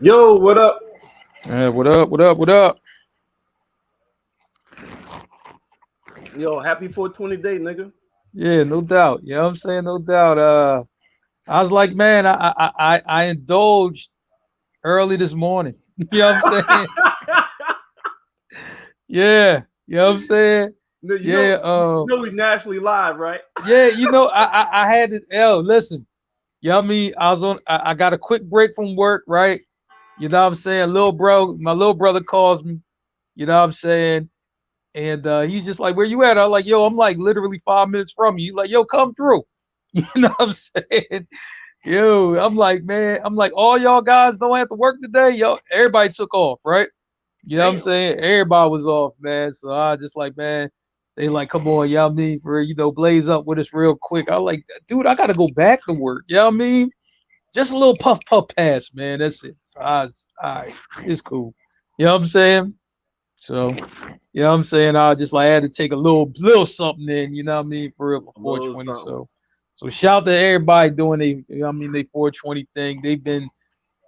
Yo, what up? What up? What up? What up? Yo, happy 420 day, nigga. Yeah, no doubt. You know what I'm saying? No doubt. I was like, man, I indulged early this morning. You know what I'm saying? Yeah. You know what I'm saying? No, you know, Yeah. you know we nationally live, right? Yeah. I had it. Listen. You know what I mean? I got a quick break from work, right? You know what I'm saying? My little brother calls me. You know what I'm saying? And he's just like, where you at? I'm like, yo, I'm like literally 5 minutes from you. He's like, yo, come through. You know what I'm saying? Yo, I'm like, man, I'm like, all y'all guys don't have to work today. Yo, everybody took off, right? You know what I'm Damn. saying? Everybody was off, man. So I just like, man, they like, come on, y'all mean for blaze up with us real quick. I like, dude, I gotta go back to work. You know what I mean? Just a little puff pass, man. That's it. So it's cool. You know what I'm saying? So, you know what I'm saying? I just like had to take a little something in, you know what I mean, for real for A little 420. something. So shout out to everybody doing they 420 thing. They've been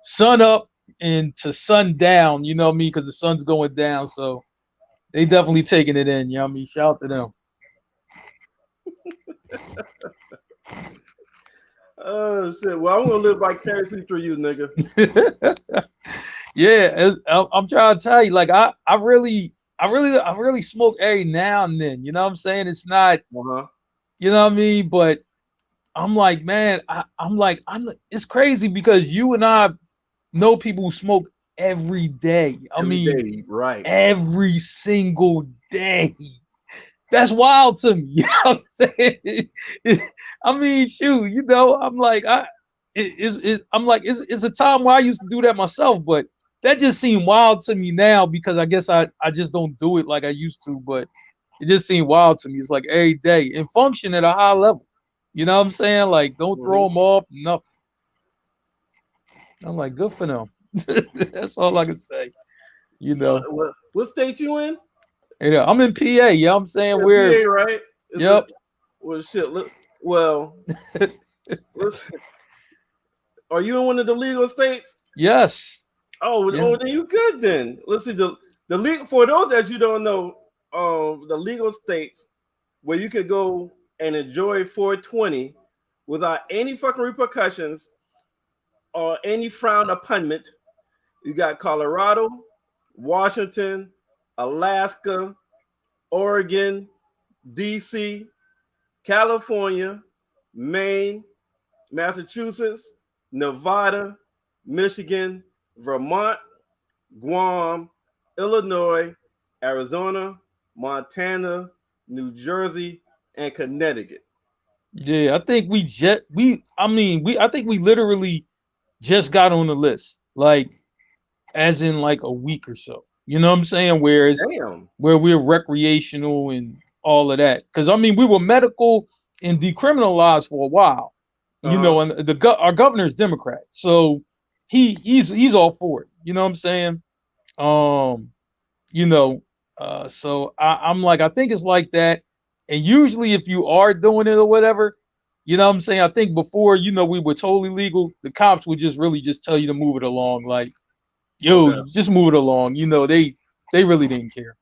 sun up and to sun down, you know what I mean, because the sun's going down. So they definitely taking it in, you know what I mean? Shout out to them. Oh shit. Well, I'm gonna live vicariously through you, nigga. Yeah, I'm trying to tell you, like I really smoke every now and then. You know what I'm saying? It's not, Uh-huh. you know what I mean, but I'm like, man, I'm like, it's crazy because you and I know people who smoke every day. I Every mean, day, right. every single day. That's wild to me. You know what I'm saying? I mean, shoot, I'm like, I'm like, it's a time where I used to do that myself, but that just seemed wild to me now because I guess I just don't do it like I used to, but it just seemed wild to me. It's like every day and function at a high level. You know what I'm saying? Like, don't throw Mm-hmm. them off, nothing. I'm like, good for them. That's all I can say. You know. What state you in? Yeah, I'm in PA. Yeah, I'm saying Yeah, we're. PA, right? Is it? Yep. Well, shit. Look, well, let's. Are you in one of the legal states? Yes. Oh, Yeah. oh, then you good then. Let's see the legal for those that you don't know. The legal states where you could go and enjoy 420 without any fucking repercussions or any frown upon it. You got Colorado, Washington, Alaska, Oregon, DC, California, Maine, Massachusetts, Nevada, Michigan, Vermont, Guam, Illinois, Arizona, Montana, New Jersey, and Connecticut. Yeah. I think we just we. I mean, we. I think we literally just got on the list, like as in like a week or so. You know what I'm saying? Whereas Damn. where we're recreational and all of that. Because I mean, we were medical and decriminalized for a while. Uh huh. And our governor is Democrat, so he's all for it. You know what I'm saying? Um, you know, so I'm like, I think it's like that. And usually, if you are doing it or whatever, you know what I'm saying? I think before, we were totally legal, the cops would just really just tell you to move it along. Like, yo, Okay. just move it along. They really didn't care.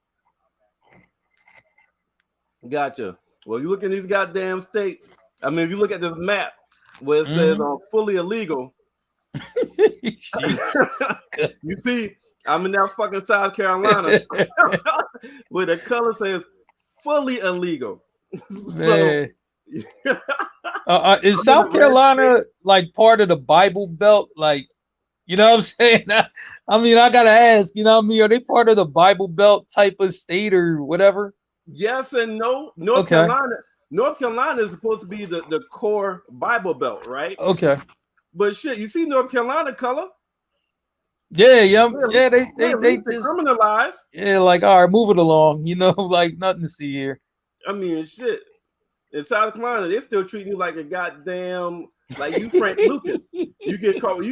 Gotcha. Well, you look in these goddamn states. I mean, if you look at this map where it says Hmm. fully illegal, Jeez. you see, I'm in that fucking South Carolina where the color says fully illegal. So, Man. Is I'm in the South red Carolina state. like part of the Bible Belt? Like, you know what I'm saying? I mean, I gotta ask, you know what I mean? Are they part of the Bible Belt type of state or whatever? Yes and no. Okay. North Carolina is supposed to be the core Bible Belt, right? Okay. But shit, you see North Carolina color? Yeah, yeah, We're, yeah. we're at They least just decriminalized. yeah, like all right, move it along. Like nothing to see here. I mean, shit. In South Carolina, they're still treating you like a goddamn like you Frank Lucas. You get caught with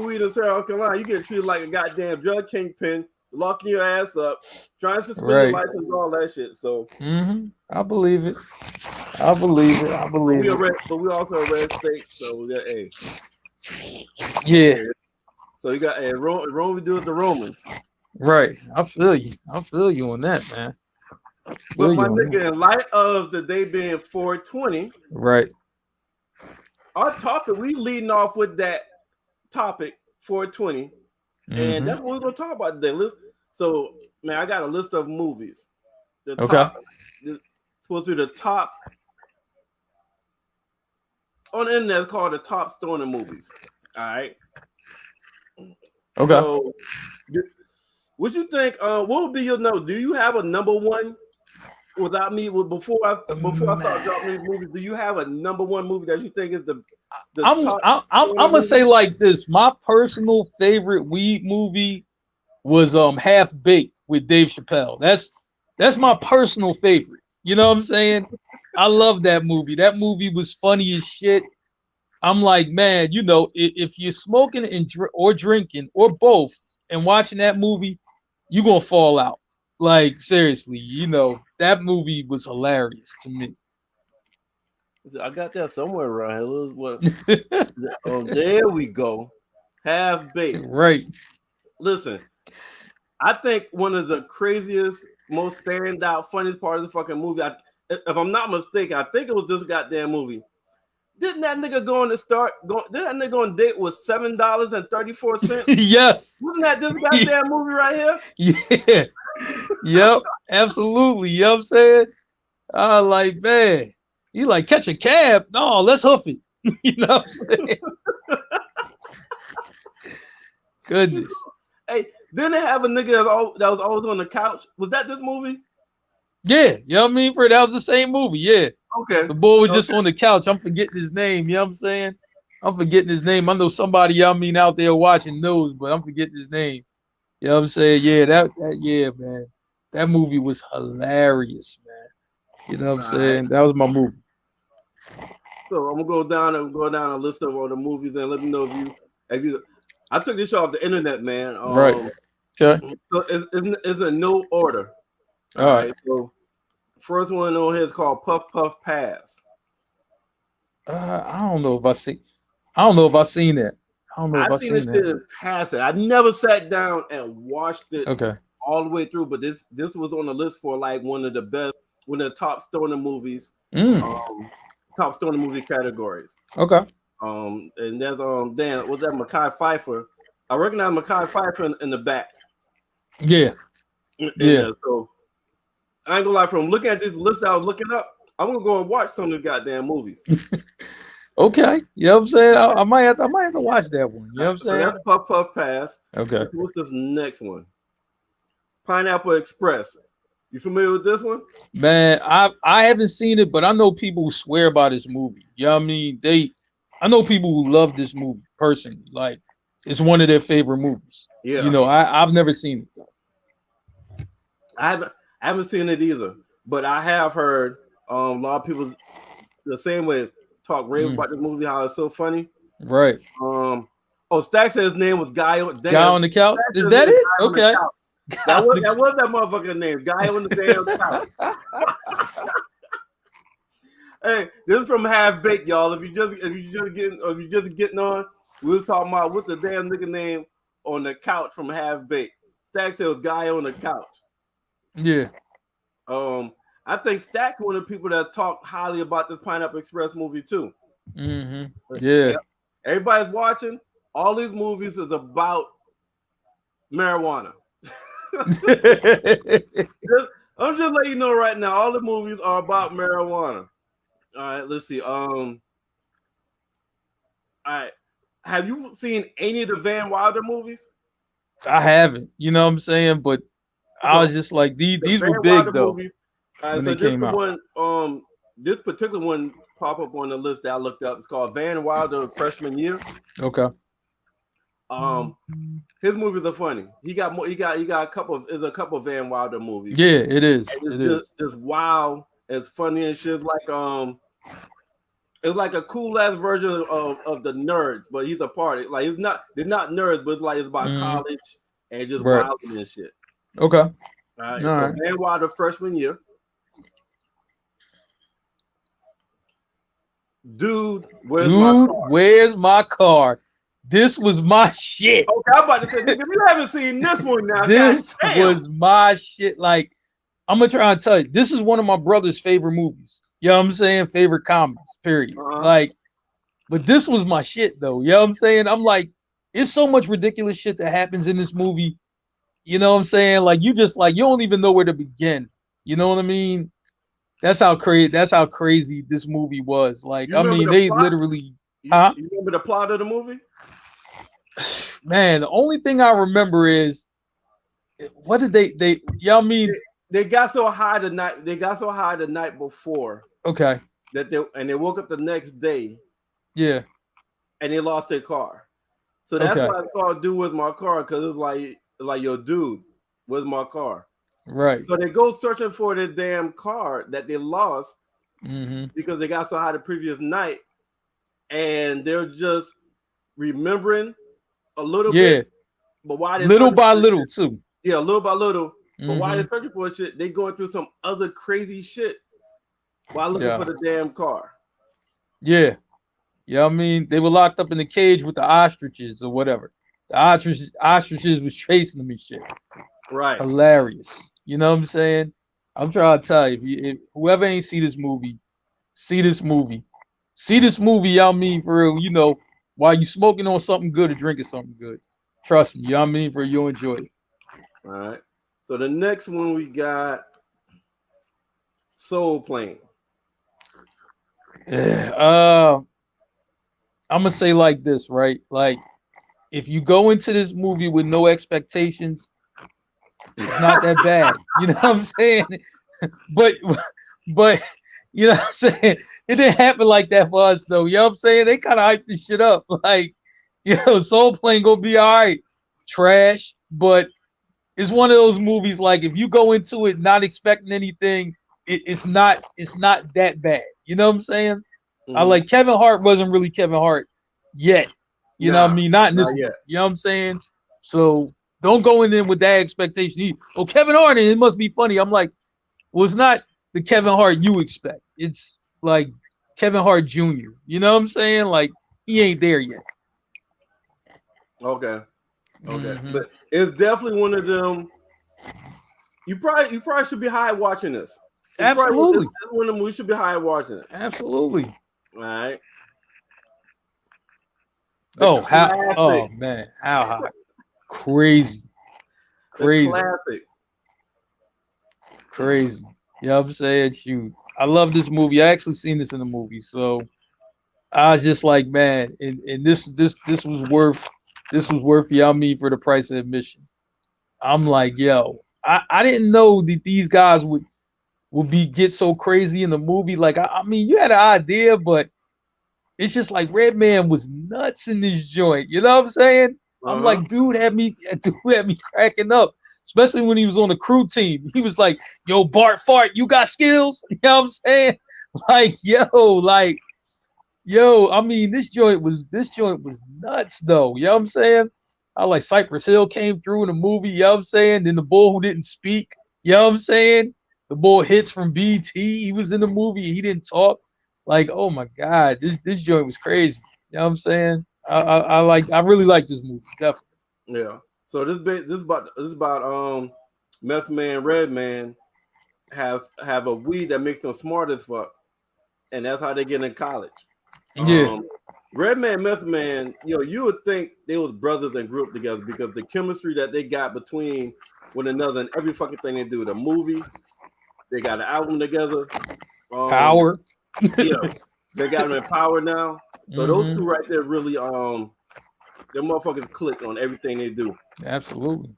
weed in South Carolina, you get treated like a goddamn drug kingpin, locking your ass up, trying to suspend your Right. license, all that shit. So, I believe it. I believe it. I but believe it. but we also a red state. So, yeah, hey, Yeah. yeah, So you got Rome. We do it the Romans. Right. I feel you. I feel you on that, man. But my nigga, in light of the day being 420, right? Our topic, we leading off with that topic 420, and that's what we're gonna talk about today. So, man, I got a list of movies. The top, supposed to be the top on the internet. It's called the top stoner movies. All right. Okay. So, what you think? What would be your number? Do you have a number one? Without me, before I start dropping these movies, do you have a number one movie that you think is the I'm gonna say like this. My personal favorite weed movie was Half Baked with Dave Chappelle. That's my personal favorite. You know what I'm saying? I love that movie. That movie was funny as shit. I'm like, man, you know, if you're smoking or drinking or both and watching that movie, you're gonna fall out. Like, seriously, you know, that movie was hilarious to me. I got that somewhere around here. Oh, there we go. Half Baked. Right. Listen, I think one of the craziest, most standout, funniest part of the fucking movie, if I'm not mistaken, I think it was this goddamn movie. Didn't that nigga go on to didn't that nigga go on date with $7.34? Yes. Wasn't that this goddamn movie right here? Yeah. Yep, absolutely. You know what I'm saying? Like, man, you like catch a cab? No, let's hoof it. You know what I'm saying? Goodness. Hey, didn't they have a nigga that was always on the couch? Was that this movie? Yeah, you know what I mean? That was the same movie. Yeah. Okay. The boy was just on the couch. I'm forgetting his name. You know what I'm saying? I'm forgetting his name. I know somebody, you know what I mean, out there watching knows, but I'm forgetting his name. You know what I'm saying? Yeah, yeah, man. That movie was hilarious, man. You know what I'm saying? That was my movie. So I'm gonna go down a list of all the movies and let me know if you I took this off the internet, man. Right. Okay. So it's in no order. All right. So first one on here is called Puff Puff Pass. I don't know if I seen that. I don't know if I've seen this shit in passing. I never sat down and watched it all the way through, but this was on the list for like one of the top stoner movies, top stoner movie categories. Okay. And there's Dan, was that Mekhi Phifer? I recognize Mekhi Phifer in the back. Yeah. Yeah. So I ain't gonna lie, from looking at this list I was looking up, I'm gonna go and watch some of these goddamn movies. Okay, you know what I'm saying? I might have to watch that one. You know what I'm saying? So that's Puff Puff Pass. Okay. What's this next one? Pineapple Express. You familiar with this one? Man, I haven't seen it, but I know people who swear by this movie. You know what I mean? I know people who love this movie personally. Like, it's one of their favorite movies. Yeah. You know, I've never seen it though. I haven't seen it either, but I have heard a lot of people the same way talk rave about this movie, how it's so funny. Right. Stack said his name was Guy on the Couch. Is that it? Okay. That was that motherfucking name. Guy on the damn couch. Hey, this is from Half Baked, y'all. If you just getting on, we was talking about what the damn nigga name on the couch from Half Baked. Stack said it was Guy on the Couch. Yeah. I think Stack's one of the people that talk highly about this Pineapple Express movie too. Mm-hmm. Yeah. Everybody's watching. All these movies is about marijuana. I'm just letting you know right now. All the movies are about marijuana. All right, let's see. All right. Have you seen any of the Van Wilder movies? I haven't. You know what I'm saying? But I was just like, these were big though. Movies, so this came out. One, this particular one pop up on the list that I looked up. It's called Van Wilder Freshman Year. Okay. His movies are funny. He got a couple of Van Wilder movies. Yeah, it is. Just wild. It's funny and shit. Like it's like a cool ass version of the Nerds, but he's a part. Like they're not nerds, but it's about college and just wild and shit. Okay. All right. Van Wilder Freshman Year. Dude, where's my car? This was my shit. Okay, I'm about to say, nigga, you haven't seen this one now. This was my shit. Like, I'm gonna try and tell you, this is one of my brother's favorite movies. You know what I'm saying? Favorite comedies, period. Like, but this was my shit though. You know what I'm saying? I'm like, it's so much ridiculous shit that happens in this movie. You know what I'm saying? Like, you just like, you don't even know where to begin. You know what I mean? That's how crazy this movie was. Like, I mean, they plot? Literally you remember the plot of the movie? Man, the only thing I remember is what did they you know what I mean? They got so high the night before. Okay. That they woke up the next day. Yeah. And they lost their car. So that's why it's called Dude, Where's My Car? Because it's like your dude, where's my car? Right. So they go searching for their damn car that they lost because they got so high the previous night, and they're just remembering a little bit. But why they little by little too. Yeah, little by little. But while they're searching for shit, they going through some other crazy shit while looking for the damn car. Yeah. Yeah, I mean, they were locked up in the cage with the ostriches or whatever. The ostriches was chasing them and shit. Right. Hilarious. You know what I'm saying? I'm trying to tell you, if whoever ain't see this movie, see this movie. See this movie, y'all mean, for real, you know, while you smoking on something good or drinking something good. Trust me, y'all mean, for you'll enjoy it. All right. So the next one we got Soul Plane. Yeah. I'm gonna say like this, right? Like, if you go into this movie with no expectations, it's not that bad. You know what I'm saying? But you know what I'm saying? It didn't happen like that for us though. You know what I'm saying? They kind of hyped this shit up. Like, you know, Soul Plane gonna be all right. Trash, but it's one of those movies, like, if you go into it not expecting anything, it's not that bad. You know what I'm saying? I like Kevin Hart wasn't really Kevin Hart yet. You know what I mean? Not in this movie. You know what I'm saying? So don't go in there with that expectation. Oh, Kevin Hart, and it must be funny. I'm like, well, it's not the Kevin Hart you expect. It's like Kevin Hart Jr. You know what I'm saying? Like, he ain't there yet. Okay. But it's definitely one of them. You probably should be high watching this. Absolutely. It's one of them we should be high watching it. Absolutely. All right. Oh man, how high? Crazy. Classic. Crazy. You know what I'm saying? Shoot. I love this movie. I actually seen this in the movie. So I was just like, man, and this was worth y'all me for the price of admission. I'm like, yo, I didn't know that these guys would get so crazy in the movie. Like, I mean, you had an idea, but it's just like Redman was nuts in this joint. You know what I'm saying? I'm like, dude had me cracking up, especially when he was on the crew team. He was like, yo, Bart Fart, you got skills? You know what I'm saying? Like, I mean, this joint was nuts though. You know what I'm saying? I like Cypress Hill came through in the movie, you know what I'm saying? Then the bull who didn't speak, you know what I'm saying? The bull hits from BT, he was in the movie, he didn't talk. Like, oh my God, this joint was crazy. You know what I'm saying? I really like this movie, definitely. Yeah. So this is about Meth Man, Redman have a weed that makes them smart as fuck, and that's how they get in college. Yeah. Redman, Meth Man, you would think they was brothers and grew up together because the chemistry that they got between one another and every fucking thing they do. The movie, they got an album together. Power. Yeah, they got them in Power now. So those two right there really, them motherfuckers click on everything they do. Absolutely.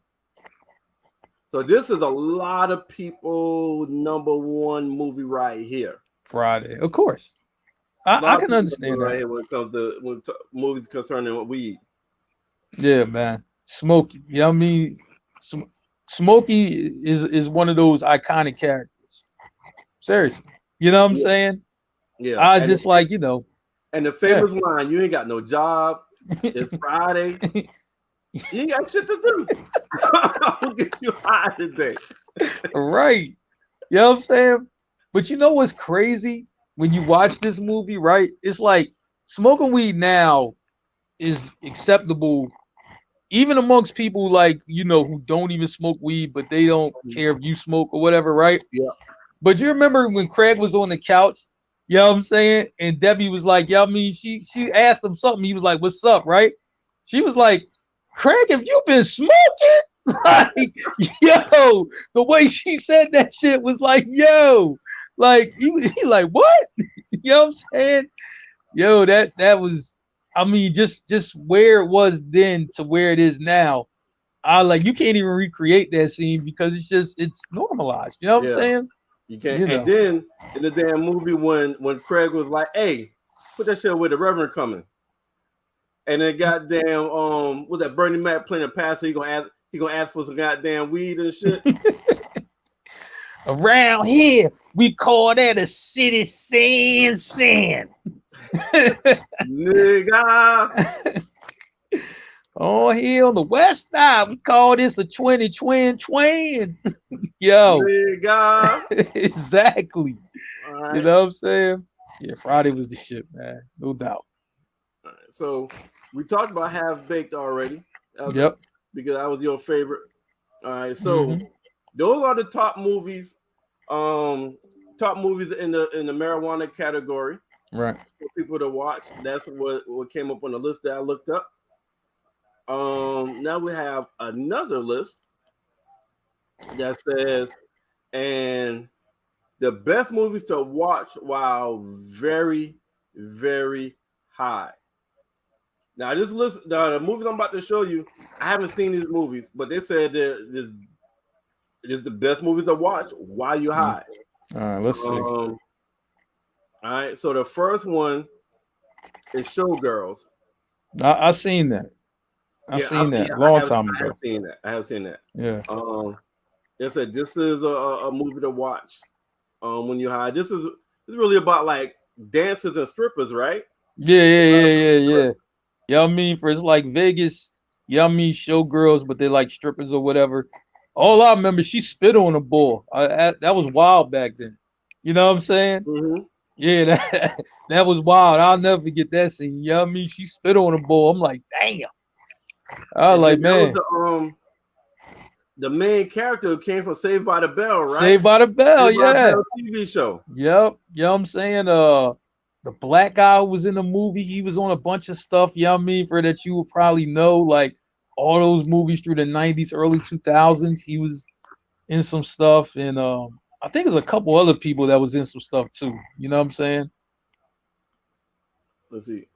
So this is a lot of people #1 movie right here. Friday, of course. I can understand that. Right here when it comes to movies concerning weed. Yeah, man. Smokey. You know what I mean? Smokey is one of those iconic characters. Seriously. You know what I'm saying? Yeah. I was just like, And the famous line, you ain't got no job. It's Friday. You ain't got shit to do. I'll get you high today. Right. You know what I'm saying? But you know what's crazy? When you watch this movie, right? It's like smoking weed now is acceptable even amongst people like who don't even smoke weed, but they don't care if you smoke or whatever, right? Yeah. But you remember when Craig was on the couch, you know what I'm saying? And Debbie was like, yeah, I mean, she asked him something. He was like, what's up, right? She was like, Craig, have you been smoking? Like, yo, the way she said that shit was like, yo, like he like, what? You know what I'm saying? Yo, that was, I mean, just where it was then to where it is now. I like, you can't even recreate that scene because it's normalized. You know what I'm Yeah. saying? You can't. And then in the damn movie when Craig was like, "Hey, put that shit with the Reverend coming," and then goddamn was that Bernie Mac playing a pastor? He gonna ask for some goddamn weed and shit. Around here, we call that a city sand. Nigga. Oh, here on the west side, we call this a 20. Yo. Nigga. Exactly. Right. You know what I'm saying? Yeah, Friday was the shit, man. No doubt. All right. So we talked about Half Baked already. Yep. Because that was your favorite. All right. So those are the top movies. Top movies in the marijuana category. Right. For people to watch. That's what came up on the list that I looked up. Now we have another list that says, and the best movies to watch while very, very high. Now this list, the movies I'm about to show you, I haven't seen these movies, but they said that this is the best movies to watch while you're high. All right, let's see. All right, so the first one is Showgirls. I've seen that. I've seen that a long time ago. I have seen that. Yeah. They said this is a movie to watch when you're high. This is really about like dancers and strippers, right? Yeah. You know what I mean? For it's like Vegas, you know what I mean, showgirls, but they like strippers or whatever. All I remember, she spit on a bull. That was wild back then. You know what I'm saying? Mm-hmm. Yeah, that was wild. I'll never forget that scene. You know what I mean? She spit on a bull. I'm like, damn. I was like, man. The main character came from Saved by the Bell, right? Saved by the Bell, Saved by the yeah. Bell TV show. Yep. You know what I'm saying? The black guy who was in the movie, he was on a bunch of stuff, you know what I mean, for that you would probably know, like all those movies through the 90s, early 2000s. He was in some stuff, and I think there's a couple other people that was in some stuff too. You know what I'm saying? Let's see.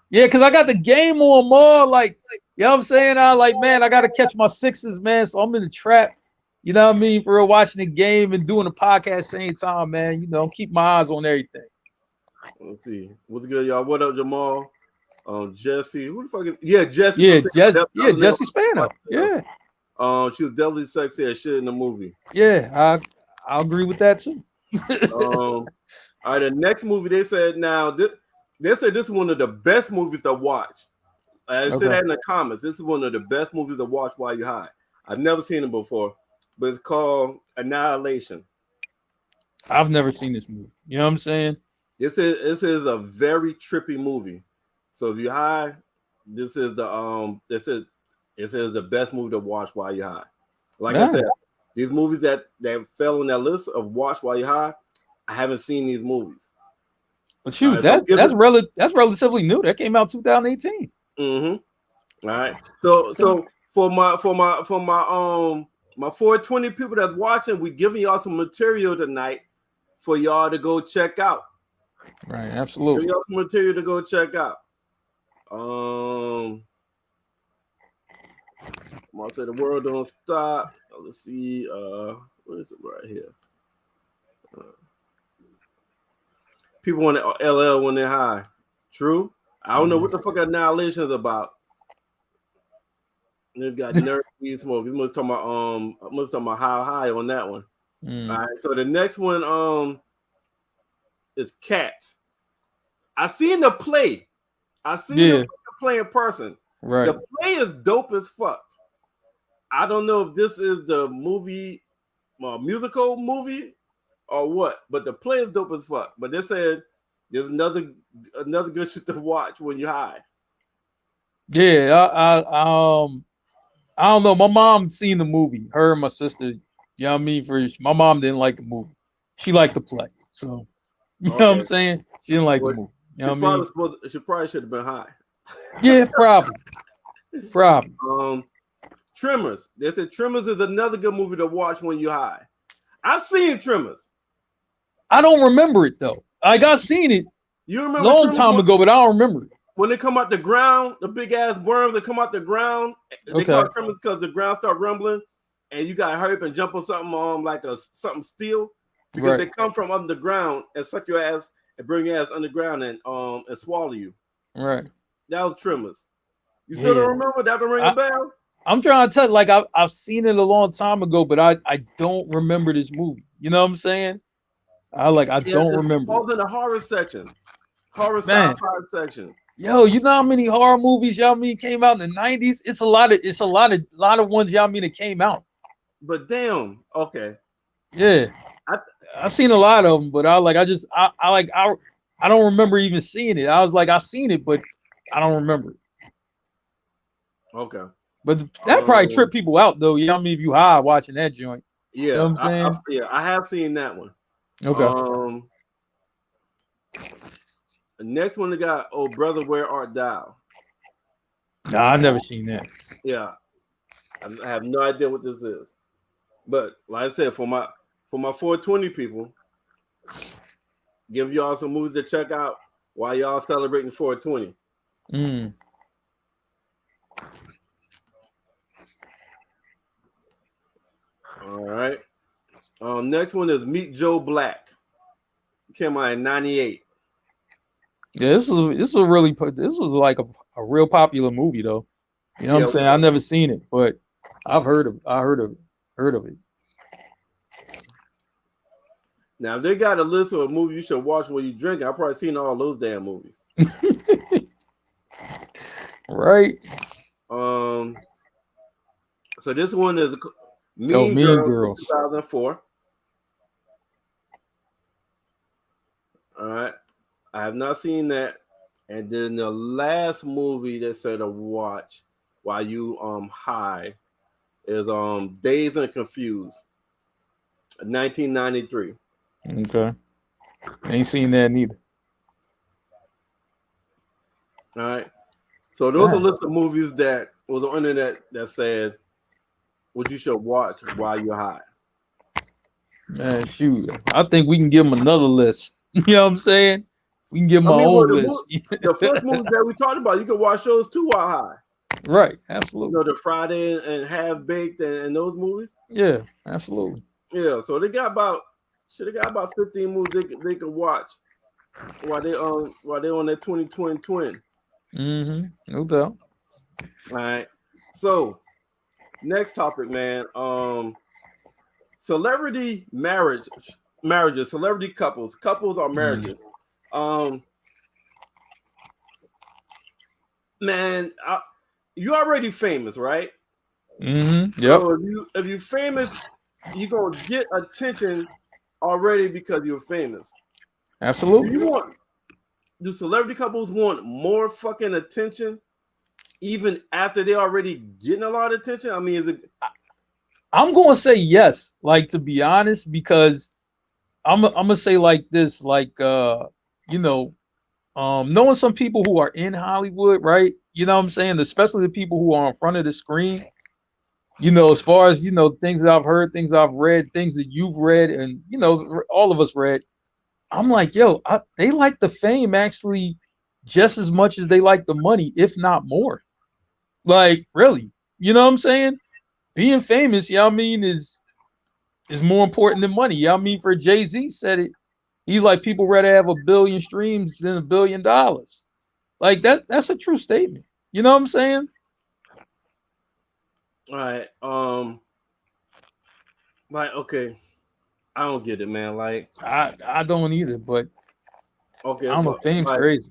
Yeah, because I got the game on more. Like, you know what I'm saying? I like, man, I gotta catch my sixes, man. So I'm in the trap. You know what I mean? For watching the game and doing the podcast same time, man. You know, keep my eyes on everything. Let's see. What's good, y'all? What up, Jamal? Jesse. Who the fuck is? Yeah, Jesse. Jesse Spano. Yeah. She was definitely sexy as shit in the movie. Yeah, I agree with that too. All right, the next movie they said this is one of the best movies to watch. I said that in the comments. This is one of the best movies to watch while you're high. I've never seen it before, but it's called Annihilation. I've never seen this movie. You know what I'm saying? This is a very trippy movie. So if you're high, this is the best movie to watch while you're high. Like I said, these movies that fell on that list of watch while you're high, I haven't seen these movies. But shoot, that's relatively new. That came out 2018. Mm-hmm. All right. So for my 420 people that's watching, we giving y'all some material tonight for y'all to go check out. Right, absolutely. Giving y'all some material to go check out. I said the world don't stop. Let's see. What is it right here? People want LL when they're high. True. I don't know what the fuck Annihilation is about. And it's got nerd weed smoke. This must talking about how high on that one. All right. So the next one is Cats. I seen the play. I seen the play in person. Right. The play is dope as fuck. I don't know if this is the movie, musical movie, or what, but the play is dope as fuck. But they said There's another good shit to watch when you're high. Yeah, I don't know. My mom seen the movie. Her and my sister. You know what I mean? My mom didn't like the movie. She liked the play. So you know what I'm Okay. saying? She didn't like the Well, movie. You know what I mean? she probably should have been high. Yeah, probably. Probably. Tremors. They said Tremors is another good movie to watch when you're high. I've seen Tremors. I don't remember it though. Like I seen it You remember long Tremors time ago, but I don't remember it. when they come out the ground, the big ass worms that come out the ground. They call it Tremors because the ground start rumbling, and you gotta hurry up and jump on something like something steel because they come from under the ground and suck your ass and bring your ass underground and swallow you. Right. That was Tremors. You still don't remember? That don't ring a bell? I'm trying to tell you, like I've seen it a long time ago, but I don't remember this movie. You know what I'm saying? I don't remember. Falls in the horror section, sci-fi section. Yo, you know how many horror movies y'all mean came out in the 90s? It's a lot of ones y'all mean that came out. But damn, okay. Yeah, I seen a lot of them, but I don't remember even seeing it. I was like, I seen it, but I don't remember it. Okay. But that probably tripped people out though. You know what I mean? If you high watching that joint. Yeah, you know what I'm saying? I have seen that one. Okay. The next one they got Oh Brother Where Art Thou? Nah, I've never seen that. Yeah. I have no idea what this is. But like I said, for my 420 people, give y'all some movies to check out while y'all celebrating 420. All right. Next one is Meet Joe Black. Came out in 98. Yeah, this was like a real popular movie though. You know what I'm saying? I've never seen it, but I've heard of it. Now, if they got a list of a movie you should watch when you drink, I've probably seen all those damn movies. Right. So this one is Mean Girls 2004. All right. I have not seen that. And then the last movie that said to watch while you high is Dazed and Confused, 1993. Okay. Ain't seen that neither. All right. So those are a list of movies that was on the internet that said what you should watch while you're high. Man, shoot. I think we can give them another list. You know what I'm saying? We can give them our own list. The first movie that we talked about, you can watch those too while high. Right, absolutely. You know, the Friday and Half Baked and those movies. Yeah, absolutely. Yeah, so they got about 15 movies they can watch while they on their 2020 twin. No doubt. All right. So next topic, man. Celebrity marriages, celebrity couples or marriages. Man, you already famous, right? Yep. So if you famous, you're gonna get attention already because you're famous. Absolutely. Do celebrity couples want more fucking attention even after they already getting a lot of attention? I mean, is it? I'm gonna say yes, like, to be honest, because I'm gonna say like this, like knowing some people who are in Hollywood, right? You know what I'm saying? Especially the people who are in front of the screen. You know, as far as, things that I've heard, things I've read, things that you've read, and all of us read. I'm like, yo, they like the fame actually just as much as they like the money, if not more. Like, really, you know what I'm saying? Being famous, you know what I mean, is more important than money. You know what I mean? For Jay-Z said it. He's like, people rather have 1 billion streams than $1 billion. Like, that's a true statement. You know what I'm saying? All right. Like, okay. I don't get it, man. Like, I don't either, but okay, I don't know. Fame's crazy.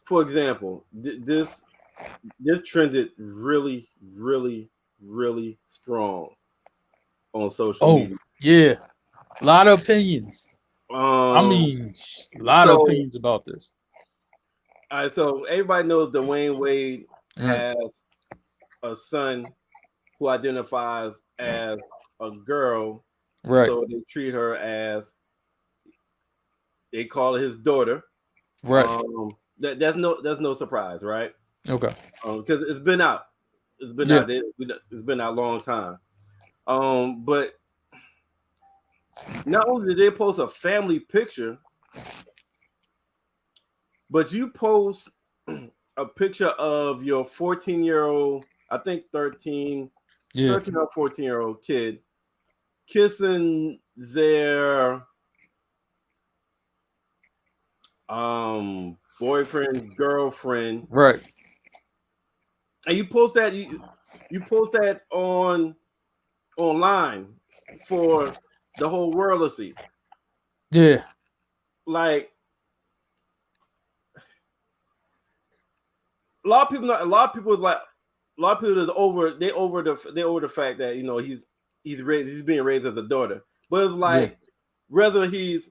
For example, this trended really, really, really strong on social media. Yeah, a lot of opinions. I mean, a lot of opinions about this. All right, so everybody knows Dwayne Wade Right. has a son who identifies as a girl, Right. so they treat her as they call her his daughter. Right. That's no surprise, right? Okay. Because it's been out. It's been out. It's been out a long time. But not only did they post a family picture, but you post a picture of your 14-year-old, I think 13 or 14-year-old kid kissing their boyfriend, girlfriend. Right. And you post that you post that online for the whole world to see. Yeah. Like a lot of people is over the fact that he's being raised as a daughter. But it's like whether he's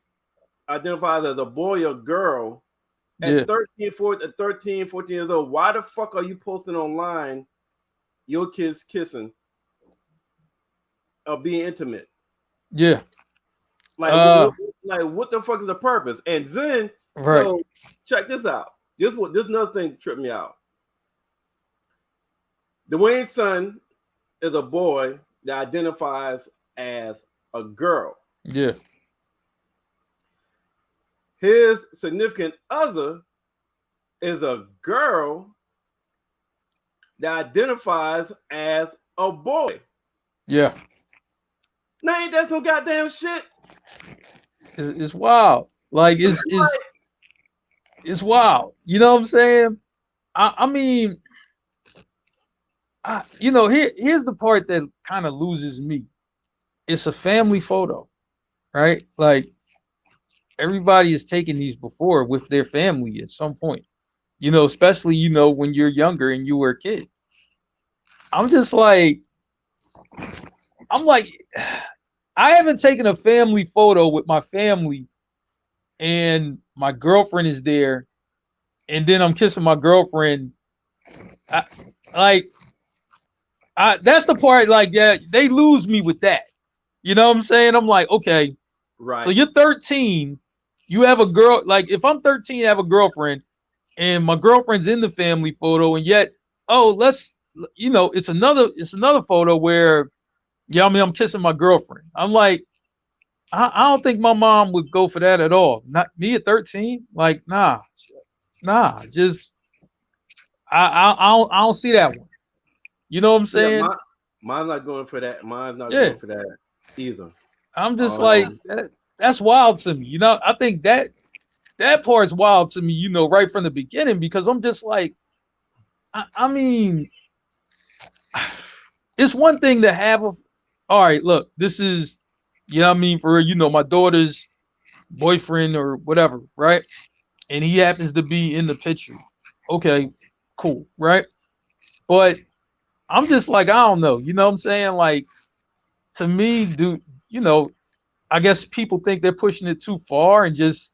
identified as a boy or girl at 13, 14 years old, why the fuck are you posting online your kids kissing or being intimate? Yeah. Like what the fuck is the purpose? And then so check this out. This another thing tripped me out. Dwayne's son is a boy that identifies as a girl. Yeah. His significant other is a girl that identifies as a boy. Yeah. Now ain't that some goddamn shit? It's wild. Like it's wild. You know what I'm saying? I mean, here's the part that kind of loses me. It's a family photo, right? Like everybody has taken these before with their family at some point, especially, when you're younger and you were a kid. I'm like, I haven't taken a family photo with my family and my girlfriend is there and then I'm kissing my girlfriend. That's the part, like, yeah, they lose me with that. You know what I'm saying? I'm like, okay, right. So you're 13, you have a girl. Like, if I'm 13, I have a girlfriend, and my girlfriend's in the family photo, and yet, it's another photo where, I'm kissing my girlfriend. I'm like, I don't think my mom would go for that at all. Not me at 13. Like, nah, just I don't see that one. You know what I'm saying? Yeah, mine's not going for that. Mine's not going for that either. I'm just like, that's wild to me. I think that part's wild to me, right from the beginning, because I'm just like, I mean, it's one thing to have all right, look, this is, for, my daughter's boyfriend or whatever, right? And he happens to be in the picture. Okay, cool, right? But I'm just like, I don't know. You know what I'm saying? Like, to me, I guess people think they're pushing it too far and just,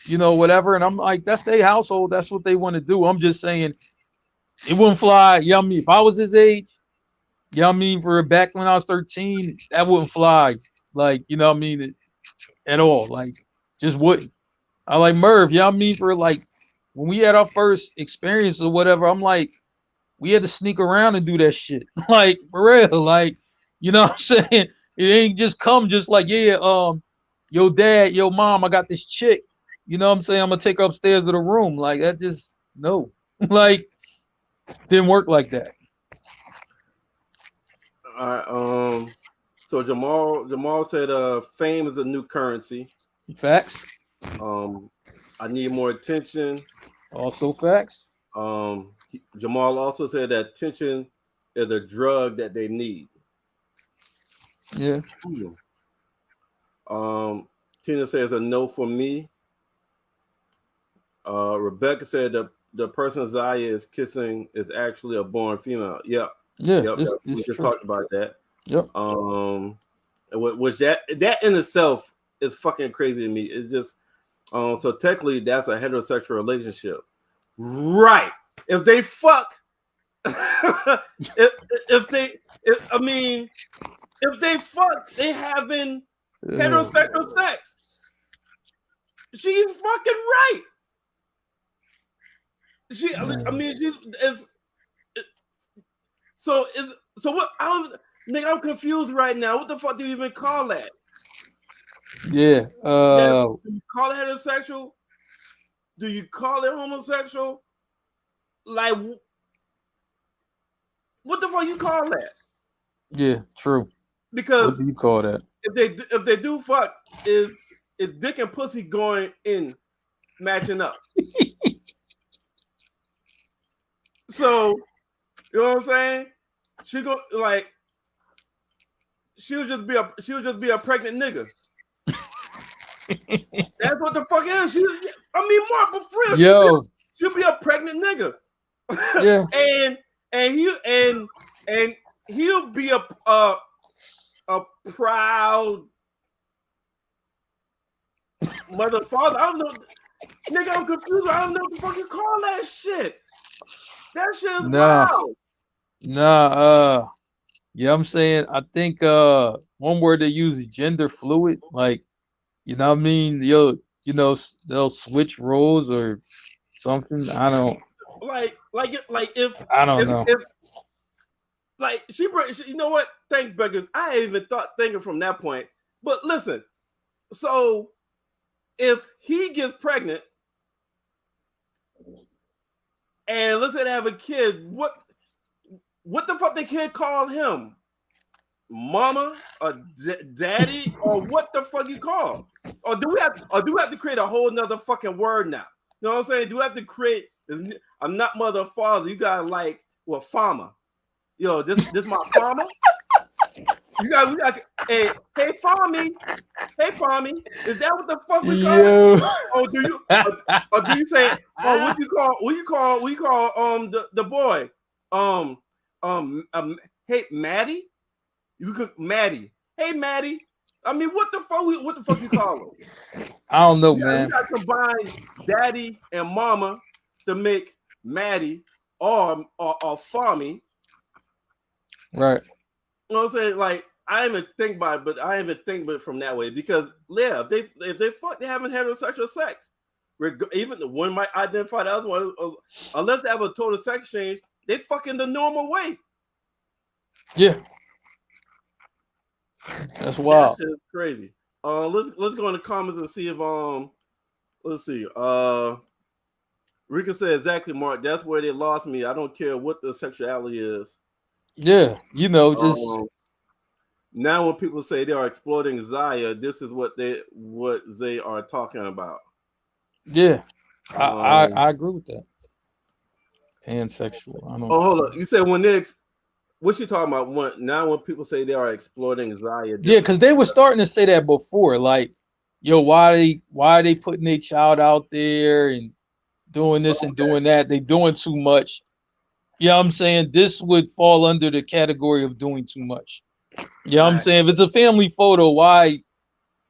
whatever. And I'm like, that's their household. That's what they want to do. I'm just saying it wouldn't fly. If I was his age, for back when I was 13, that wouldn't fly. Like, at all. Like, just wouldn't. I like Merv, for like when we had our first experience or whatever, I'm like, we had to sneak around and do that shit. Like, for real. Like, you know what I'm saying? It ain't just come just like, yo dad, yo mom, I got this chick. You know what I'm saying? I'm gonna take her upstairs to the room. Like, that just no. Like, didn't work like that. All right. So Jamal said fame is a new currency. Facts. I need more attention. Also facts. Jamal also said that attention is a drug that they need. Yeah. Tina says a no for me. Rebecca said the person Zaya is kissing is actually a born female. Yep. Yeah. Yep. We just talked about that. Yep. Which that in itself is fucking crazy to me. It's just so technically that's a heterosexual relationship, right? If they fuck, if they fuck, they having heterosexual sex. She's fucking right. She is. So what? I'm confused right now. What the fuck do you even call that? Yeah. Do you call it heterosexual? Do you call it homosexual? Like, what the fuck you call that? Yeah, true. Because what do you call that? If they do fuck, is dick and pussy going in matching up? So you know what I'm saying? She go like she'll just be a pregnant nigga. That's what the fuck is. Mark, but for real, she'll be a pregnant nigga. Yeah. and he'll be a proud mother father. I don't know, nigga. I'm confused. I don't know what the fuck you call that shit. That shit is wild. Yeah, I'm saying I think one word they use is gender fluid. Like, you know what I mean? They'll switch roles or something. I don't if I don't know. If like you know what? Thanks, Beckers. I ain't even thinking from that point. But listen, so if he gets pregnant and let's say they have a kid, what the fuck the kid call him? Mama or daddy or what the fuck you call? Or do we have to create a whole nother fucking word now? You know what I'm saying? Do we have to create? I'm not mother or father. You got farmer. Yo, this my farmer. We got hey farmy. Hey farmy. Is that what the fuck we call it? Or do you say what you call the boy? Hey Maddie? You could Maddie. Hey Maddie. I mean, what the fuck you call him? I don't know, man. You got to combine daddy and mama to make Maddie or farmy. Right. You know what I'm saying? Like, I didn't even think about it from that way because if they fuck, they having heterosexual sex. Even the one might identify the other one, unless they have a total sex change, they fucking the normal way. Yeah. That's wild. That shit is crazy. Let's go in the comments and see if let's see. Rika said exactly, Mark. That's where they lost me. I don't care what the sexuality is. Yeah, just now when people say they are exploiting Zaya, this is what they are talking about. Yeah, I agree with that. Pansexual. I don't. Oh, hold on. You said what's you talking about? When people say they are exploiting Zaya? Yeah, because they were starting to say that before. Like, yo, why are they putting their child out there and doing this and doing that? They doing too much. Yeah, I'm saying this would fall under the category of doing too much. Yeah, I'm saying if it's a family photo, why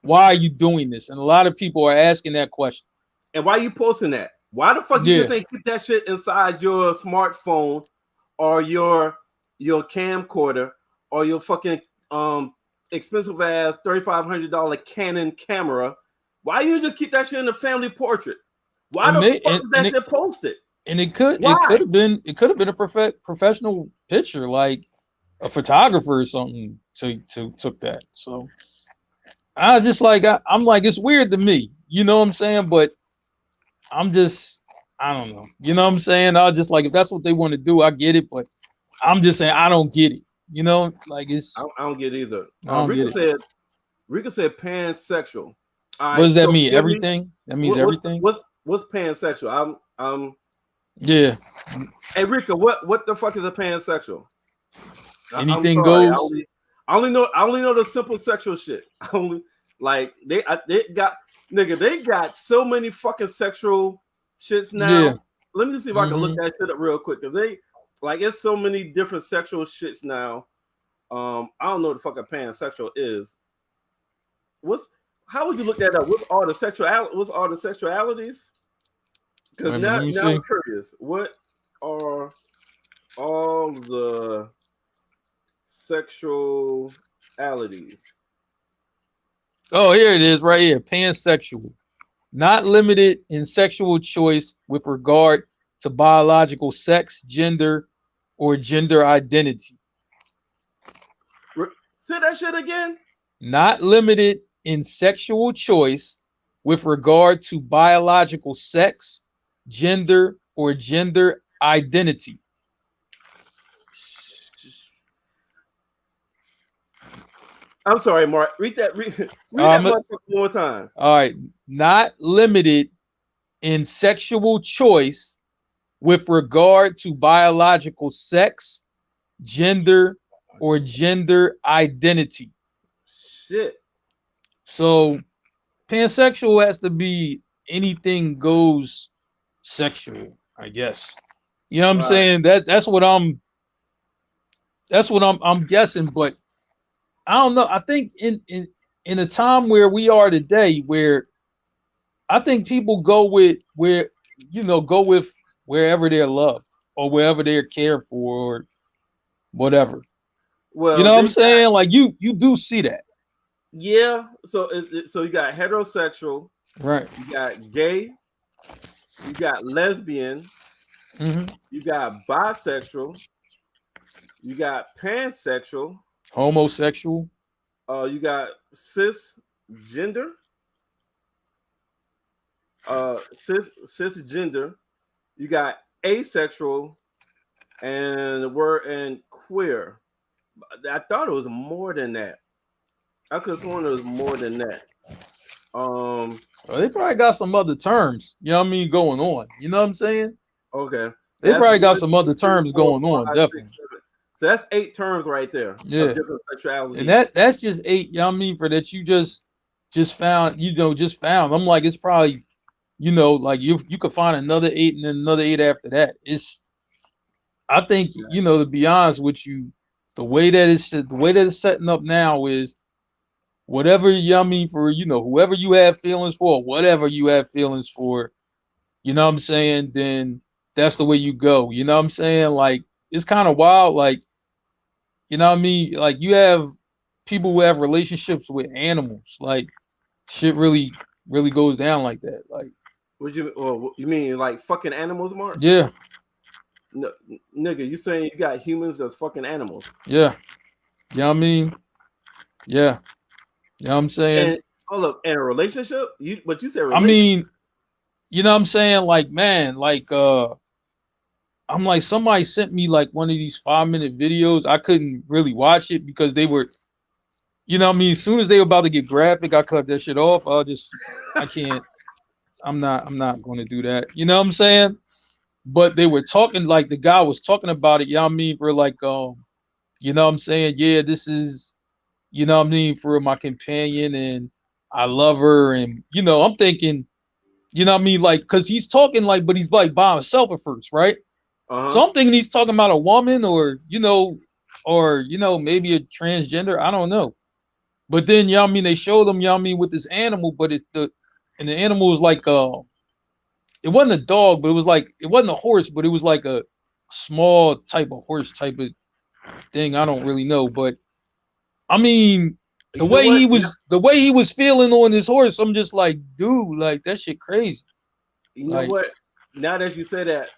are you doing this? And a lot of people are asking that question. And why are you posting that? Why the fuck you just ain't keep that shit inside your smartphone or your camcorder or your fucking expensive ass $3,500 Canon camera? Why you just keep that shit in the family portrait? Why the fuck is that shit posted? And it could have been a professional picture, like a photographer or something took that. So I just I'm like, it's weird to me, you know what I'm saying? But I don't know. You know what I'm saying? I just like, if that's what they want to do, I get it, but I'm just saying I don't get it. You know, like I don't get it either. Rika said pansexual. What does that mean? Everything? That means everything? What's pansexual? Yeah. Hey Rika, what the fuck is a pansexual? Anything goes. I only know the simple sexual shit. They got so many fucking sexual shits now. Yeah. Let me see if I can look that shit up real quick because it's so many different sexual shits now. I don't know what the fuck a pansexual is. How would you look that up? What's all the sexualities? Because Wait a minute, let me now see. I'm curious. What are all the sexualities? Oh, here it is, right here. Pansexual, not limited in sexual choice with regard to biological sex, gender, or gender identity. Say that shit again. Not limited in sexual choice with regard to biological sex, gender, or gender identity. I'm sorry, Mark. Read that one more time. All right. Not limited in sexual choice with regard to biological sex, gender, or gender identity. Shit. So pansexual has to be anything goes sexual, I guess. You know what I'm saying? That's what I'm guessing, but I don't know. I think in a time where we are today, where I think people go with wherever they're loved or wherever they're cared for or whatever. Well, you know what I'm saying? Like you do see that. Yeah. So you got heterosexual, right? You got gay, you got lesbian, you got bisexual, you got pansexual, homosexual. You got cisgender, cisgender. You got asexual, and queer. I thought it was more than that. I could have sworn it was more than that. Well, they probably got some other terms, you know what I mean, going on. You know what I'm saying? Okay. They probably got some other terms going on, definitely. So that's 8 terms right there. Yeah. Of different sexuality. And that's just 8, you know what I mean, for that you just found, I'm like, it's probably, like you could find another 8 and then another 8 after that. I think, to be honest with you, the way that it's setting up now is whatever for whoever you have feelings for, whatever you have feelings for, you know what I'm saying, then that's the way you go. You know what I'm saying? Like, it's kind of wild. Like, you know what I mean? Like, you have people who have relationships with animals. Like, shit really goes down like that. Like, you mean like fucking animals, Mark? Yeah. No, nigga, you saying you got humans as fucking animals? Yeah. You know what I mean? Yeah. You know what I'm saying? And hold up, in a relationship? You said relationship? I mean, you know what I'm saying? Like, man, like I'm like, somebody sent me like one of these 5-minute videos. I couldn't really watch it because they were, you know what I mean? As soon as they were about to get graphic, I cut that shit off. I can't, I'm not going to do that. You know what I'm saying? But they were talking, like the guy was talking about it, you know what I mean? For like, you know what I'm saying? Yeah, this is, you know what I mean, for my companion and I love her. And, I'm thinking, you know what I mean? Like, cause he's talking like, but he's like by himself at first, right? So I'm thinking he's talking about a woman or, maybe a transgender. I don't know. But then, you know what I mean? They showed him, you know what I mean, with this animal, but the animal was like, it wasn't a dog, but it wasn't a horse, but it was like a small type of horse type of thing. I don't really know, but I mean, the way he was feeling on his horse, I'm just like, dude, like that shit crazy. You know what? Now that you say that,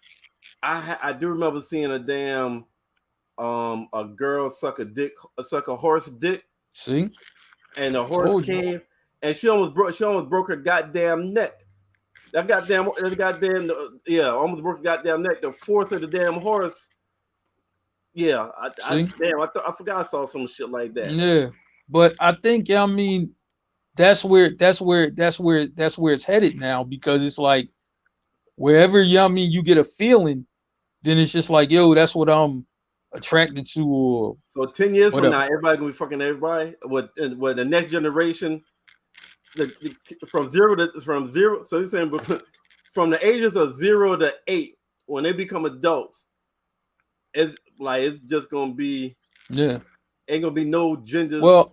I do remember seeing a damn a girl suck a horse dick. See? And the horse came and she almost broke her goddamn neck. That goddamn almost broke her goddamn neck. The fourth of the damn horse. Yeah, I forgot I saw some shit like that. Yeah, but I think I mean that's where it's headed now, because it's like wherever you get a feeling, then it's just like, yo, that's what I'm attracted to. Or so 10 years from now, everybody gonna be fucking everybody. With the next generation, from zero. So you're saying from the ages of 0 to 8, when they become adults, it's just gonna be ain't gonna be no genders. Well,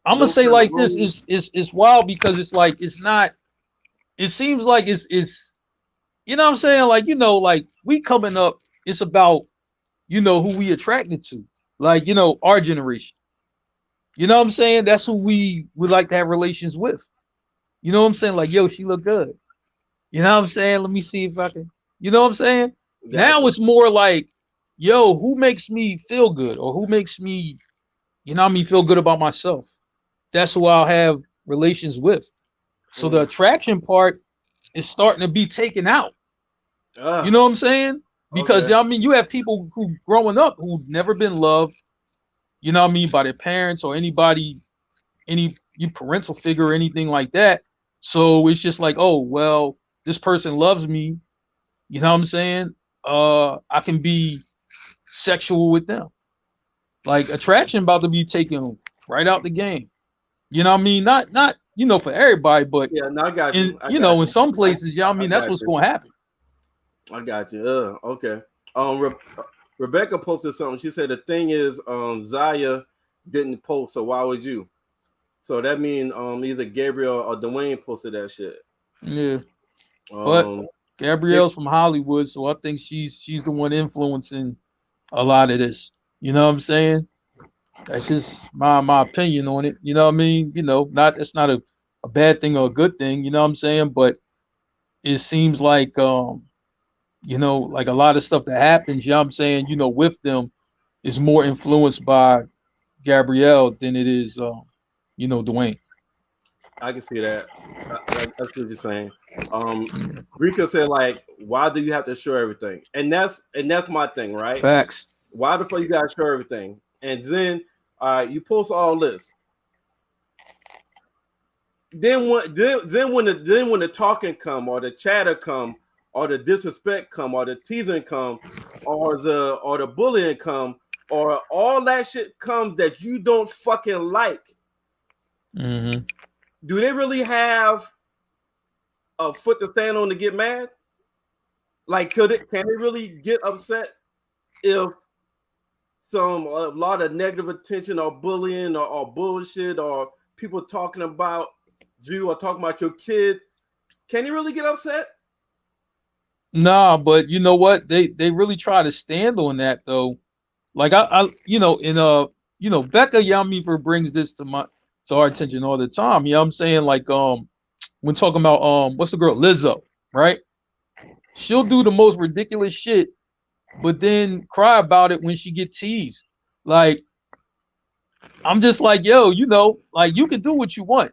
I'm gonna Those say kind of like this roles. is wild because it's like it's not. It seems like it's you know what I'm saying, like like we coming up. It's about who we attracted to, like our generation. You know what I'm saying? That's who we would like to have relations with. You know what I'm saying? Like, yo, she look good. You know what I'm saying? Let me see if I can. You know what I'm saying? Now Gotcha. it's more like, yo, who makes me feel good or who makes me, feel good about myself. That's who I'll have relations with. So the Mm. attraction part is starting to be taken out. You Ah, know what I'm saying? Because okay. you have people who growing up who've never been loved, by their parents or anybody, any parental figure or anything like that. So it's just like, oh well, this person loves me. You know what I'm saying? I can be sexual with them. Like attraction about to be taken right out the game. You know what I mean? Not for everybody, but Yeah, no, I got in you. I got in you. some places, I that's got what's you. going to happen. I got you. Okay. Rebecca posted something. She said the thing is, Zaya didn't post, so why would you? So that means either Gabriel or Dwayne posted that shit. Yeah, but Um, it, Gabrielle's from Hollywood, so I think she's the one influencing a lot of this. You know what I'm saying? That's just my opinion on it. You know what I mean? Not it's not a bad thing or a good thing. You know what I'm saying? But it seems like like a lot of stuff that happens. You know what I'm saying? With them is more influenced by Gabrielle than it is Dwayne. I can see that. That's what you're saying. Rika said like, why do you have to show everything? And that's my thing, right? Facts. Why the fuck you gotta show everything? And then, you post all this. Then when the talking come or the chatter come or the disrespect come or the teasing come or the bullying come or all that shit comes that you don't fucking like, Hmm. do they really have a foot to stand on to get mad? Like, can they really get upset if a lot of negative attention or bullying or bullshit or people talking about you or talking about your kids? Can you really get upset? Nah, but you know what? They really try to stand on that though. Like in Becca Yamifer brings this to our attention all the time. You know what I'm saying? Like when talking about what's the girl Lizzo, right? She'll do the most ridiculous shit, but then cry about it when she get teased. Like I'm just like, yo, like you can do what you want,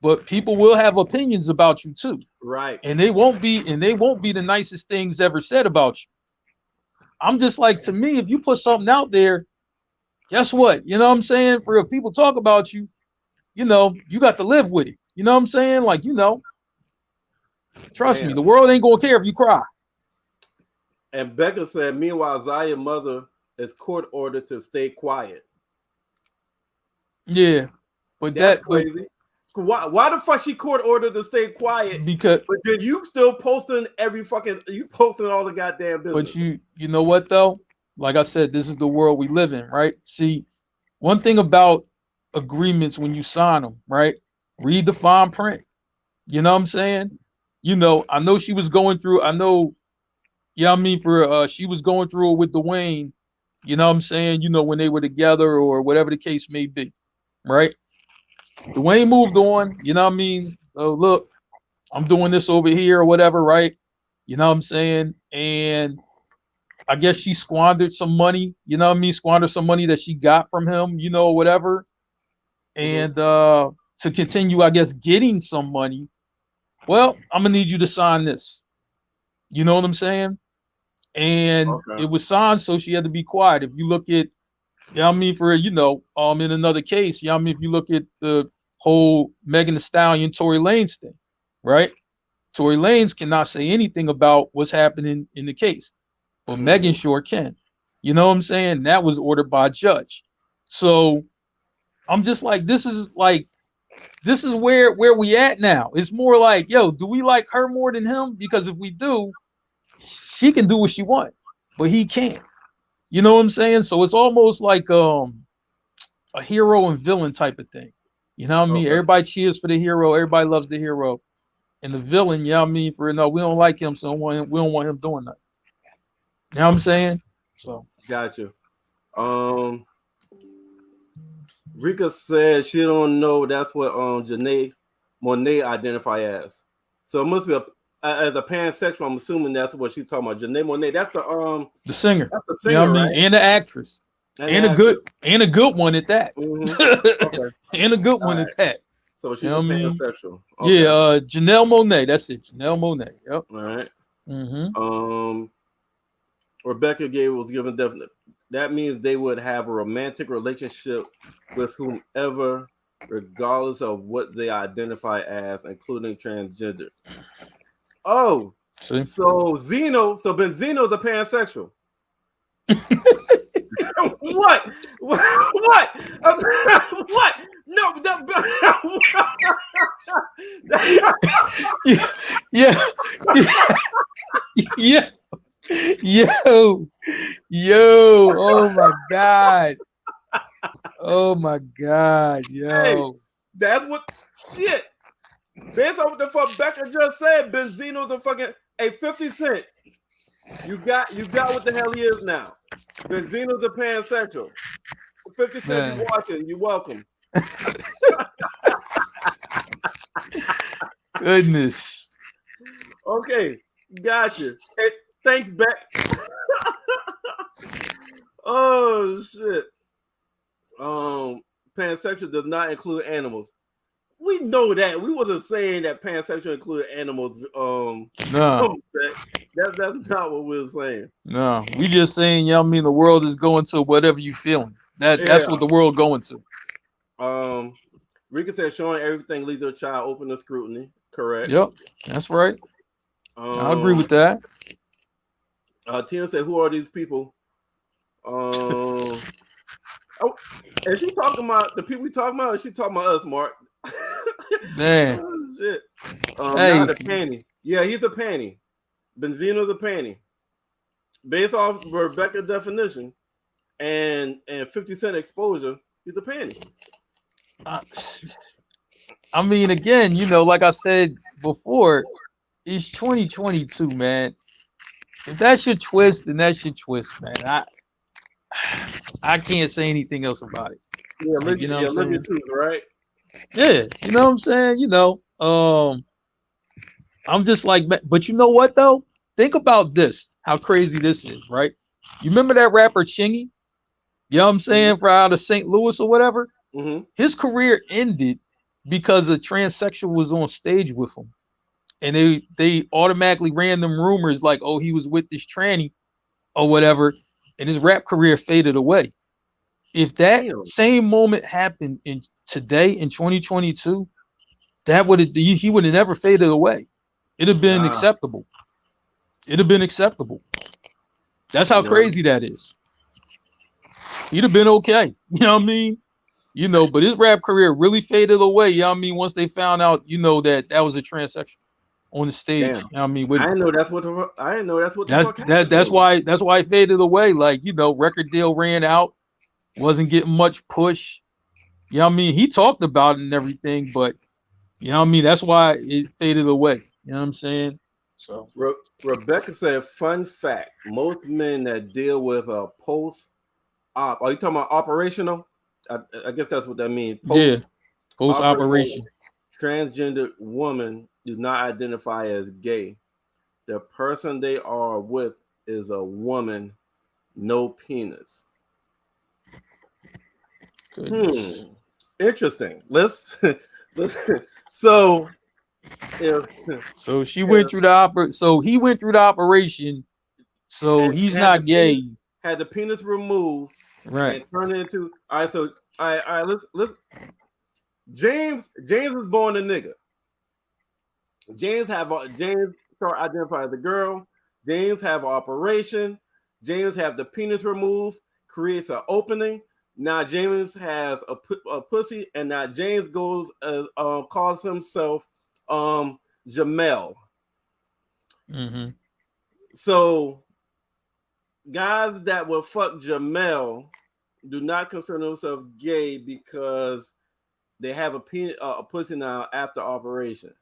but people will have opinions about you too. Right. And they won't be the nicest things ever said about you. I'm just like, to me, if you put something out there, guess what? You know what I'm saying? For if people talk about you, you got to live with it. You know what I'm saying? Like, trust me, Damn. the world ain't gonna care if you cry. And Becca said, meanwhile, Zaya's mother is court ordered to stay quiet. Yeah. But That's that but crazy. Why the fuck she court ordered to stay quiet? because But then you still posting you posting all the goddamn but business. you know what though? Like I said, this is the world we live in, right? See, one thing about agreements when you sign them, right? Read the fine print. You know what I'm saying? I know she was going through, I know, yeah, I mean, for she was going through it with Dwayne, you know what I'm saying? When they were together or whatever the case may be, right? Dwayne moved on, you know what I mean? Oh, look, I'm doing this over here or whatever, right? You know what I'm saying? And I guess she squandered some money, you know what I mean? Squandered some money that she got from him, whatever. Mhm. And to continue, I guess, getting some money, well, I'm gonna need you to sign this. You know what I'm saying? And Okay. it was signed, so she had to be quiet. If you look at, yeah, I mean, for in another case, yeah, I mean, if you look at the whole Megan Thee Stallion, Tory Lanez thing, right? Tory Lanez cannot say anything about what's happening in the case, but Megan Mhm. sure can. You know what I'm saying? That was ordered by a judge. So I'm just like, this is where we at now. It's more like, yo, do we like her more than him? Because if we do, she can do what she wants, but he can't. You know what I'm saying? So it's almost like a hero and villain type of thing. You know what I mean? Okay. Everybody cheers for the hero. Everybody loves the hero. And the villain, you know what I mean? For no, we don't like him, so we don't want him doing that. You know what I'm saying? So Gotcha. Rika said she don't know that's what Janae Monet identify as. So it must be as a pansexual. I'm assuming that's what she's talking about. Janae Monet. That's the singer. the You singer, know what I mean? right? And the actress. And a good one at that. Mm-hmm. Okay. And a good All one right. at that. So she's You know a what I mean? pansexual. Okay. Yeah, Janelle Monet. That's it. Janelle Monet. Yep. All right. Mm-hmm. Rebecca Gay was given definite. That means they would have a romantic relationship with whomever, regardless of what they identify as, including transgender. Oh, See? so Benzino's a pansexual. What? What? What? No, yeah. Yeah. Yo. Oh my God. Oh my God. Yo. Hey, that's what shit. Based on what the fuck Becca just said, Benzino's a fucking 50 Cent. You got what the hell he is now. Benzino's a pansexual. 50 Cent, you watching? You welcome. Goodness. Okay, gotcha. Hey, thanks, Beck. Oh shit. Pansexual does not include animals. We know that. We wasn't saying that pansexual included animals. No. That's not what we were saying. No. We just saying, you know what I mean, the world is going to whatever you feeling. That's what the world going to. Rika said showing everything leads to a child open to scrutiny. Correct. Yep, that's right. I agree with that. Tina said, "Who are these people?" Oh, is she talking about the people we talking about? Or is she talking about us, Mark? Man. Oh, shit. Hey. Not a panty. Yeah, he's a panty. Benzino's a panty. Based off Rebecca's definition and 50 Cent exposure, he's a panty. I mean, again, you know, like I said before, it's 2022, man. If that's your twist, then that's your twist, man. I can't say anything else about it. Yeah, like, you know what I'm saying? your truth, right? Yeah, you know what I'm saying? You know, I'm just like, but you know what though? Think about this, how crazy this is, right? You remember that rapper Chingy? You know what I'm saying? For out of St. Louis or whatever? Mm-hmm. His career ended because a transsexual was on stage with him. And they automatically ran them rumors like, oh, he was with this tranny or whatever, and his rap career faded away. If that same moment happened today in 2022, he would have never faded away. It'd have been acceptable. It'd have been acceptable. That's how crazy that is. He'd have been okay. You know what I mean? You know, but his rap career really faded away. You know what I mean? Once they found out, you know, that was a transsexual on the stage. Damn. You know what I mean? I didn't know that's what the fuck happened. That's why it faded away. Like, you know, record deal ran out, wasn't getting much push. You know what I mean? He talked about it and everything, but you know what I mean? That's why it faded away. You know what I'm saying? So Rebecca said, fun fact, most men that deal with a post-op, are you talking about operational? I guess that's what that means. Post-operation. Transgender women do not identify as gay. The person they are with is a woman, no penis. Interesting. Let's so she went through the so he went through the operation, so he's not gay. Had the penis removed, right, and turned into all right. So all right, let's James was born a nigga. James start identifying as a girl. James have an operation. James have the penis removed, creates an opening. Now James has a pussy, and now James goes calls himself Jamel. Mm-hmm. So guys that will fuck Jamel do not consider themselves gay because they have a pussy now after operation.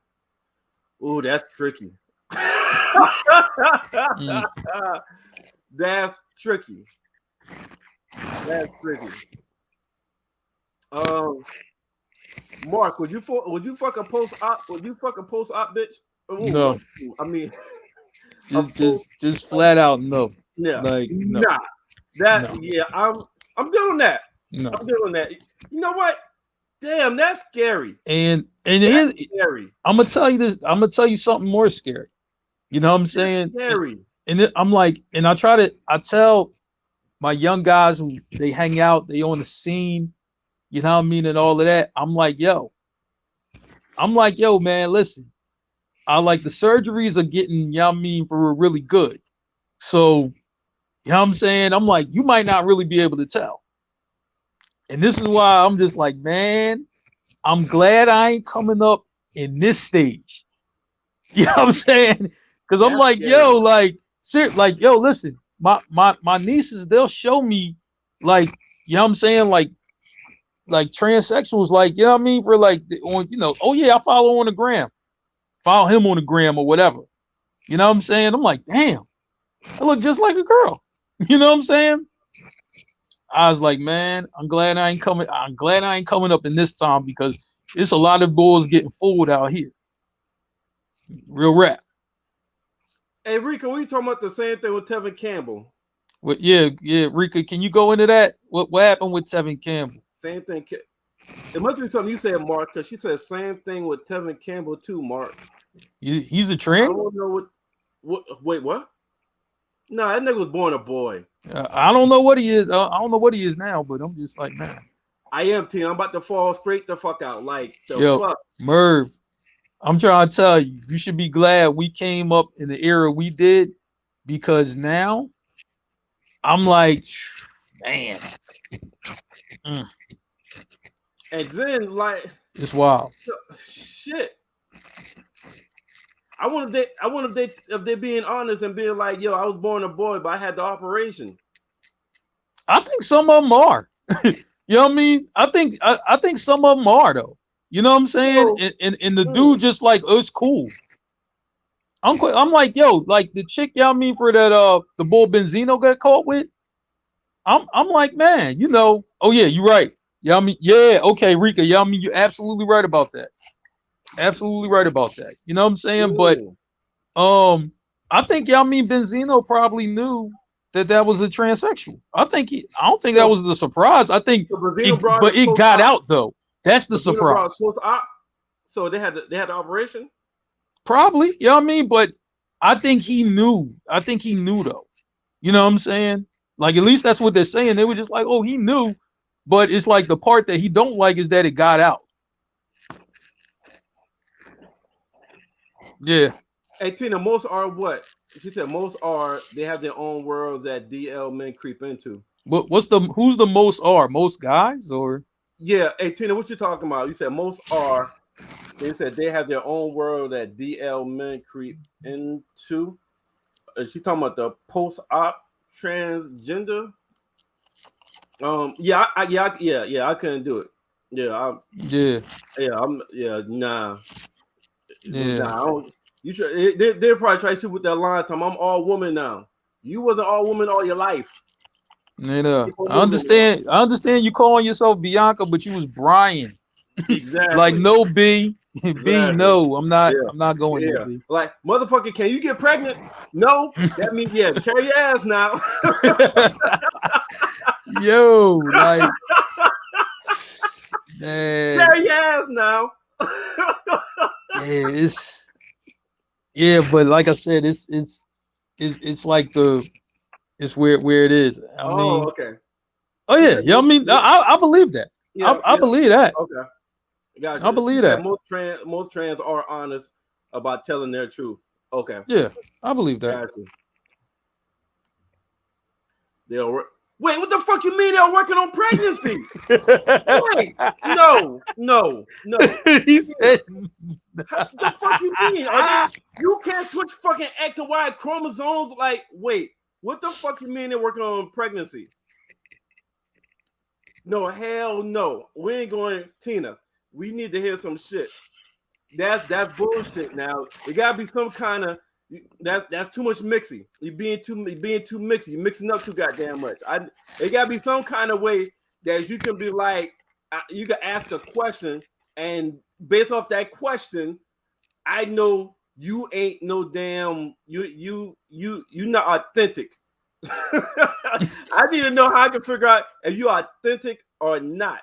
Ooh, that's tricky. That's tricky. That's tricky. Mark, would you fuck a post op? Would you fuck a post op bitch? Ooh, No. I mean, just flat out no. yeah, Like no. nah. That No. yeah, I'm doing that. No. I'm doing that. You know what? Damn, that's scary. And That's scary. I'm gonna tell you this. I'm gonna tell you something more scary. You know what I'm saying? That's scary. I'm like, and I tell my young guys who they hang out, they on the scene, you know what I mean, and all of that. I'm like, yo, man, listen, I like the surgeries are getting, you know what I mean, for really good. So, you know what I'm saying? I'm like, you might not really be able to tell. And this is why I'm just like, man, I'm glad I ain't coming up in this stage. You know what I'm saying? Because I'm like, scary. yo, like, yo, listen, my nieces, they'll show me, like, you know what I'm saying, like transsexuals, like, you know what I mean, for like on, you know, oh yeah, I follow on the gram, follow him on the gram or whatever. You know what I'm saying? I'm like, damn, I look just like a girl. You know what I'm saying? I was like, man, I'm glad I ain't coming up in this time, because it's a lot of bulls getting fooled out here. Real rap. Hey Rika, we talking about the same thing with Tevin Campbell. Yeah, Rika, can you go into that? What happened with Tevin Campbell? Same thing. It must be something you said, Mark, because she said same thing with Tevin Campbell too, Mark. He's a trend? I don't know what. Wait, what? No, that nigga was born a boy. I don't know what he is. I don't know what he is now, but I'm just like, man. I am, T. I'm about to fall straight the fuck out. Like, fuck? Merv, I'm trying to tell you, you should be glad we came up in the era we did, because now I'm like, man. And then, like, it's wild. Shit. I wonder if they're being honest and being like, yo, I was born a boy, but I had the operation. I think some of them are. You know what I mean? I think some of them are, though. You know what I'm saying? And the dude just like, oh, it's cool. I'm like, yo, like the chick, you know what I mean, for that the bull Benzino got caught with. I'm like, man, you know, oh yeah, you're right. Yeah, I mean, yeah, okay, Rika, yeah, I mean, you're absolutely right about that. Absolutely right about that. You know what I'm saying? Ooh. But I think, yeah, I mean, Benzino probably knew that was a transsexual. I don't think that was the surprise. I think, but it got out though. That's the surprise. So they had the operation? Probably, you know what I mean? But I think he knew. I think he knew though. You know what I'm saying? Like, at least that's what they're saying. They were just like, oh, he knew. But it's like the part that he don't like is that it got out. Yeah. Hey, Tina, most are what? She said most are, they have their own worlds that DL men creep into. Who's the most are? Most guys or? Yeah. Hey, Tina, what you talking about? You said most are. They said they have their own world that DL men creep into. Is she talking about the post-op transgender? Yeah, I couldn't do it. Yeah, nah. Yeah. Nah, they'll probably try to shoot with that line time. I'm all woman now. You wasn't all woman all your life. Yeah, I understand you calling yourself Bianca, but you was Brian. Exactly. Like, no B. Exactly. B, no, I'm not. Yeah. I'm not going there. B. Like, motherfucker, can you get pregnant? No. That means, yeah, carry your ass now. Yo, like, man. Carry your ass now. Yeah, but like I said, it's like it's where it is. I mean, okay. Oh yeah, I mean, I believe that. Yeah, I believe that. Okay. Gotcha. I believe that. Most trans are honest about telling their truth. Okay. Yeah, I believe that. Gotcha. Wait, what the fuck you mean they're working on pregnancy? Wait, no. He said, what the fuck you mean? You can't switch fucking X and Y chromosomes? Like, wait, what the fuck you mean they're working on pregnancy? No, hell no. We ain't going, Tina. we need to hear some shit. That's bullshit. Now it gotta be some kind of that's too much mixy. You're being too mixy. You're mixing up too goddamn much. It gotta be some kind of way that you can be like, you can ask a question, and based off that question, I know you ain't no damn you not authentic. I need to know how I can figure out if you're authentic or not.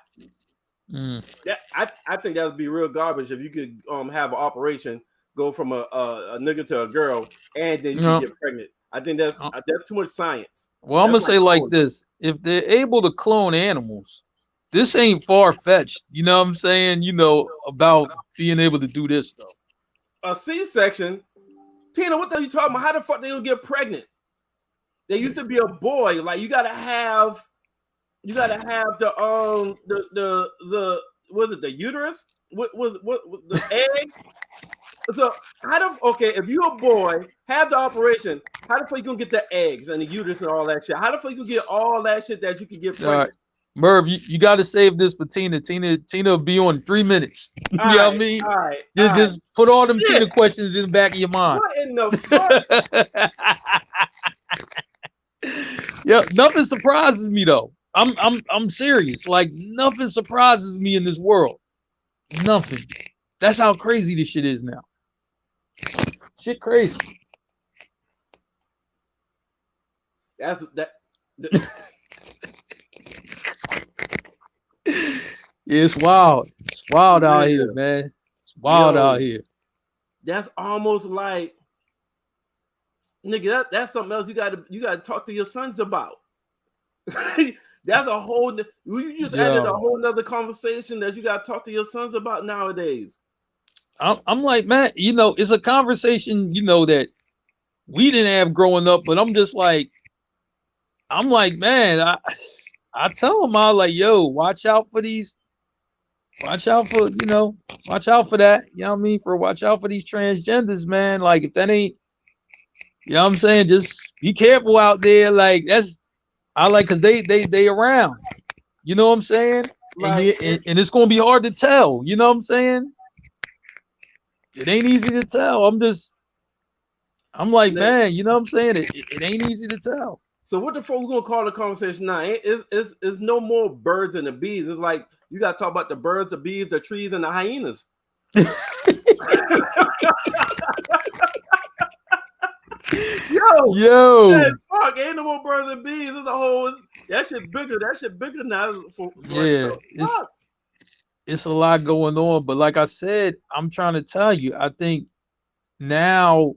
That I think that would be real garbage if you could have an operation go from a nigga to a girl and then you can get pregnant. I think that's too much science. Well, I'm gonna say like this: if they're able to clone animals, this ain't far fetched. You know what I'm saying? You know about being able to do this stuff. A C-section, Tina. What the hell you talking about? How the fuck they gonna get pregnant? There used to be a boy. Like you gotta have the was it the uterus? What the eggs? So if you're a boy, have the operation, how the fuck you gonna get the eggs and the uterus and all that shit? How the fuck you gonna get all that shit that you can get pregnant? Merv, you got to save this for Tina. Tina will be on 3 minutes. You know what I mean? All right. Just put all them Tina questions in the back of your mind. What in the fuck? Yeah, nothing surprises me though. I'm serious. Like nothing surprises me in this world. Nothing. That's how crazy this shit is now. Shit crazy. That's that. Yeah, it's wild. It's wild out here, man. It's wild out here. That's almost like, nigga, that's something else you gotta talk to your sons about. That's a whole. You just added a whole nother conversation that you gotta talk to your sons about nowadays. I'm like, man, you know, it's a conversation, you know, that we didn't have growing up, but I'm like, man, I tell them all like, yo, watch out for these. Watch out for, watch out for that. You know what I mean? Watch out for these transgenders, man. Like if that ain't, you know what I'm saying? Just be careful out there. Like cause they around. You know what I'm saying? Like, and it's gonna be hard to tell. You know what I'm saying? It ain't easy to tell. I'm like, man, you know what I'm saying? It ain't easy to tell. So what the fuck we gonna call the conversation now? It's no more birds and the bees. It's like you gotta talk about the birds, the bees, the trees, and the hyenas. Yo, man, fuck, ain't no more birds and bees. It's a whole that shit bigger. That shit bigger now. It's a lot going on, but like I said, I'm trying to tell you, I think now,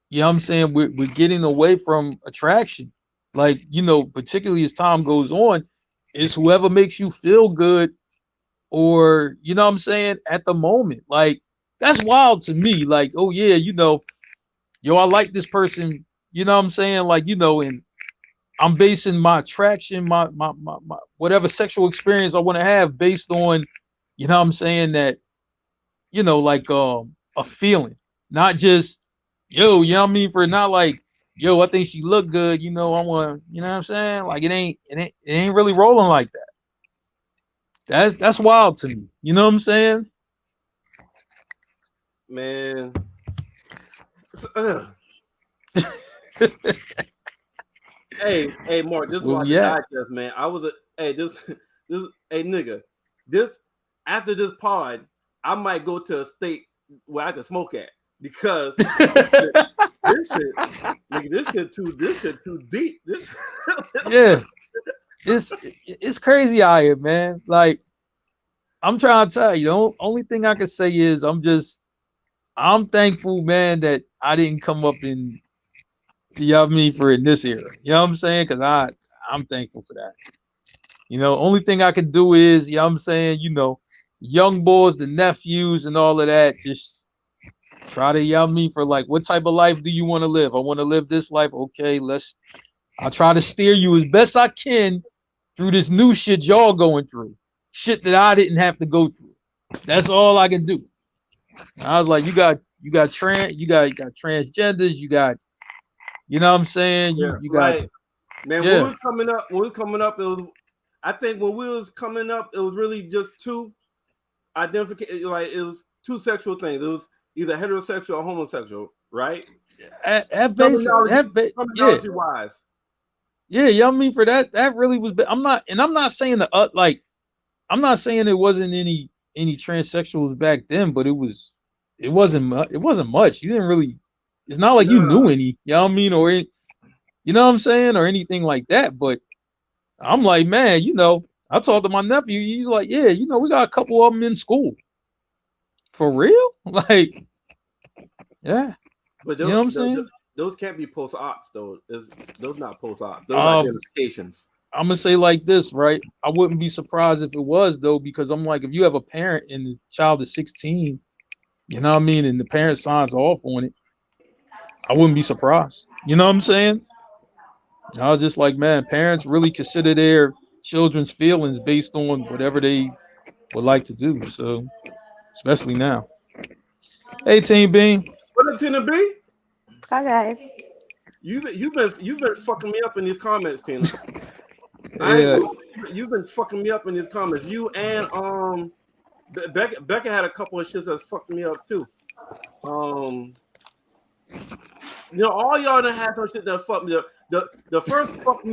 you know what I'm saying, we're getting away from attraction. Like, you know, particularly as time goes on, it's whoever makes you feel good, or, you know what I'm saying, at the moment. Like, that's wild to me. Like, oh yeah, you know, yo, I like this person, you know what I'm saying? Like, you know, and I'm basing my attraction, my whatever sexual experience I want to have based on, you know what I'm saying, that, you know, like a feeling, not just, yo, you know what I mean, for not like, yo, I think she look good, you know, I want, you know what I'm saying? Like it ain't really rolling like that. That's wild to me. You know what I'm saying? Man. Hey, Mark, this is what I digest, man. Hey nigga, after this pod, I might go to a state where I can smoke at, because this shit too deep. Yeah, it's crazy out here, man. Like I'm trying to tell you, the only thing I can say is I'm thankful, man, that I didn't come up in, you know what I mean, for in this era. You know what I'm saying? Because I'm thankful for that. You know, only thing I can do is, you know what I'm saying, you know, young boys, the nephews and all of that, just try to, you know what I mean, for like, what type of life do you want to live? I want to live this life. Okay, I'll try to steer you as best I can through this new shit y'all going through. Shit that I didn't have to go through. That's all I can do. I was like, you got transgenders, you got, you know what I'm saying? You got, right. Man, when we was coming up, it was, I think when we was coming up, it was really just two. identification, like it was two sexual things. It was either heterosexual or homosexual, right? Terminology wise. Yeah, you know what I mean? For that really was. I'm not saying like, I'm not saying it wasn't any transsexuals back then, but it wasn't much. You didn't really. It's not like you knew any. You know what I mean? Or you know what I'm saying, or anything like that. But I'm like, man, I talked to my nephew. He's like, yeah, we got a couple of them in school. For real? Like, yeah. But you know what I'm saying? Those can't be post-ops, though. Those not post-ops. Those identifications. I'm gonna say like this, right? I wouldn't be surprised if it was, though, because I'm like, if you have a parent and the child is 16, you know what I mean, and the parent signs off on it, I wouldn't be surprised. You know what I'm saying? I was just like, man, parents really consider their children's feelings based on whatever they would like to do. So, especially now. Hey, Team Bean. What up, Tina B? Hi guys. You've been fucking me up in these comments, Tina. Yeah. You've been fucking me up in these comments. You and Becca had a couple of shits that's fucking me up too. All y'all done had some shit that fucked me up. The first fuck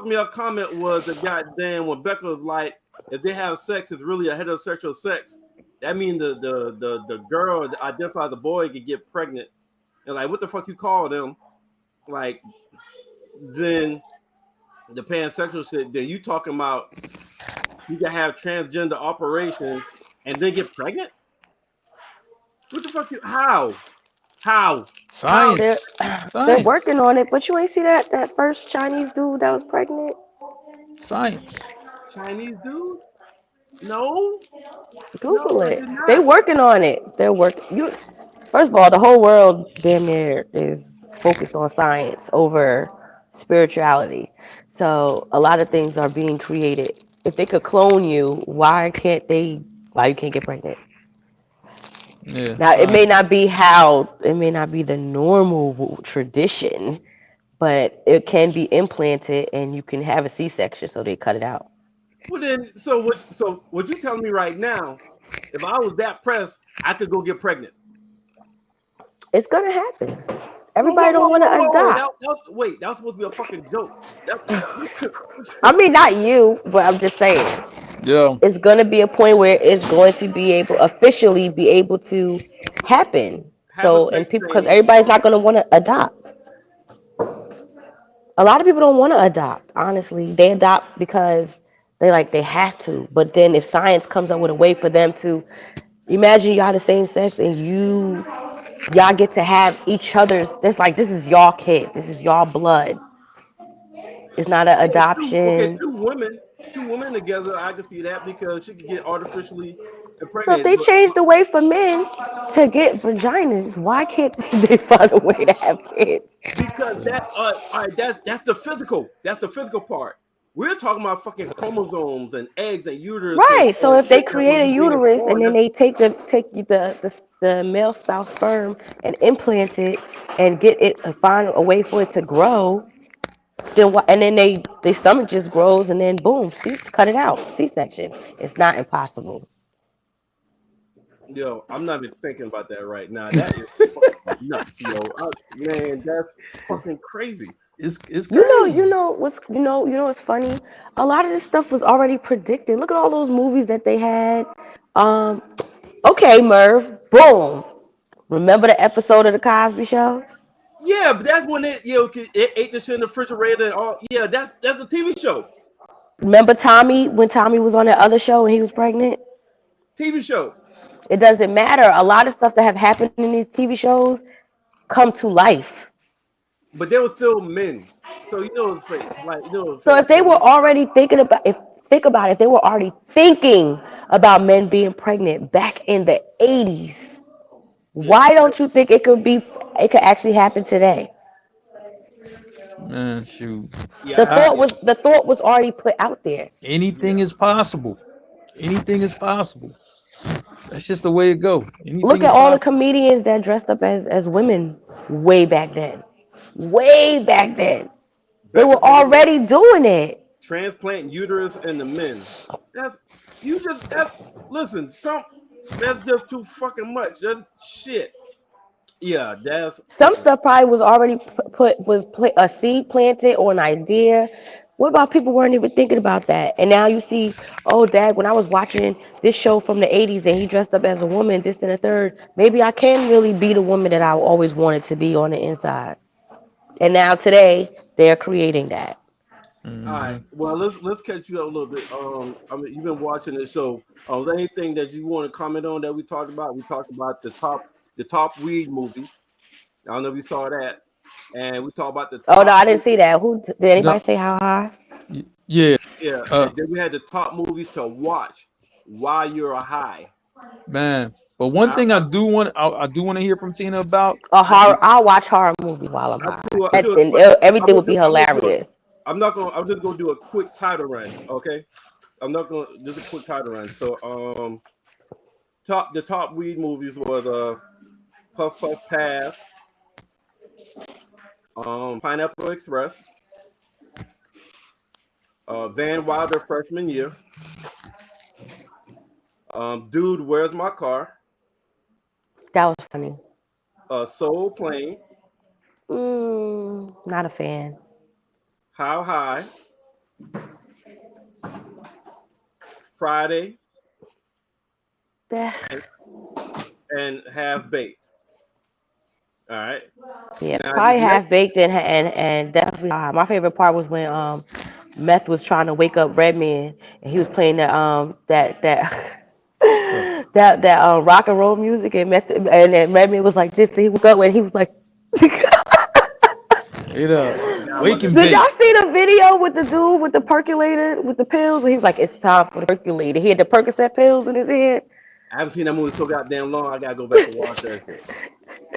me up comment was the goddamn when Becca was like, if they have sex, it's really a heterosexual sex. That means the girl that identifies the boy could get pregnant. And like, what the fuck you call them? Like, then the pansexual shit, then you talking about you can have transgender operations and then get pregnant? What the fuck How? Science. They're working on it, but you ain't see that first Chinese dude that was pregnant? Science. Chinese dude? No. Google it. They working on it. First of all, the whole world damn near is focused on science over spirituality. So a lot of things are being created. If they could clone you, why you can't get pregnant? Yeah. Now it may not be the normal tradition, but it can be implanted and you can have a C-section, so they cut it out. Well then, so what you telling me right now, if I was that pressed, I could go get pregnant? It's gonna happen. Everybody don't want to adopt. That was supposed to be a fucking joke. I mean, not you, but I'm just saying. Yeah. It's gonna be a point where it's going to officially be able to happen. Because everybody's not gonna want to adopt. A lot of people don't want to adopt. Honestly, they adopt because they have to. But then if science comes up with a way for them to, imagine y'all the same sex and y'all get to have each other's. This is y'all kid. This is y'all blood. It's not an adoption. Two women together. I can see that because she could get artificially impregnated. So if they changed the way for men to get vaginas, why can't they find a way to have kids? Because that's the physical. That's the physical part. We're talking about fucking chromosomes and eggs and uterus. Right. So if they create a uterus and then they take the male spouse sperm and implant it and find a way for it to grow, then their stomach just grows and then boom, cut it out. C-section. It's not impossible. Yo, I'm not even thinking about that right now. That is fucking nuts, yo. Man, that's fucking crazy. It's crazy. What's funny? A lot of this stuff was already predicted. Look at all those movies that they had. Okay, Merv, boom. Remember the episode of the Cosby Show? Yeah, but that's when it ate the shit in the refrigerator and all. Yeah, that's a TV show. Remember Tommy when Tommy was on that other show and he was pregnant? TV show. It doesn't matter. A lot of stuff that have happened in these TV shows come to life. But they were still men, so it's fake. So if they were already thinking about, if they were already thinking about men being pregnant back in the 80s, why don't you think it could actually happen today? Man, shoot. Yeah, the thought was already put out there. Anything is possible. Anything is possible. That's just the way it goes. Look at all the comedians that dressed up as women way back then. They were already doing it. Transplanting uterus in the men. You just listen. That's just too fucking much. That's shit. Yeah, that's Some stuff probably was already a seed planted or an idea. What about people weren't even thinking about that? And now you see, oh, dad, when I was watching this show from the 80s and he dressed up as a woman, this and the third, maybe I can really be the woman that I always wanted to be on the inside. And now today, they're creating that. all right. Mhm. Well, let's catch you up a little bit. I mean, you've been watching this show. Is there anything that you want to comment on that we talked about? We talked about the top weed movies. I don't know if you saw that, and we talked about the Oh, no, top. I didn't see that. Who did anybody No, say how high? yeah, Yeah, uh, and then we had the top movies to watch while you're high. man. But one I, thing I do want to hear from Tina about. A I, horror. I'll watch horror movies while I'm I high. do a And quick. I'm everything gonna would be do. I'm gonna do it. hilarious. I'm not gonna. I'm just gonna do a quick title run. Okay. I'm not gonna. Just a quick title run. So the top weed movies was Puff Puff Pass, Pineapple Express, Van Wilder freshman year, Dude, Where's My Car, That was funny. Soul Plane, Not a fan. How High, Friday, That- and, and Half Baked. All right. Yeah, Now this probably next. half baked and definitely high. My favorite part was when Meth was trying to wake up Redman and he was playing that that rock and roll music and Meth and then Redman was like this and he woke up and he was like. You know, I forgot about wake that. and Did bake. y'all see the video with the dude with the percolator with the pills? And he was like, "It's time for the percolator." He had the Percocet pills in his head. I haven't seen that movie so goddamn long. I gotta go back and watch that shit.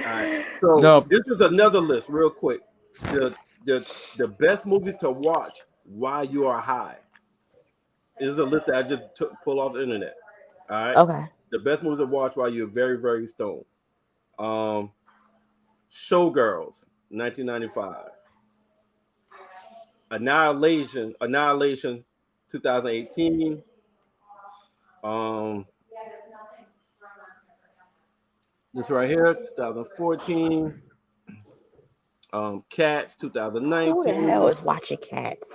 All right. So No, this is another list, real quick. The the the best movies to watch while you are high. This is a list that I just pull off the internet. All right. Okay. The best movies to watch while you're very, very stoned. Um, Showgirls, 1995. Annihilation, 2018. Um, this right here, 2014. Cats, Who the 2019. hell is watching Cats?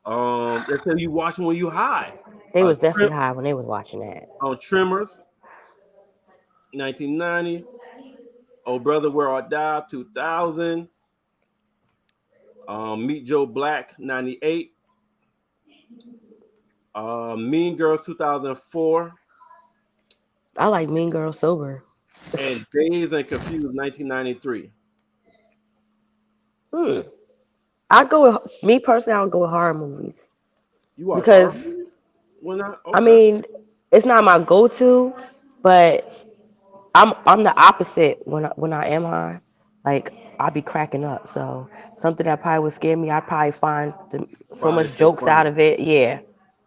They say you watching when you high. They Uh, was definitely high when they was watching that. Tremors, 1990. Oh Brother, Where Art Thou, 2000. Meet Joe Black, 98. Mean Girls, 2004. I like Mean Girl sober. And Dazed and Confused, 1993. Hmm. I go with me personally. I'll go with horror movies You watch horror because movies? When I I okay. mean it's not my go-to, but I'm the opposite when I am high. Like I'll be cracking up. So something that probably would scare me, I probably find so Find much this shit jokes funny. out of it. Yeah,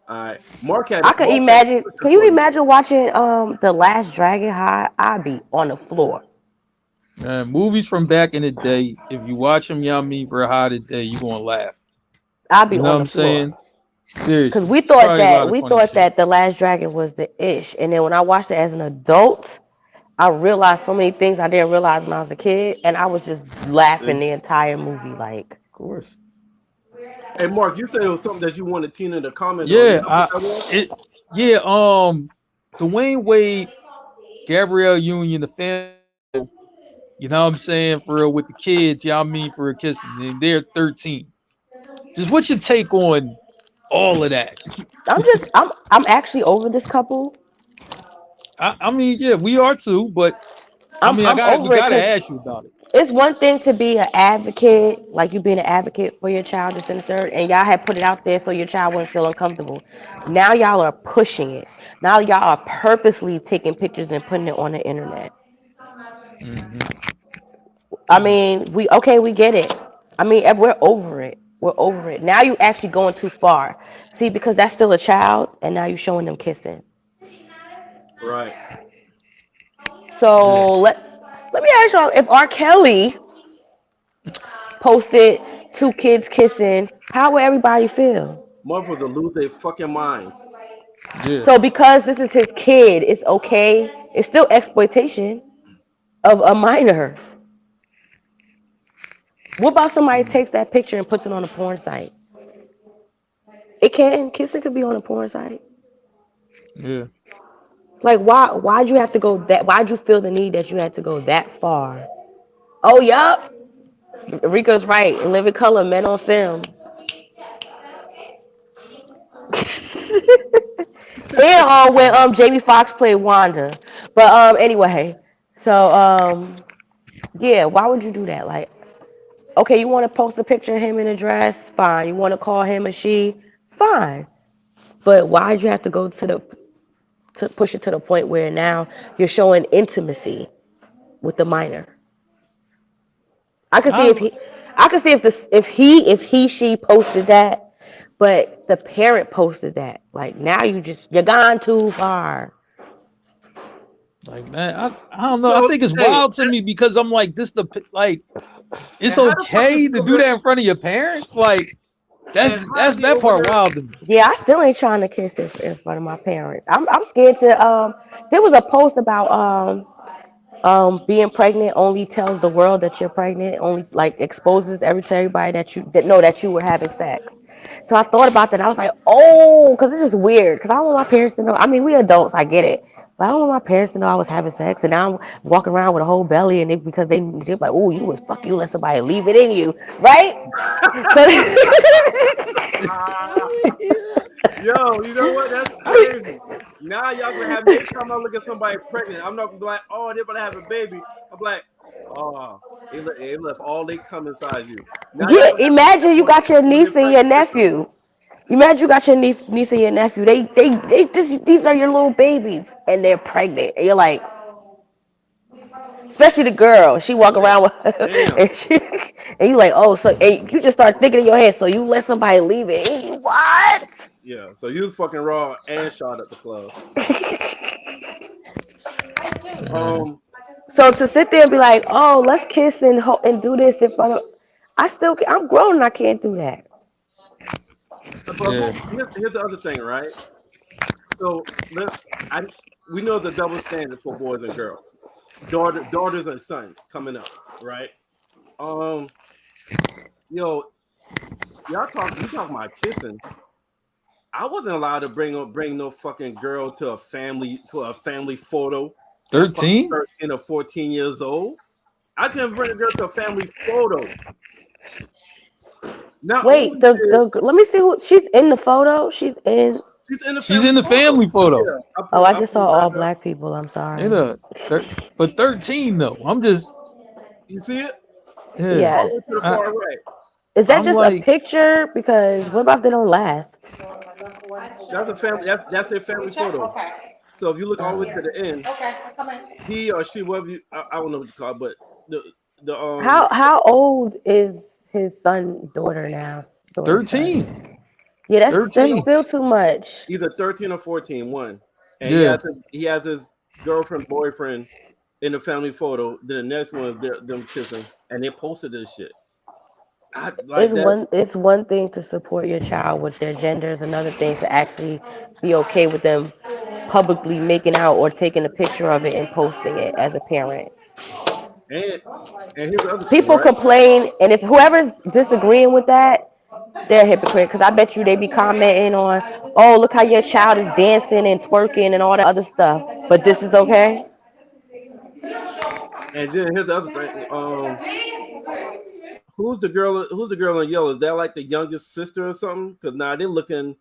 All right. Mark had I could Mark had a imagine. question Can you for you. imagine watching The Last Dragon high? I'd be on the floor. man, movies from back in the day. If you watch them, y'all mean for high today, you gonna laugh. I'd be You know on what the I'm floor. saying? Cause Seriously, we it's thought probably a that lot of we funny thought shit. that The Last Dragon was the ish, and then when I watched it as an adult, I realized so many things I didn't realize when I was a kid, and I was just laughing See, the entire movie. Like, of course. Hey Mark, you said it was something that you wanted Tina to comment on. You Yeah, know what that was? it, yeah. Dwayne Wade, Gabrielle Union, the family. You know what I'm saying? For real, with the kids, y'all mean for a kissing, and they're 13. Just what's your take on all of that? I'm actually over this couple. I mean, yeah, we are too, but I mean, I'm we over it gotta because ask you about it. it's one thing to be an advocate, like you being an advocate for your child, this and the third, and y'all had put it out there so your child wouldn't feel uncomfortable. Now y'all are pushing it. Now y'all are purposely taking pictures and putting it on the internet. Hmm. I mean, we get it. I mean, we're over it. We're over it. Now you actually going too far. See, because that's still a child, and now you showing them kissing. Right. Yeah. So let me ask y'all, if R. Kelly posted two kids kissing, how would everybody feel? Motherfuckers will lose their fucking minds. Yeah. So because this is his kid, it's okay. It's still exploitation of a minor. What about somebody Mm. takes that picture and puts it on a porn site? It can. Kissing could be on a porn site. Yeah. Like why'd you have to go that why'd you feel the need that you had to go that far? Oh yup. Rico's right. In Living Color, Men on Film. And when Jamie Foxx played Wanda. But anyway. So yeah, why would you do that? Like, okay, you want to post a picture of him in a dress, fine. You want to call him a she, fine. But why'd you have to go to push it to the point where now you're showing intimacy with the minor? I could see if I he, I could see if he she posted that, but the parent posted that. Like now you're gone too far. like, man, I don't know. I So think it's hey, wild to me because I'm like, like, it's and how the fuck is okay to do over? that in front of your parents. Like, And how is he that over part there? wild to me. Yeah, I still ain't trying to kiss in front of my parents. I'm scared to. There was a post about being pregnant only tells the world that you're pregnant, only like exposes to everybody that you were having sex. So I thought about that. I was like, oh, because it's just weird. Because I don't want my parents to know. I mean, we adults, I get it. But I don't want my parents to know I was having sex, and now I'm walking around with a whole belly, and because they're like, oh, you was fuck you, let somebody leave it in you, right? So Yo, you know what? That's crazy. Now y'all gonna have me every time I look at somebody pregnant. I'm not gonna be like, oh, they're gonna have a baby. I'm like, oh, they left all they come inside you. Now y'all yeah, gonna have me imagine you got your when they're niece and your pregnant with them. nephew. Imagine you got your niece and your nephew. These are your little babies, and they're pregnant. And you're like, especially the girl, she walk Yeah. around with, Damn. and you like, oh, so and you just start thinking in your head, so you let somebody leave it. What? Yeah. So you was fucking raw and shot at the club. Man. Um. So to sit there and be like, oh, let's kiss and do this in front of, I'm grown and I can't do that. But Yeah. here's the other thing, right? So I we know the double standard for boys and girls, daughters and sons coming up, right? Um. Yo, you talking about kissing. I wasn't allowed to bring no fucking girl to a family for a family photo at fucking 13? 13 or 14 years old. I couldn't bring a girl to a family photo. Not Wait, only did let me see who she's in the photo. She's in. she's in the She's family in the photo. family photo. Yeah, Oh, I I just put saw it back all up. black people. I'm In sorry. a but 13 though. I'm just You see it yeah. all Yes. the way to the I, far right. Is that I'm just a like, picture? Because what about if they don't last? That's a family. That's their family photo. So if you look all the way to the end, he or she, whatever I don't know what you call it, but the How old is his daughter now? Daughter, son. 13. Yeah, that's 13. still too much. either 13 or 14, one. And Yeah. he has his girlfriend, boyfriend in the family photo. Then the next one is them kissing. And they posted this shit. I like that. It's one thing to support your child with their gender. It's another thing to actually be okay with them publicly making out or taking a picture of it and posting it as a parent. And and here's the other thing, People right? complain, and if whoever's disagreeing with that, they're a hypocrite. Because I bet you they be commenting on, oh, look how your child is dancing and twerking and all that other stuff. But this is okay. And then here's the other thing. Who's the girl? Who's the girl in yellow? Is that like the youngest sister or something? Because now they're looking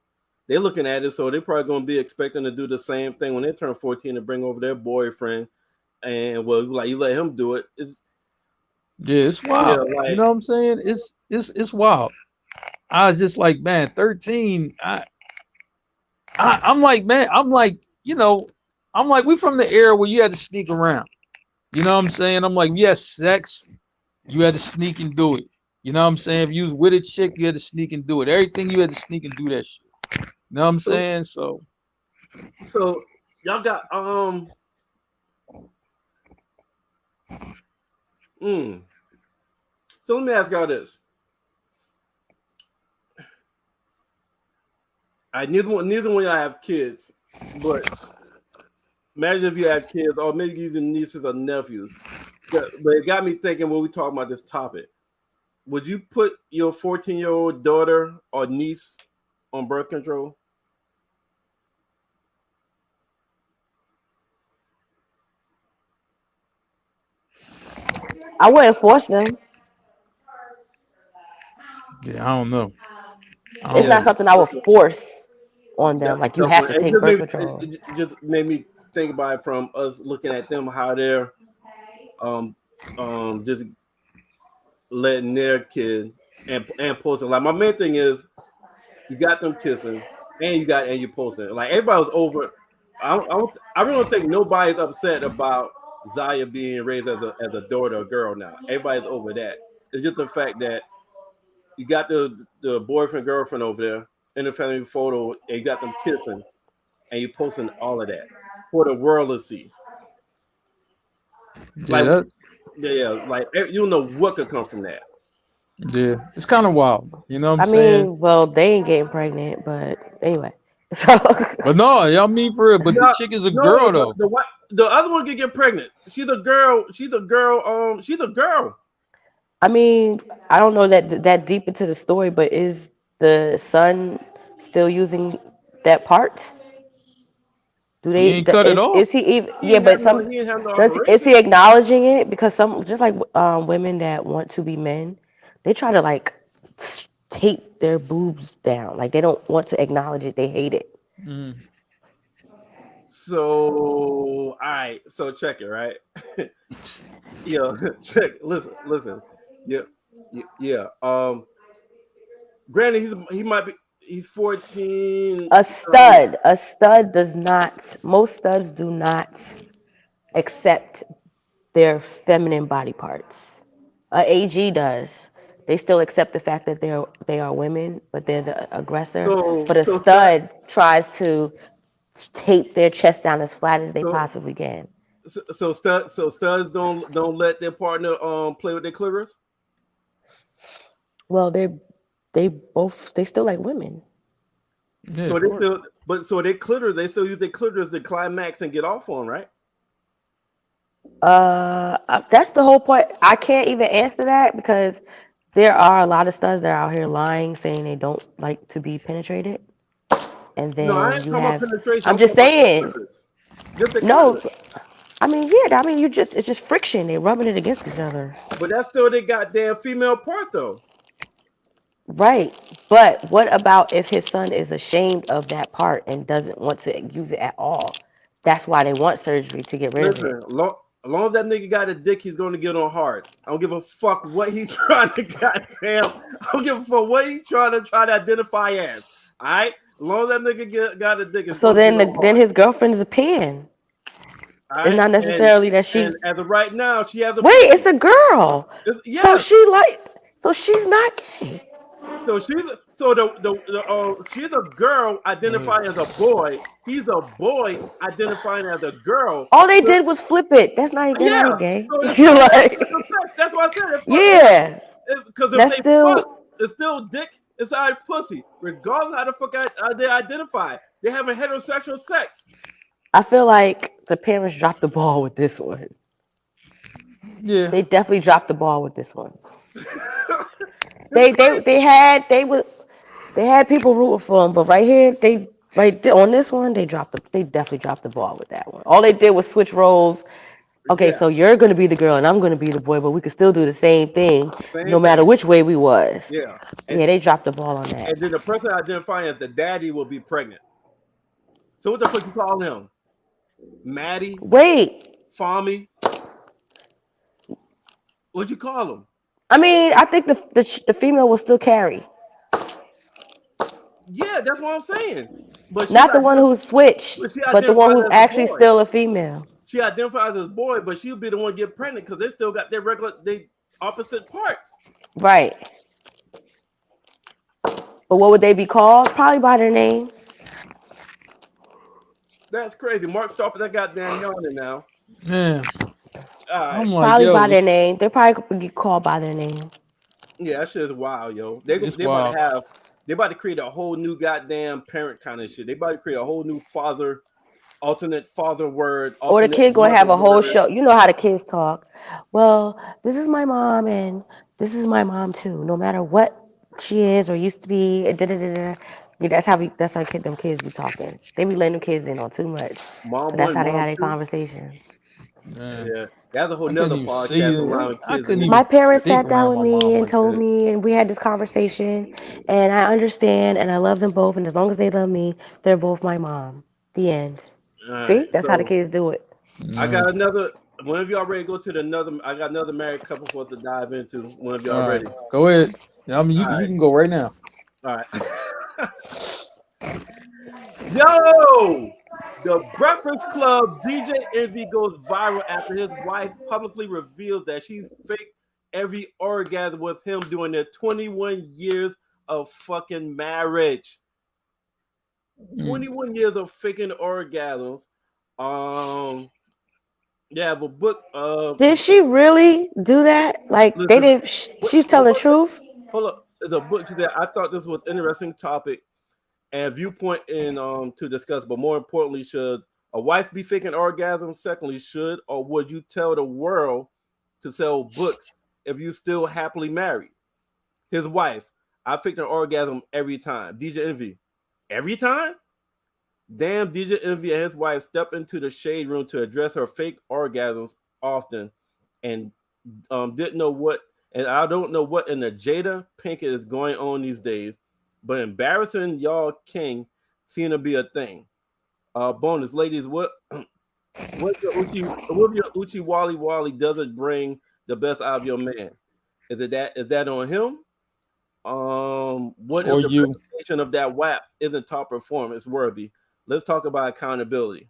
at it, so they're probably gonna be expecting to do the same thing when they turn 14 to bring over their boyfriend. And well, like you let him do it. Yeah, it's Yeah, wild. You like know what I'm saying? It's wild. I was just like, man, 13. I'm like, man, I'm like, I'm like, we from the era where you had to sneak around. You know what I'm saying? I'm like, yes, sex, you had to sneak and do it. You know what I'm saying? If you was with a chick, you had to sneak and do it. Everything you had to sneak and do that shit. You know what I'm so saying? So so y'all got mm. So let me ask y'all this. neither one of y'all have kids, but imagine if you had kids, or maybe using nieces or nephews. But it got me thinking when we talk about this topic. Would you put your 14-year-old daughter or niece on birth control? I wouldn't force them. Yeah, I don't know. I It's don't Yeah, not know. something I would force on them. that's a Like you tough have one. to take birth control. It just made me think about it from us looking at them, how they're um just letting their kid and posting. Like my main thing is you got them kissing and you posting. Like everybody was over. I really don't think nobody's upset about Zaya being raised as a daughter or girl now. Everybody's over that. It's just the fact that you got the boyfriend girlfriend over there in the family photo and you got them kissing and you posting all of that for the world to see. Yeah, Like that, yeah, like you don't know what could come from that. yeah. It's kind of wild. You know what I'm I saying? mean, well, they ain't getting pregnant, but anyway. So But no, y'all mean for real. But the No, chick is a no, girl though. the other one can get pregnant. She's a girl. She's a girl. She's a girl. I mean, I don't know that deep into the story, but is the son still using that part? Do He they? ain't cut it off. Is he even? He Yeah, ain't but have some he ain't have no is he operation. acknowledging it? Because some just like women that want to be men, they try to like tape their boobs down. Like they don't want to acknowledge it. They hate it. Mm. So, all right. So check it, right? Yeah, check. Listen. Yeah, yeah. Granted, he might be. He's 14. A stud does not. Most studs do not accept their feminine body parts. A AG does. They still accept the fact that they are women, but they're the aggressor. So But a so stud. stud tries to tape their chest down as flat as they So possibly can. so studs don't let their partner play with their clitoris. Well, they still like women. Yeah, So of they course. still, but so their clitoris, they still use their clitoris to climax and get off on, right? That's the whole point. I can't even answer that because there are a lot of studs that are out here lying, saying they don't like to be penetrated. And No, I then ain't you talking about have, penetration. I'm I'm just talking about the saying, clitoris. Just the no, clitoris. I mean, yeah, I mean, it's just friction. They're rubbing it against each other. But that's still they goddamn female parts though. Right. But what about if his son is ashamed of that part and doesn't want to use it at all? That's why they want surgery to get rid of it. Listen, as long as that nigga got a dick, he's going to get on hard. I don't give a fuck what he's trying to goddamn. I don't give a fuck what he's trying to identify as. All right, as long as that nigga got a dick, it's So going to get on then hard. his girlfriend is a pan. All It's right, not necessarily that she. and as of right now, she has a Wait, it's penis. a girl. So Yeah. she like. So she's not gay. So she's a girl Yeah. identifying as a boy. He's a boy identifying as a girl. All they So, did was flip it. That's not. They're yeah. not gay. So it's You're still like, sex. That's why I said it. yeah, Because if that's they fuck, still. it's still dick inside pussy, regardless how the fuck they identify. They having heterosexual sex. I feel like the parents dropped the ball with this one. Yeah. They definitely dropped the ball with this one. This is crazy. They had people rooting for them, but right here on this one they definitely dropped the ball with that one. All they did was switch roles. Okay, Yeah, so you're gonna be the girl and I'm gonna be the boy, but we could still do the same thing no same matter thing. which way we was. Yeah, Yeah, they dropped the ball on that. and then the person identifying as the daddy will be pregnant. So what the fuck you call him? Maddie, Wait, Fami? What'd you call him? I mean, I think the female will still carry, Yeah, that's what I'm saying. But not the one who switched, she but the one identifies who's as a actually boy. still a female. She identifies as a boy, but she'll be the one to get pregnant because they still got their they opposite parts. Right. But what would they be called? Probably by their name. That's crazy. Mark, stop that goddamn yawning now. Man, All right. I'm like, Probably yo, by their name. They probably could be called by their name. Yeah, that shit is wild, yo. it's They about to wild. have They about to create a whole new goddamn parent kind of shit. They about to create a whole new father, alternate father word, Or the alternate kid gonna mother have a whole word. show. You know how the kids talk. Well, this is my mom, and this is my mom too. No matter what she is or used to be, and da-da-da-da. Yeah, that's how them kids be talking. They be letting them kids in on too much. Mom So that's one, how they mom have their two. conversation. Man, Yeah, that's a whole I couldn't nother even say podcast it. allowing I kids couldn't in. My even parents think sat down around with my me mom and like told that. me, and we had this conversation, and I understand, and I love them both, and as long as they love me, they're both my mom. The end. All right, See, that's how the so kids do it. I Mm. got another. One of y'all ready to go to the another? I got another married couple for us to dive into. One of y'all All right, ready? go ahead. Yeah, I mean, All you right, can go right now. all right. Yo, the Breakfast Club DJ Envy goes viral after his wife publicly reveals that she's faked every orgasm with him during their 21 years of fucking marriage. Mm. 21 years of faking orgasms. Um, yeah, I have a book. Did she really do that? Like they Listen, didn't? She's telling the truth. hold up. There's a book that I thought this was an interesting topic and viewpoint in to discuss. But more importantly, should a wife be faking orgasm? Secondly, should or would you tell the world to sell books if you still happily married? His wife, I faked an orgasm every time. DJ Envy, every time. Damn, DJ Envy and his wife step into the shade room to address her fake orgasms often, and didn't know what, and I don't know what in the Jada Pinkett is going on these days, but embarrassing y'all king seem to be a thing. Bonus, ladies, what if your Uchi Wally Wally doesn't bring the best out of your man? Is that on him? What if Or the you? reputation of that WAP isn't top performance worthy? Let's talk about accountability.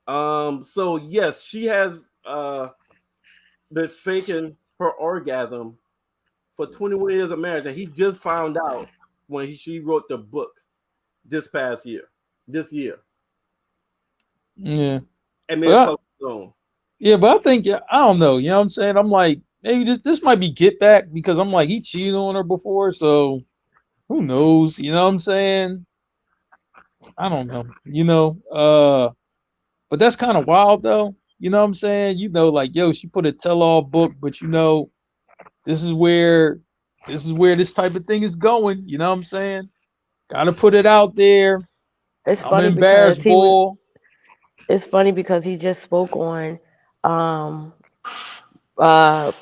So yes, she has been faking her orgasm for 21 years of marriage, and he just found out when she wrote the book this year, Yeah. and made a But public known. yeah, but I think yeah, I don't know. You know what I'm saying? I'm like maybe this might be get back because I'm like he cheated on her before, so who knows? You know what I'm saying? I don't know. But that's kind of wild though. You know what I'm saying? Like yo, she put a tell-all book, but this is where this type of thing is going. You know what I'm saying? Gotta put it out there. It's I'm funny because embarrassed, he was. bull. It's funny because he just spoke on um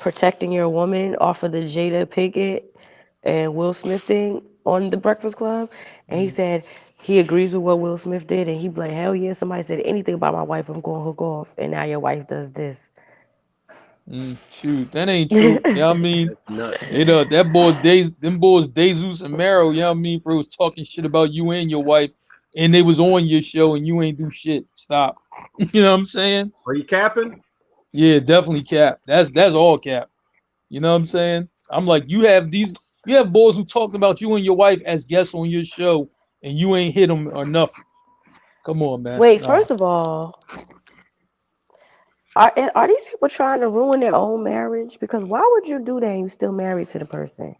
protecting your woman off of the Jada Pinkett and Will Smith thing on the Breakfast Club, and he said he agrees with what Will Smith did, and he be like, hell yeah, somebody said anything about my wife, I'm going to hook off, and now your wife does this. Shoot, that ain't true. You know what I mean? That's nuts. That boy them boys Jesus and Mero, you know what I mean, bro, was talking shit about you and your wife, and they was on your show and you ain't do shit. Stop. You know what I'm saying? Are you capping? Yeah, definitely cap. That's all cap. You know what I'm saying? I'm like, you have boys who talked about you and your wife as guests on your show, and you ain't hit them or nothing. Come on, man. Wait, Nah. first of all, are these people trying to ruin their own marriage? Because why would you do that and you still married to the person?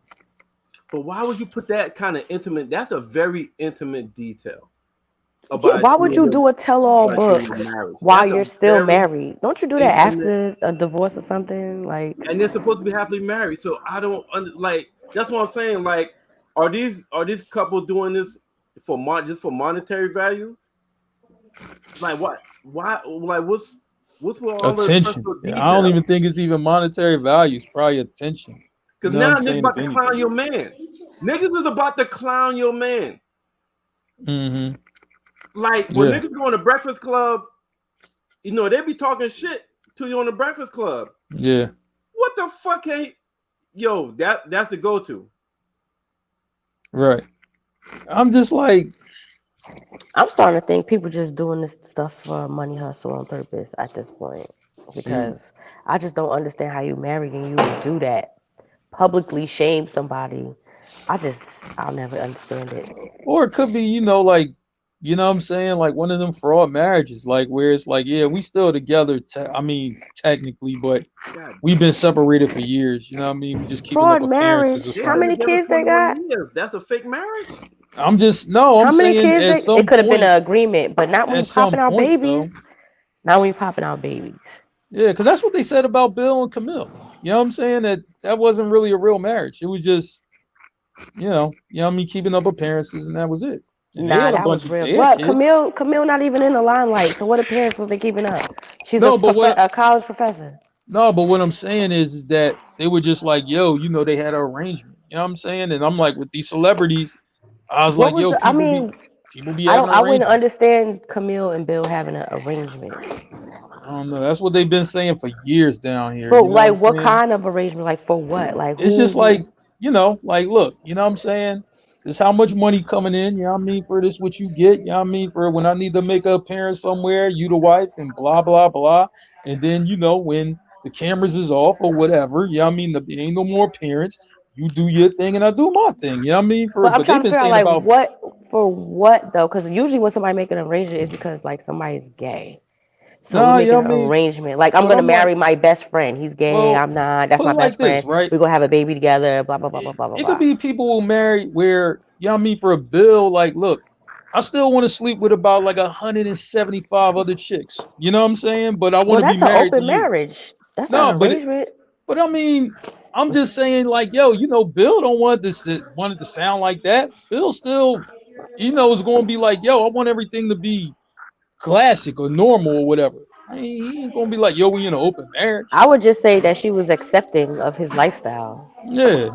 But why would you put that kind of intimate? That's a very intimate detail Yeah, about why would you and you do a tell-all your book marriage. while That's a you're still very married? Don't you do that intimate, after a divorce or something? Like, and they're supposed to be happily married. So I don't like. That's what I'm saying. Like, are these couples doing this for just for monetary value? Like what? Why? Like what's with all the Attention. personal Yeah, I don't details? even think it's even monetary value. It's probably attention. You Because know what now I'm niggas saying? If about to clown anything. your man. Niggas is about to clown your man. Mm-hmm. Like when Yeah. niggas go on the Breakfast Club, they be talking shit to you on the Breakfast Club. Yeah. What the fuck ain't that's the go-to. Right. I'm just like, I'm starting to think people just doing this stuff for money hustle on purpose at this point. shoot. Because I just don't understand how you married and you would do that. Publicly shame somebody. I'll never understand it. Or it could be, like you know what I'm saying? Like one of them fraud marriages, like where it's like, yeah, we still together. Technically, but God, we've been separated for years. You know what I mean? We just keeping up Fraud appearances or marriage. they've How been something. many together kids they 21 got? years. That's a fake marriage. I'm How many saying kids at they? It some could have been point, an agreement, but not when you popping out babies. though, Not when you popping out babies. yeah, because that's what they said about Bill and Camille. You know what I'm saying? That wasn't really a real marriage. It was just, what I mean, keeping up appearances, and that was it. And they Nah, had a that bunch was of real. they had What kids. Camille not even in the limelight. So what appearance was they keeping up? She's No, but what a college professor. No, but what I'm saying is that they were just like, yo, they had an arrangement. You know what I'm saying? And I'm like, with these celebrities, I was What like, was yo, the? I mean, people be having I wouldn't arrangements. understand Camille and Bill having an arrangement. I don't know. That's what they've been saying for years down here. But You know what I'm like, what saying? kind of arrangement? Like for what? Like It's just who? like, like, look, you know what I'm saying? This how much money coming in, you know what I mean, for this what you get, you know what I mean, for when I need to make a appearance somewhere, you the wife and blah blah blah. And then, when the cameras is off or whatever, you know what I mean, there ain't no more appearance. You do your thing and I do my thing. You know what I mean? But I'm But they've trying to been figure out saying like about what for what though? Because usually when somebody make an arrangement is because like somebody's gay. So we nah, you know making what an I mean? arrangement. Like I'm But gonna I'm like, marry my best friend. He's gay. well, I'm not. That's put my it like best this, friend. right? We're gonna have a baby together. Blah blah blah blah blah blah It could blah. be people who marry where, you know what I mean, for a bill, like, look, I still want to sleep with about like 175 other chicks. You know what I'm saying? But I want Well, to be that's an married to open you. marriage. That's not No, an but arrangement. but I mean, I'm just saying, like, yo, Bill don't want it to sound like that. Bill still, is going to be like, yo, I want everything to be classic or normal or whatever. I mean, he ain't gonna be like, yo, we in an open marriage. I would just say that she was accepting of his lifestyle. Yeah,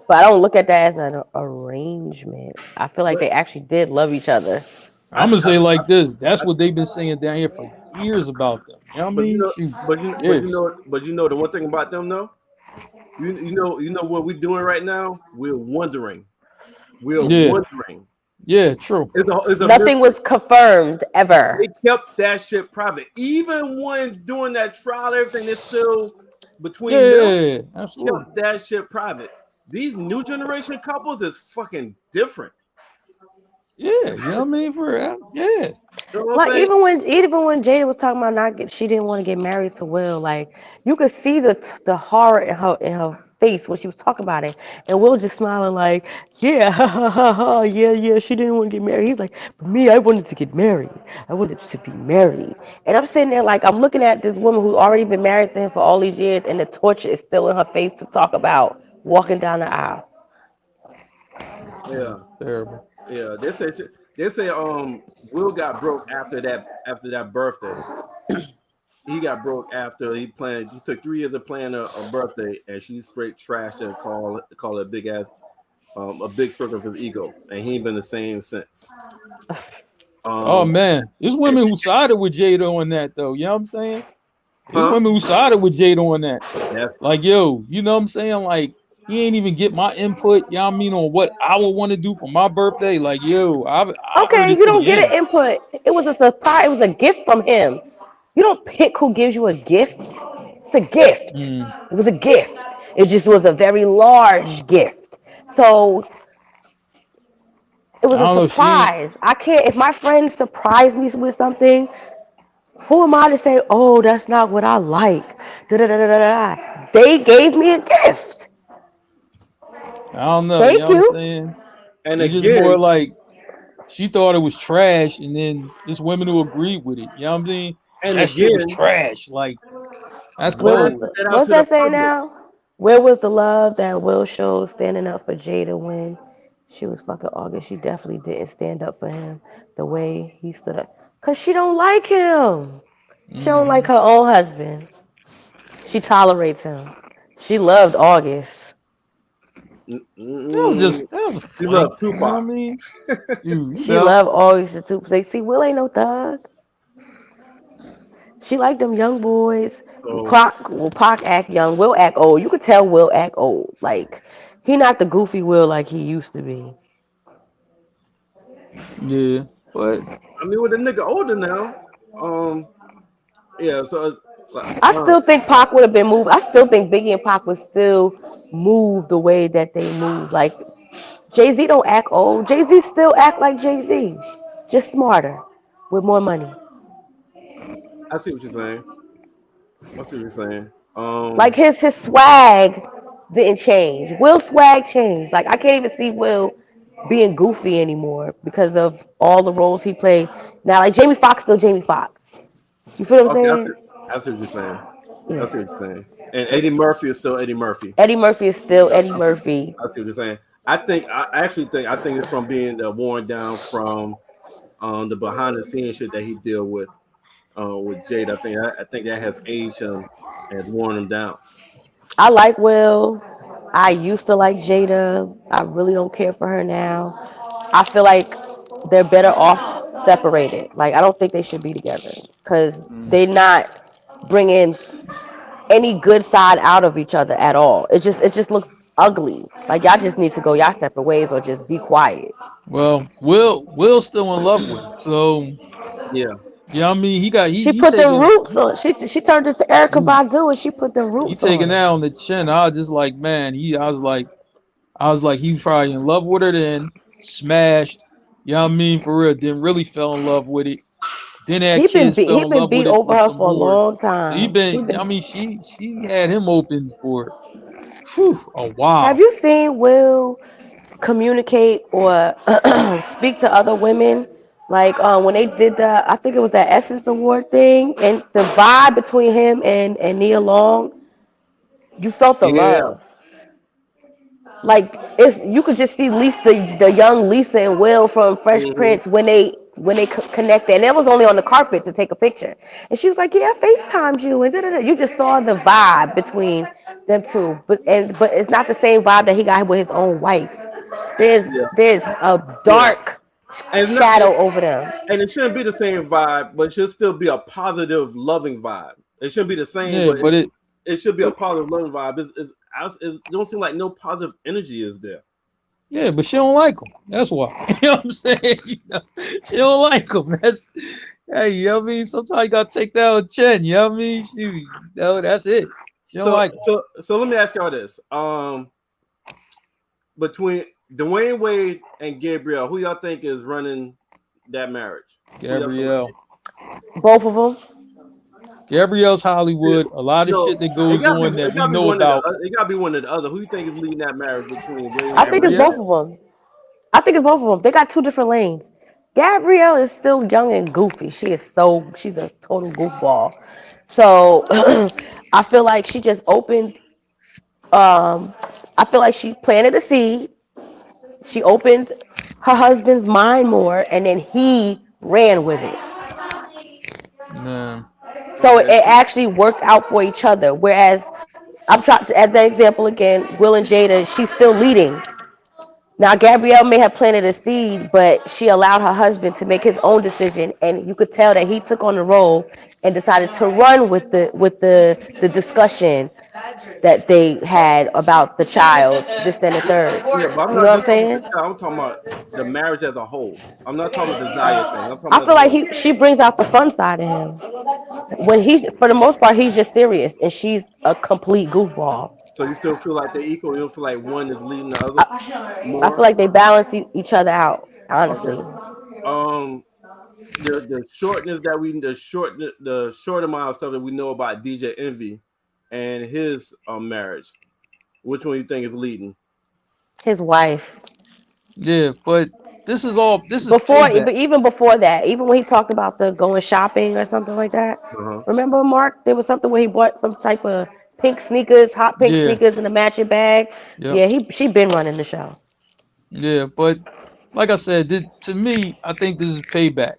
But I don't look at that as an arrangement. I feel like But they actually did love each other. I'm gonna say like this. That's I, what they've been saying down here for years about them. You know what I but you mean? know, Shoot, but you years. know, but you know the one thing about them though. You know what we're doing right now. We're wondering. We're Yeah, wondering. yeah, true. It's a Nothing mystery. was confirmed They ever. kept that shit private. Even when doing that trial, everything is still between them. Yeah, absolutely. Kept that shit private. These new generation couples is fucking different. Yeah, you know what I mean? Yeah. You know what I'm Like saying? even when Jada was talking about she didn't want to get married to Will. Like you could see the horror in her face when she was talking about it, and Will just smiling like, yeah, ha, ha, ha, ha, yeah, yeah. She didn't want to get married. He's like, but me, I wanted to get married. I wanted to be married. And I'm sitting there like I'm looking at this woman who's already been married to him for all these years, and the torture is still in her face to talk about walking down the aisle. Yeah, Terrible. yeah. They say Will got broke after that birthday. He got broke after he took 3 years of planning a birthday and she straight trashed and call it a big ass a big stroke of his ego and he ain't been the same since. Oh Um man, there's and, women who sided with Jada on that though. You know what I'm saying? There's huh? women who sided with Jada on that. That's Like, yo, you know what I'm saying? Like, he ain't even get my input, you know what I mean, on what I would want to do for my birthday. Like, yo, I heard Okay, it you to don't the get end. an input. It was a surprise. It was a gift from him. You don't pick who gives you a gift. It's a gift. Mm, It was a gift. It just was a very large gift. So it I was a don't know. She ain't. surprise. I can't. If my friend surprised me with something, who am I to say, "Oh, that's not what I like"? Da da da da da da. They gave me a gift. I don't know. You know Thank what I'm you. saying? and It's just more again like she thought it was trash, and then there's women who agreed with it. You know what I mean? and That shit was again trash. Like, that's Where why was cold. put that out what's to the that say public? now? Where was the love that Will showed standing up for Jada when she was fucking August? She definitely didn't stand up for him the way he stood up. Cause she don't like him. She don't like Hmm. her own husband. She tolerates him. She loved August. That was a She fling. loved You know what I Tupac. mean? Dude, She loved August too. They see Will ain't no thug. She like them young boys. So Pac act young. Will act old. You could tell Will act old. Like he not the goofy Will like he used to be. yeah. But I mean with a nigga older now. Um yeah, so like, I still think Pac would have been moved. I still think Biggie and Pac would still move the way that they move. Like Jay Z don't act old. Jay Z still act like Jay Z. just smarter, with more money. I see what you're saying. I see what you're saying. Like his swag didn't change. Will's swag changed. Like I can't even see Will being goofy anymore because of all the roles he played. Now, like Jamie Foxx still Jamie Foxx. You feel what I'm Okay, saying? I see what you're saying. I Yeah. see what you're saying. And Eddie Murphy is still Eddie Murphy. Eddie Murphy is still Eddie Murphy. I see what you're saying. I think it's from being worn down from the behind the scenes shit that he deal with Jade. I think that has aged him and worn him down. I like Will. I used to like Jada. I really don't care for her now. I feel like they're better off separated. Like I don't think they should be together because Mm. they're not bringing any good side out of each other at all. It just looks ugly. Like y'all just need to go y'all separate ways or just be quiet. Well, Will's still in love with her. So Yeah, yeah, I mean he got She he put them taking roots on. She turned into Erica Badu and she put them he roots taking on. that on the chin. I was just like, man, I was like he was probably in love with her then, smashed. You know what I mean? For real, didn't really fell in love with it. Then had kids, He fell in been love beat with it over for her some for a more. long So he time. He been, I been. mean, she had him open for a Have while. you seen Will communicate or speak to other women? Like when they did I think it was that Essence Award thing, and the vibe between him and Nia Long, you felt the yeah, love. Like it's you could just see Lisa, the young Lisa and Will from Fresh hmm Prince when they connected, and it was only on the carpet to take a picture, and she was like, "Yeah, I FaceTimed you," and da-da-da. You just saw the vibe between them two, but it's not the same vibe that he got with his own wife. yeah, There's a yeah. dark And it's not, shadow over them. and it shouldn't be the same vibe, but it should still be a positive, loving vibe. It shouldn't be the same, Yeah, but but it should be a positive, loving vibe. It don't seem like no positive energy is there. yeah, but she don't like him. That's why. You know what I'm saying? You know, she don't like him. That's hey, you know what I mean? Sometimes you gotta take that on chin, you know what I mean? That's it. She don't So like him. so let me ask y'all this. Between Dwayne Wade and Gabrielle, who y'all think is running that marriage? Who y'all feel like? Gabrielle. Both of them. Gabrielle's Yeah, Hollywood. A lot of no, shit that goes on that it we gotta be know one of the about. it gotta be one of the other. Who you think is leading that marriage between Wade I and think it's Gabrielle? both Gabrielle? of them. I think it's both of them. They got two different lanes. Gabrielle is still young and goofy. She's a total goofball. So I feel like she just opened. Um, I feel like she planted a seed. She opened her husband's mind more, and then he ran with it. Man. So it Okay. actually worked out for each other. Whereas I'm trying to, as an example again, Will and Jada, she's still leading. Now, Gabrielle may have planted a seed, but she allowed her husband to make his own decision, and you could tell that he took on the role and decided to run with the discussion that they had about the child, this, then, the third. Yeah, but I'm You know not what I'm just talking about the saying? child. I'm talking about the marriage as a whole. I'm not talking about the Zaya thing. I'm talking I about as feel a like whole. she brings out the fun side of him. When he's for the most part he's just serious, and she's a complete goofball. So you still feel like they're equal. You don't feel like one is leading the other I feel more. like they balance each other out, Okay. honestly. Um, the shortness that the short amount of stuff that we know about DJ Envy and his marriage. Which one you think is leading? His wife. Yeah, but this is Before, payback. but even before that, even when he talked about the going shopping or something like that. Uh-huh. Remember, Mark? There was something where he bought some type of pink sneakers, hot pink Yeah, sneakers, and a matching bag. yep. Yeah, she been running the show. Yeah, but like I said, to me, I think this is payback.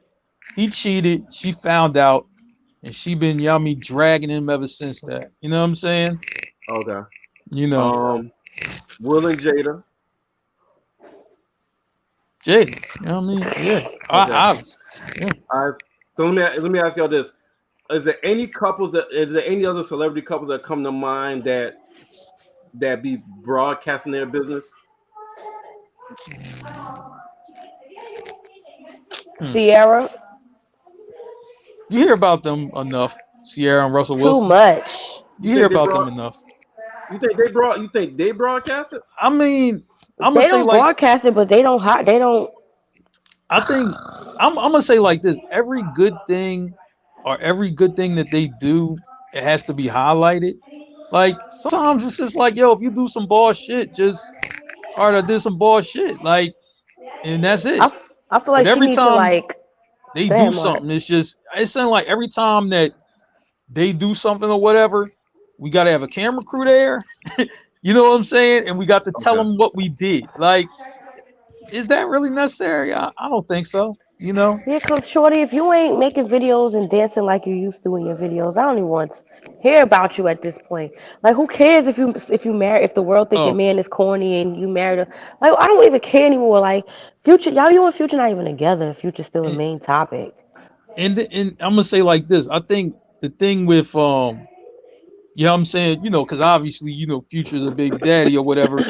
He cheated, she found out, and she been yummy dragging him ever since that. You know what I'm saying? Okay. You know, Um, Will and Jada. Jay. You know what I mean? Yeah. Okay. Yeah. I so let me ask y'all this: is there any other celebrity couples that come to mind that be broadcasting their business? Hmm. Sierra, You hear about them enough, Sierra and Russell too Wilson. much. You You hear think they about broad? them enough. You think they broadcast it? I mean, I'm gonna They say don't like broadcast it, but they don't. I think I'm gonna say like this: every good thing or every good thing that they do, it has to be highlighted. Like sometimes it's just like, yo, if you do some bullshit, just all right, I did some bullshit, like, and that's it. I I feel But like she every needs to time like. they Go do ahead, Mark. something, it's something like every time that they do something or whatever, we got to have a camera crew there. You know what I'm saying? And we got to tell Okay. them what we did. Like, is that really necessary? I don't think so. You know? Yeah, cause shorty, if you ain't making videos and dancing like you used to in your videos, I don't even want to hear about you at this point. Like, who cares if you marry if the world think your Oh, man is corny and you married a like I don't even care anymore. Like Future, y'all you and Future not even together, and Future's still the and main topic. and I'm gonna say like this. I think the thing with yeah, I'm saying, because obviously, Future's a big daddy or whatever.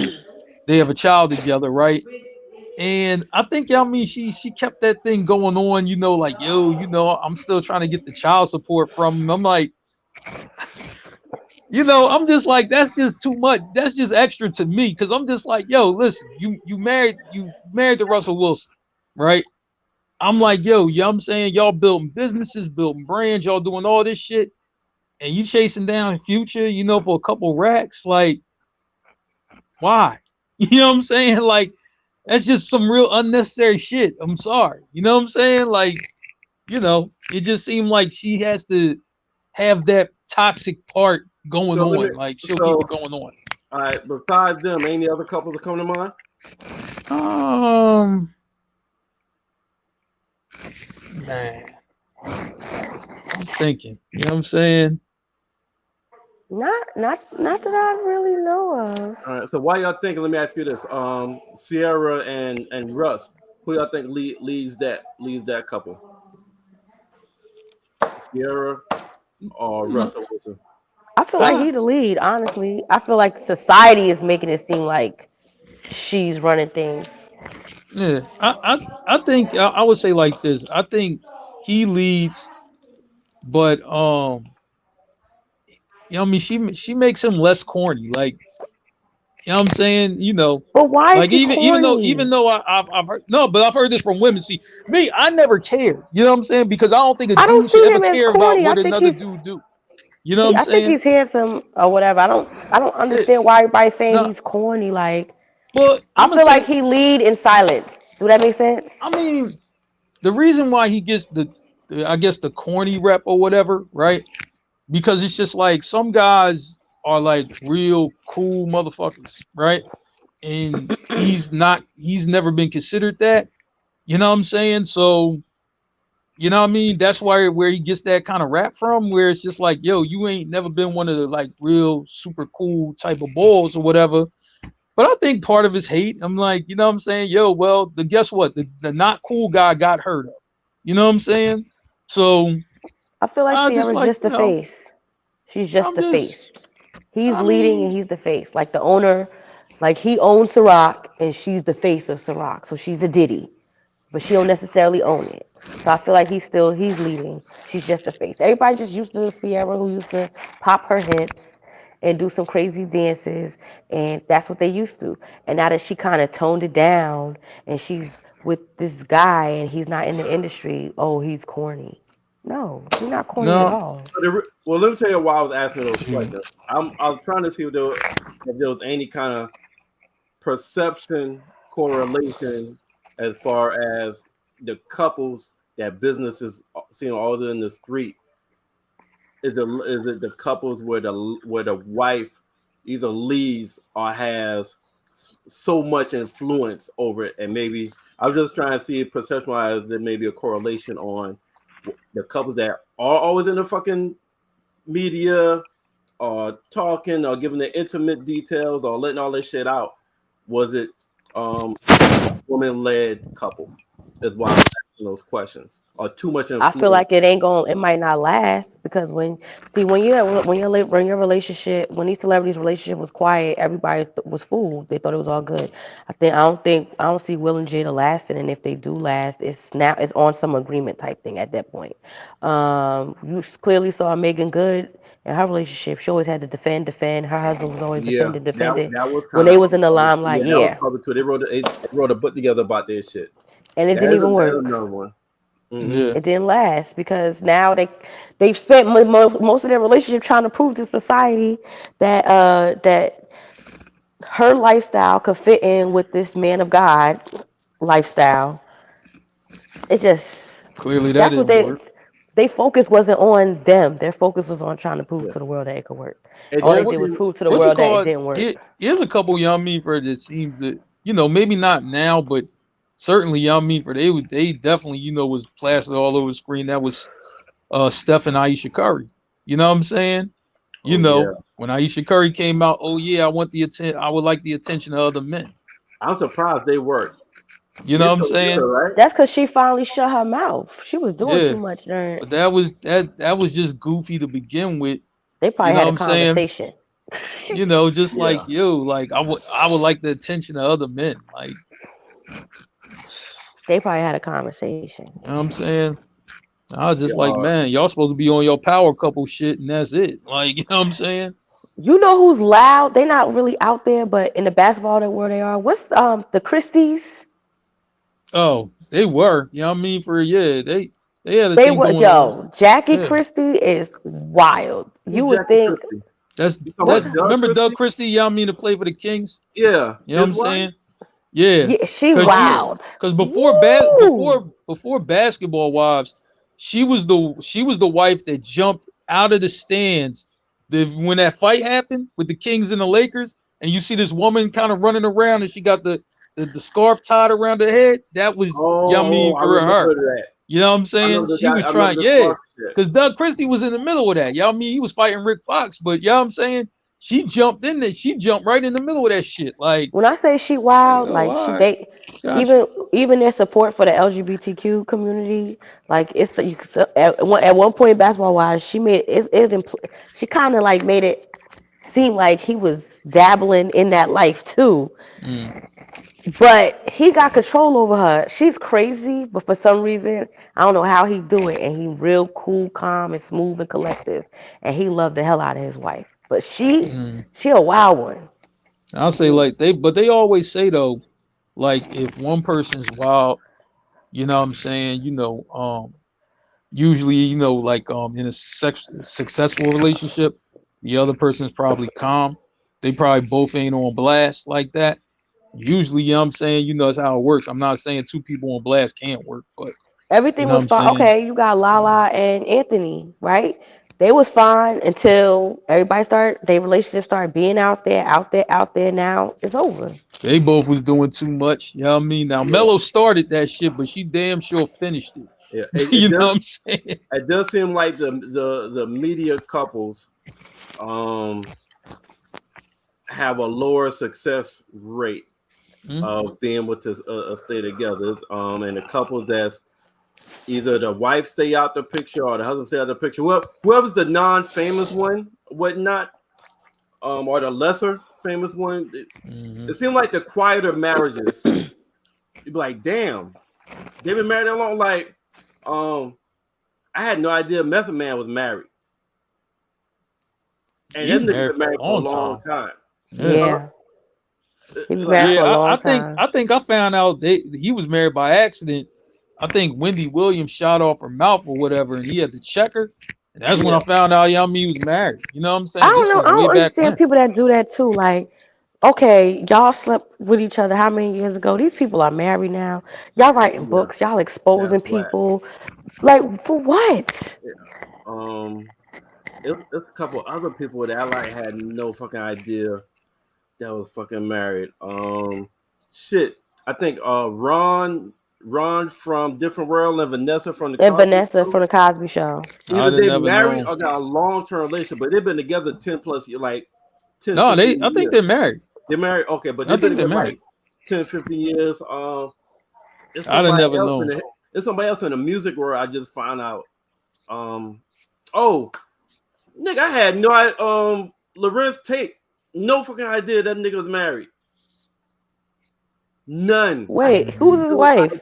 They have a child together, right? And I think, yeah, I mean, she kept that thing going on, like, yo, I'm still trying to get the child support from him. I'm like, I'm just like, that's just too much. That's just extra to me, because I'm just like, yo, listen, you married to Russell Wilson, right? I'm like, yo, I'm saying, y'all building businesses, building brands, y'all doing all this shit, and you chasing down Future, for a couple racks, like, why? You know what I'm saying? Like, that's just some real unnecessary shit. I'm sorry. You know what I'm saying? Like, it just seemed like she has to have that toxic part going So let me. on. Like, she'll keep So it going on. all right. Besides them, any other couples that come to mind? Um, man, I'm thinking. You know what I'm saying? Not that I really know of. All right. So why y'all thinking? Let me ask you this. Sierra and Russ. Who y'all think leads that couple? Sierra or Mm, Russell Wilson? I feel like I, he the lead, honestly. I feel like society is making it seem like she's running things. yeah, I think I would say like this. I think he leads, but I mean, she makes him less corny. Like, what I'm saying? But why is Like, he even corny? though I've heard no, but I've heard this from women. See, me, I never cared. You know what I'm saying? Because I don't think a I don't dude should see ever him as care about corny. what another dude do. You know what I'm I think saying? he's handsome or whatever. I don't It, understand why everybody's saying no, he's corny. Like well, I I'm gonna feel like say, he lead in silence. Do that make sense? I mean, the reason why he gets I guess the corny rep or whatever, right? Because it's just like some guys are like real cool motherfuckers, right? And he's not. He's never been considered that. You know what I'm saying? So, you know what I mean? That's why where he gets that kind of rap from, where it's just like, yo, you ain't never been one of the like real super cool type of balls or whatever. But I think part of his hate, I'm like, you know what I'm saying? Yo, well, guess what? The not cool guy got hurt of. You know what I'm saying? So I feel like I just Sierra's like, just the face. She's just I'm the just, face. He's I leading and mean, he's the face. Like the owner, like he owns Ciroc and she's the face of Ciroc. So she's a Diddy, but she don't necessarily own it. So I feel like he's leading. She's just the face. Everybody just used to Sierra who used to pop her hips and do some crazy dances, and that's what they used to. And now that she kind of toned it down and she's with this guy and he's not in the industry, oh, he's corny. No, he's not corny at no. all. Well, let me tell you why I was asking those questions. I was trying to see if there was any kind of perception correlation as far as the couples that businesses seen all in the street. Is it the couples where the wife either leads or has so much influence over it, and maybe I was just trying to see perception wise there may be a correlation on the couples that are always in the fucking media or talking or giving the intimate details or letting all this shit out. Was it woman led couple? Is why I was asking those questions. Or too much I feel influence. like it might not last because when your relationship when these celebrities relationship was quiet, everybody was fooled. They thought it was all good. I don't see Will and Jada lasting, and if they do last, it's on some agreement type thing at that point. You clearly saw Megan Good in her relationship. She always had to defend. Her husband was always Yeah, that defending that was when kind they of was in the limelight. yeah, that was Yeah, probably true. They wrote a book together about this shit. and it didn't even That's work. another one. Yeah. It didn't last because now they've spent most of their relationship trying to prove to society that that her lifestyle could fit in with this man of God lifestyle. It just Clearly that that's what didn't work. they focus wasn't on them. Their focus was on trying to prove Yeah. to the world that it could work. And All Oh, they then what did was see, prove to the what you world that it call it? didn't work. Here's a couple young me for that seems that maybe not now, but certainly young me for they definitely was plastered all over the screen. That was Steph and Aisha Curry. You know what I'm saying? oh yeah, When Aisha Curry came out, oh yeah, I would like the attention of other men. I'm surprised they worked. You know They what I'm still saying? together, right? That's because she finally shut her mouth. She was doing Yeah. too much during. But that was just goofy to begin with. They You probably know had what a I'm saying? conversation. Just like Yeah, like I would like the attention of other men. Like, They probably had a conversation. you know what I'm saying? I was yeah. just like, man, y'all supposed to be on your power couple shit and that's it. Like, you know what I'm saying? You know who's loud? They're not really out there, but in the basketball that where they are. What's the Christies? Oh, they were. You know what I mean? They had a They thing were going on. Jackie Yeah. Christie is wild. You Who's would Jackie think Christie? That's You talking what's that's about Doug remember Doug Christie? Christie, you know what I mean, to play for the Kings? Yeah, You know what his I'm wife. saying? Yeah. yeah, she Cause she wild. cause Woo! before Basketball Wives, she was the wife that jumped out of the stands when that fight happened with the Kings and the Lakers, and you see this woman kind of running around and she got the scarf tied around her head. That was Oh, Yummy I for remember her. that. You know what I'm I saying? remember the She guy. was I remember trying, the yeah, spark shit. because Doug Christie was in the middle of that. You know what I mean? He was fighting Rick Fox, but you know what I'm saying? She jumped in there. She jumped right in the middle of that shit. When I say she wild, Oh, like all right, gotcha. even their support for the LGBTQ community, like you could, at one point basketball wise, she made she kind of like made it seem like he was dabbling in that life too. Mm. But he got control over her. She's crazy, but for some reason, I don't know how he do it. And he real cool, calm, and smooth and collective. And he loved the hell out of his wife. But Mm. she a wild one. I'll say like they always say though, like if one person's wild, you know what I'm saying, usually, like in a successful relationship, the other person's probably calm. They probably both ain't on blast like that. Usually, you know what I'm saying, that's how it works. I'm not saying two people on blast can't work, but you Everything know what was I'm fine. saying? Okay, you got Lala and Anthony, right? They was fine until their relationship started being out there, out there, out there. Now it's over. They both was doing too much. You know what I mean? Now Yeah, Melo started that shit, but she damn sure finished it. yeah. You know what I'm saying? It does seem like the media couples have a lower success rate Mhm. of being able to stay together. And the couples that's either the wife stay out the picture or the husband stay out the picture. Well, whoever's the non-famous one, whatnot, or the lesser famous one. Mhm. It seemed like the quieter marriages. You'd be like, damn, they've been married that long. Like, I had no idea Method Man was married. And He's that nigga married been for a married for a long long time. time. Yeah, he was Like, married Yeah, for a I long think time. I think I found out he was married by accident. I think Wendy Williams shot off her mouth or whatever, and he had to check her. And that's when yeah, I found out Yummy was married. You know what I'm I saying? don't This know. was I way don't back understand when. people that do that too. Like, okay, y'all slept with each other how many years ago? These people are married now. Y'all writing yeah, books. Y'all that's exposing whack. people. Like, for what? Yeah. It's a couple other people that I like had no fucking idea that was fucking married. Shit. I think Ron from Different World and Vanessa from the And Cosby Vanessa Show. from the Cosby Show. I'd Either have they never married known. or got a long-term relationship, but they've been together 10 plus years, like 10, No, I 15 think years. they're married. They're married, okay, but I they've been think they're together married. like 10, 15 years. It's I'd have somebody never else known. it's somebody else in the music world I just found out. Oh, nigga, I had no idea. Lorenz Tate, no fucking idea that nigga was married. None. I had Wait, who was his no wife?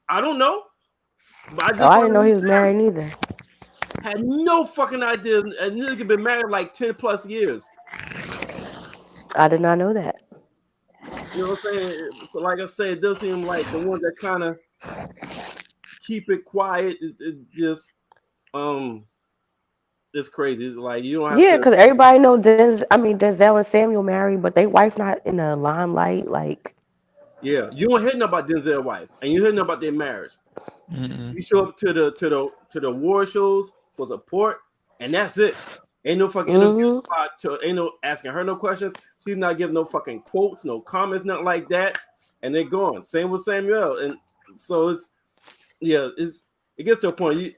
I don't know. But I Oh, just I found didn't out know he he was was married. married neither. Had no fucking idea. And nigga been married like 10 plus years. I did not know that. You know what I'm saying? So like I said, it does seem like the ones that kind of keep it quiet. It just it's crazy. It's like you don't have Yeah, to. because everybody know Denzel and Samuel married, but they wife not in the limelight. Like, Yeah, you don't hear nothing about Denzel's wife, and you hear nothing about their marriage. Mm-mm. She show up to the award shows for support, and that's it. Ain't no fucking interviews. Ain't no asking her no questions. She's not giving no fucking quotes, no comments, nothing like that. And they're gone. Same with Samuel. And so it gets to a point you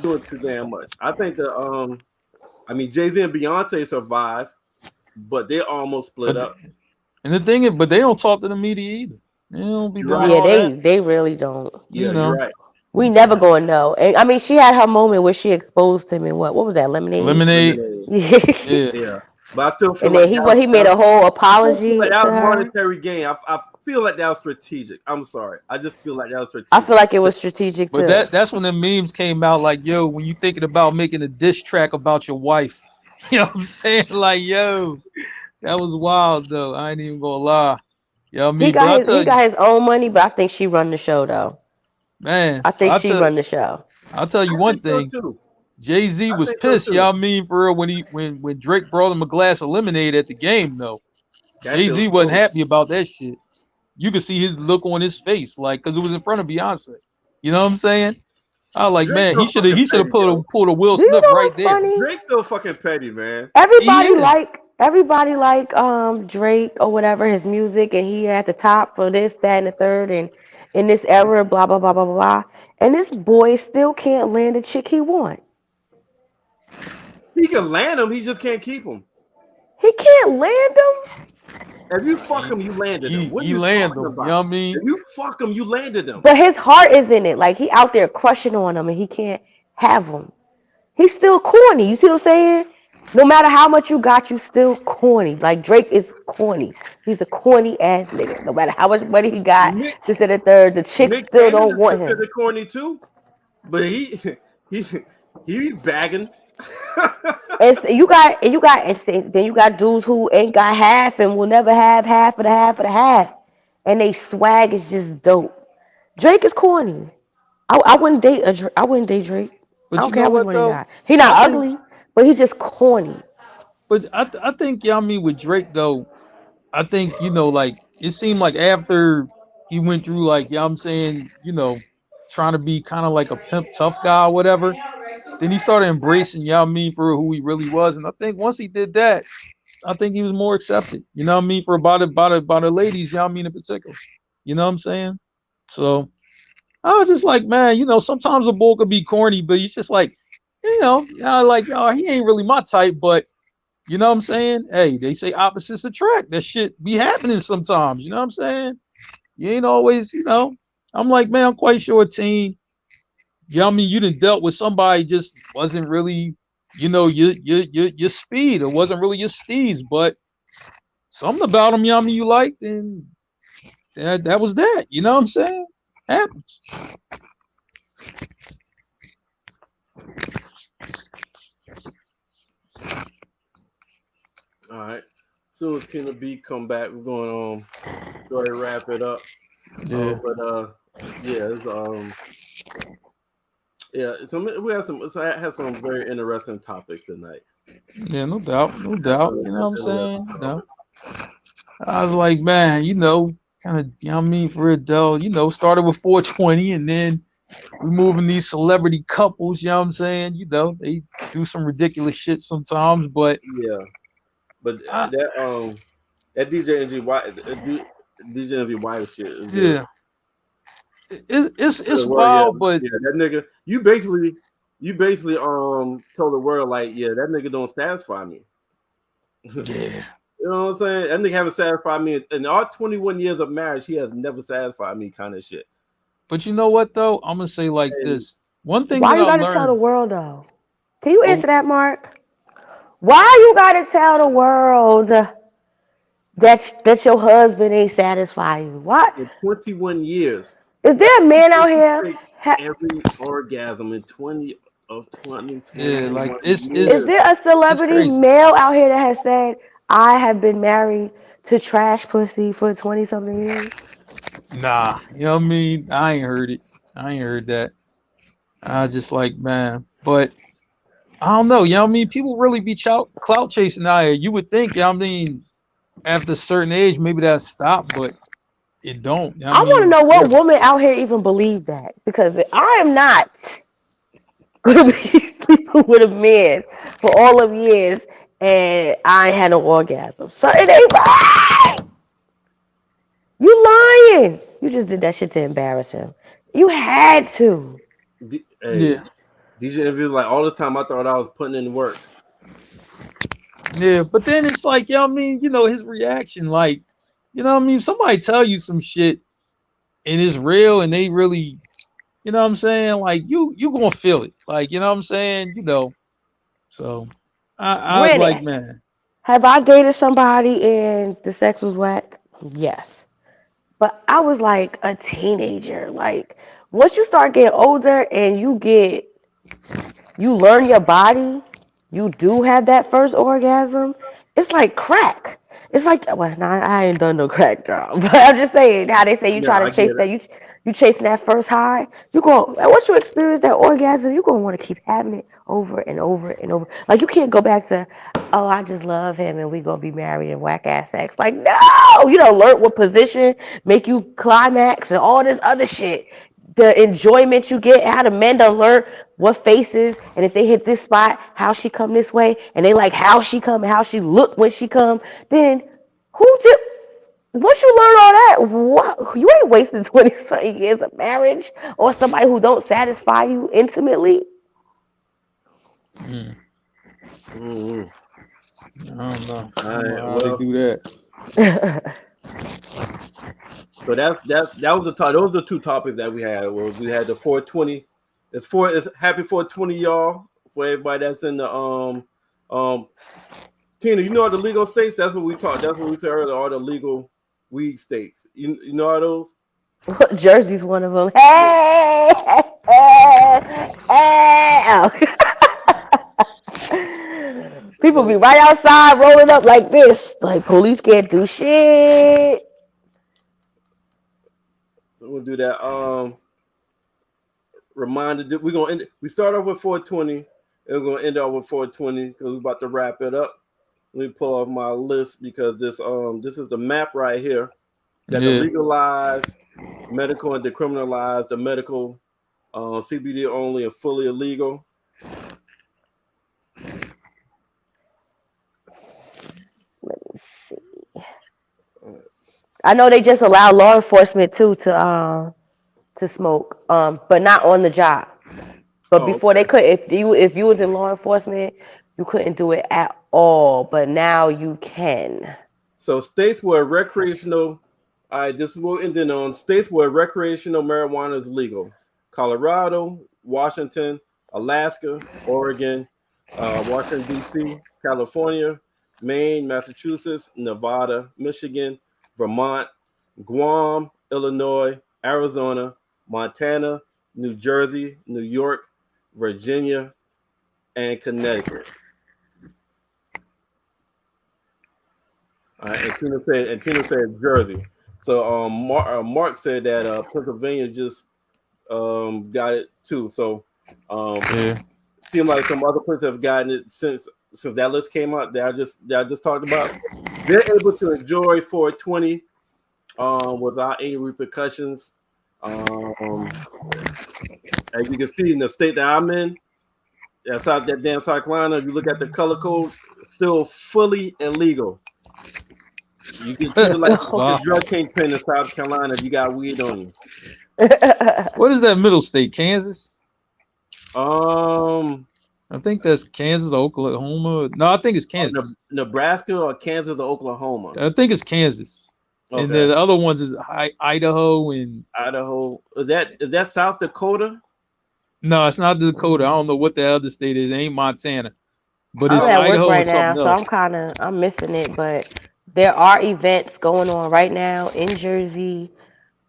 do it too damn much. I think Jay-Z and Beyonce survived, but they almost split But up. and the thing is, but they don't talk to the media either. They don't be You're doing right. yeah, all that. they really don't. Yeah, You you're know, right. We never gonna know. And I mean, she had her moment where she exposed him in what was that, Lemonade? Lemonade. And Yeah. Yeah. But I still feel then like he made a whole I still feel apology like that to was her. monetary gain. I feel like that was strategic. I'm sorry. I just feel like that was strategic. I feel like it was strategic But too. that's when the memes came out. Like, yo, when you thinking about making a diss track about your wife, you know what I'm saying? Like, yo, that was wild though. I ain't even gonna lie. You know what I mean? But I tell He you, got his own money, but I think she run the show though. man, I think she run the show. I'll tell you I one think so thing. too. Jay-Z I was think so pissed, too. you know what I mean, for real, when Drake brought him a glass of lemonade at the game though. That shit Jay-Z was wasn't cool. happy about that shit. You could see his look on his face, like, cause it was in front of Beyonce. You know what I'm saying? I was like, Drake's man, so fucking he should have petty, yo. pulled a Will Do you Smith know right what's there. funny? Drake's so fucking petty, man. He is. Everybody like Drake or whatever, his music, and he at the top for this, that, and the third, and in this era, blah blah blah blah blah blah. And this boy still can't land the chick he want. He can land him, he just can't keep him. He can't land them. If you fuck him, you landed him. What are He you landed talking him. about? You know what I mean? If you fuck him, you landed him. But his heart is in it. Like he out there crushing on them, and he can't have them. He's still corny. You see what I'm saying? No matter how much you got, you still corny. Like Drake is corny. He's a corny ass nigga. No matter how much money he got, Nick, this and the third, the chicks Nick still Cannon don't is want him. considered corny too, but he bagging. And so then you got dudes who ain't got half and will never have half of the half of the half, and they swag is just dope. Drake is corny. I wouldn't date I wouldn't date Drake. I But don't you care know how much what money he though? got. He not I think ugly, but he just corny. but I think, you know what I mean, with Drake though, I think, like it seemed like after he went through, like, you know what I'm saying, trying to be kind of like a pimp tough guy or whatever, then he started embracing, you know what I mean, for who he really was. And I think once he did that, I think he was more accepted, you know what I mean, for about the ladies, you know what I mean, in particular. You know what I'm saying? So I was just like, man, sometimes a bull could be corny, but he's just like, like, oh, he ain't really my type, but you know what I'm saying? Hey, they say opposites attract. That shit be happening sometimes. You know what I'm saying? You ain't always, I'm like, man, I'm quite sure, teen. You know what I mean? You done dealt with somebody just wasn't really, your speed. It wasn't really your steez, but something about them, you know what I mean, you liked, and that was that. You know what I'm saying? Happens. All right. Soon as Tina B come back, we're going to go ahead and wrap it up. Yeah. I have some very interesting topics tonight. Yeah, no doubt. You know what I'm saying? I was like, man, kind of, you know what I mean, for Adele, started with 420 and then we moving these celebrity couples, you know what I'm saying? They do some ridiculous shit sometimes, but yeah. But that DJ NGY shit is yeah. It's wild, but yeah, that nigga, you basically told the world like, yeah, that nigga don't satisfy me. Yeah. You know what I'm saying? That nigga haven't satisfied me in all 21 years of marriage. He has never satisfied me, kind of shit. But you know what though? I'm gonna say like this. One thing Why that you I gotta tell the learned. world though? Can you answer that, Mark? Why you gotta tell the world that your husband ain't satisfy you? What? In 21 years. Is there a man out here? Every orgasm in 20 Yeah, like years. Is there a celebrity crazy. male out here that has said, I have been married to trash pussy for 20 something years? Nah, you know what I mean? I ain't heard it. I ain't heard that. I just like, man, but I don't know. You know what I mean? People really be clout chasing out here. You would think, you know what I mean, after a certain age, maybe that stop, but it don't. You know what I I want to mean? know Yeah. what woman out here even believe that, because I am not gonna be sleeping with a man for all of years and I ain't had no orgasm. So it ain't right. You lying. You just did that shit to embarrass him. You had to. Hey, Yeah. these interviews, like all this time, I thought I was putting in work. Yeah. But then it's like, you know what I mean? You know, his reaction, like, you know what I mean? Somebody tell you some shit and it's real and they really, you know what I'm saying? Like you gonna feel it. Like, you know what I'm saying? You know. So I was like, Granted, man. have I dated somebody and the sex was whack? Yes. But I was like a teenager. Like, once you start getting older and you learn your body, you do have that first orgasm. It's like crack. It's like, well, nah, I ain't done no crack, girl. But I'm just saying how they say you Yeah, try I to chase get it. that, you chasing that first high. You go once you experience that orgasm, you gonna want to keep having it over and over and over. Like you can't go back to, oh, I just love him and we gonna be married and whack ass sex. Like no, you don't learn what position make you climax and all this other shit. The enjoyment you get, how the men don't learn what faces, and if they hit this spot, how she come this way, and they like how she come and how she look when she come. Then who did? Once you learn all that, what, you ain't wasting 20 something years of marriage or somebody who don't satisfy you intimately. Mm, Mm-hmm. I don't know. I All don't know right. how they Well, do that. so that was the top. Those are the two topics that we had. Well, we had the 420. It's happy 420, y'all. For everybody that's in the um Tina, you know all the legal states? That's what we talked. That's what we said earlier. All the legal weed states. You know all those? Jersey's one of them. Hey, hey, hey. People be right outside rolling up like this. Like police can't do shit. So we'll do that. Reminder that we're gonna end. We start off with 420, and we're gonna end off with 420 because we're about to wrap it up. Let me pull off my list because this is the map right here. Got the Yeah. legalized, medical, and decriminalized. The medical, CBD only, and fully illegal. Let me see. I know they just allow law enforcement too to smoke, but not on the job. But Oh, before they okay. could, if you was in law enforcement, you couldn't do it at all. But now you can. So states where recreational, all right, this is what we're ending on. States where recreational marijuana is legal: Colorado, Washington, Alaska, Oregon, Washington D.C., California, Maine, Massachusetts, Nevada, Michigan, Vermont, Guam, Illinois, Arizona, Montana, New Jersey, New York, Virginia, and Connecticut. And Tina said Jersey. So Mark said that Pennsylvania just got it too. So Yeah. seemed like some other places have gotten it since that list came out that I just talked about. They're able to enjoy 420 without any repercussions. Um, as you can see in the state that I'm in, that's out that damn South Carolina. If you look at the color code, it's still fully illegal. You get treated like a Wow. fucking drug kingpin in South Carolina if you got weed on you. What is that middle state? Kansas? Um, I think that's Kansas, Oklahoma. No, I think it's Kansas. Nebraska or Kansas or Oklahoma. I think it's Kansas. And Okay, the other ones is Idaho and Idaho. Is that South Dakota? no, it's not Dakota. I don't know what the other state is. It ain't Montana, but I'm it's Oh, at work Idaho right and now, something so else. I'm missing it. But there are events going on right now in Jersey,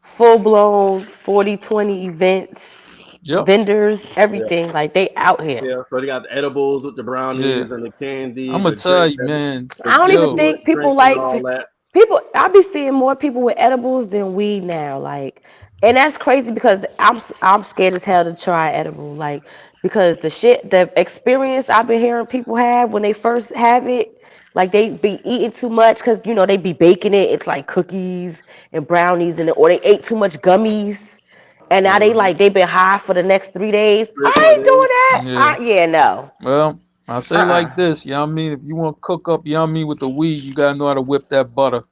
full blown 40/20 events, Yep. vendors, yeah, everything. Like they out here. yeah. So they got the edibles with the Yeah. brownies and the candy, I'm the gonna tell drinks, you, man. I don't even Yo, think people drinks and like all that. People, I be seeing more people with edibles than weed now, like, and that's crazy because I'm scared as hell to try edible, like, because the experience I've been hearing people have when they first have it, like they be eating too much because they be baking it. It's like cookies and brownies and or they ate too much gummies, and now they been high for the next 3 days. 3 or 4 I ain't days. doing that. Yeah. Yeah, no. Well, I say like this, you know what I mean? If you want to cook up, you know what I mean, with the weed, you gotta know how to whip that butter.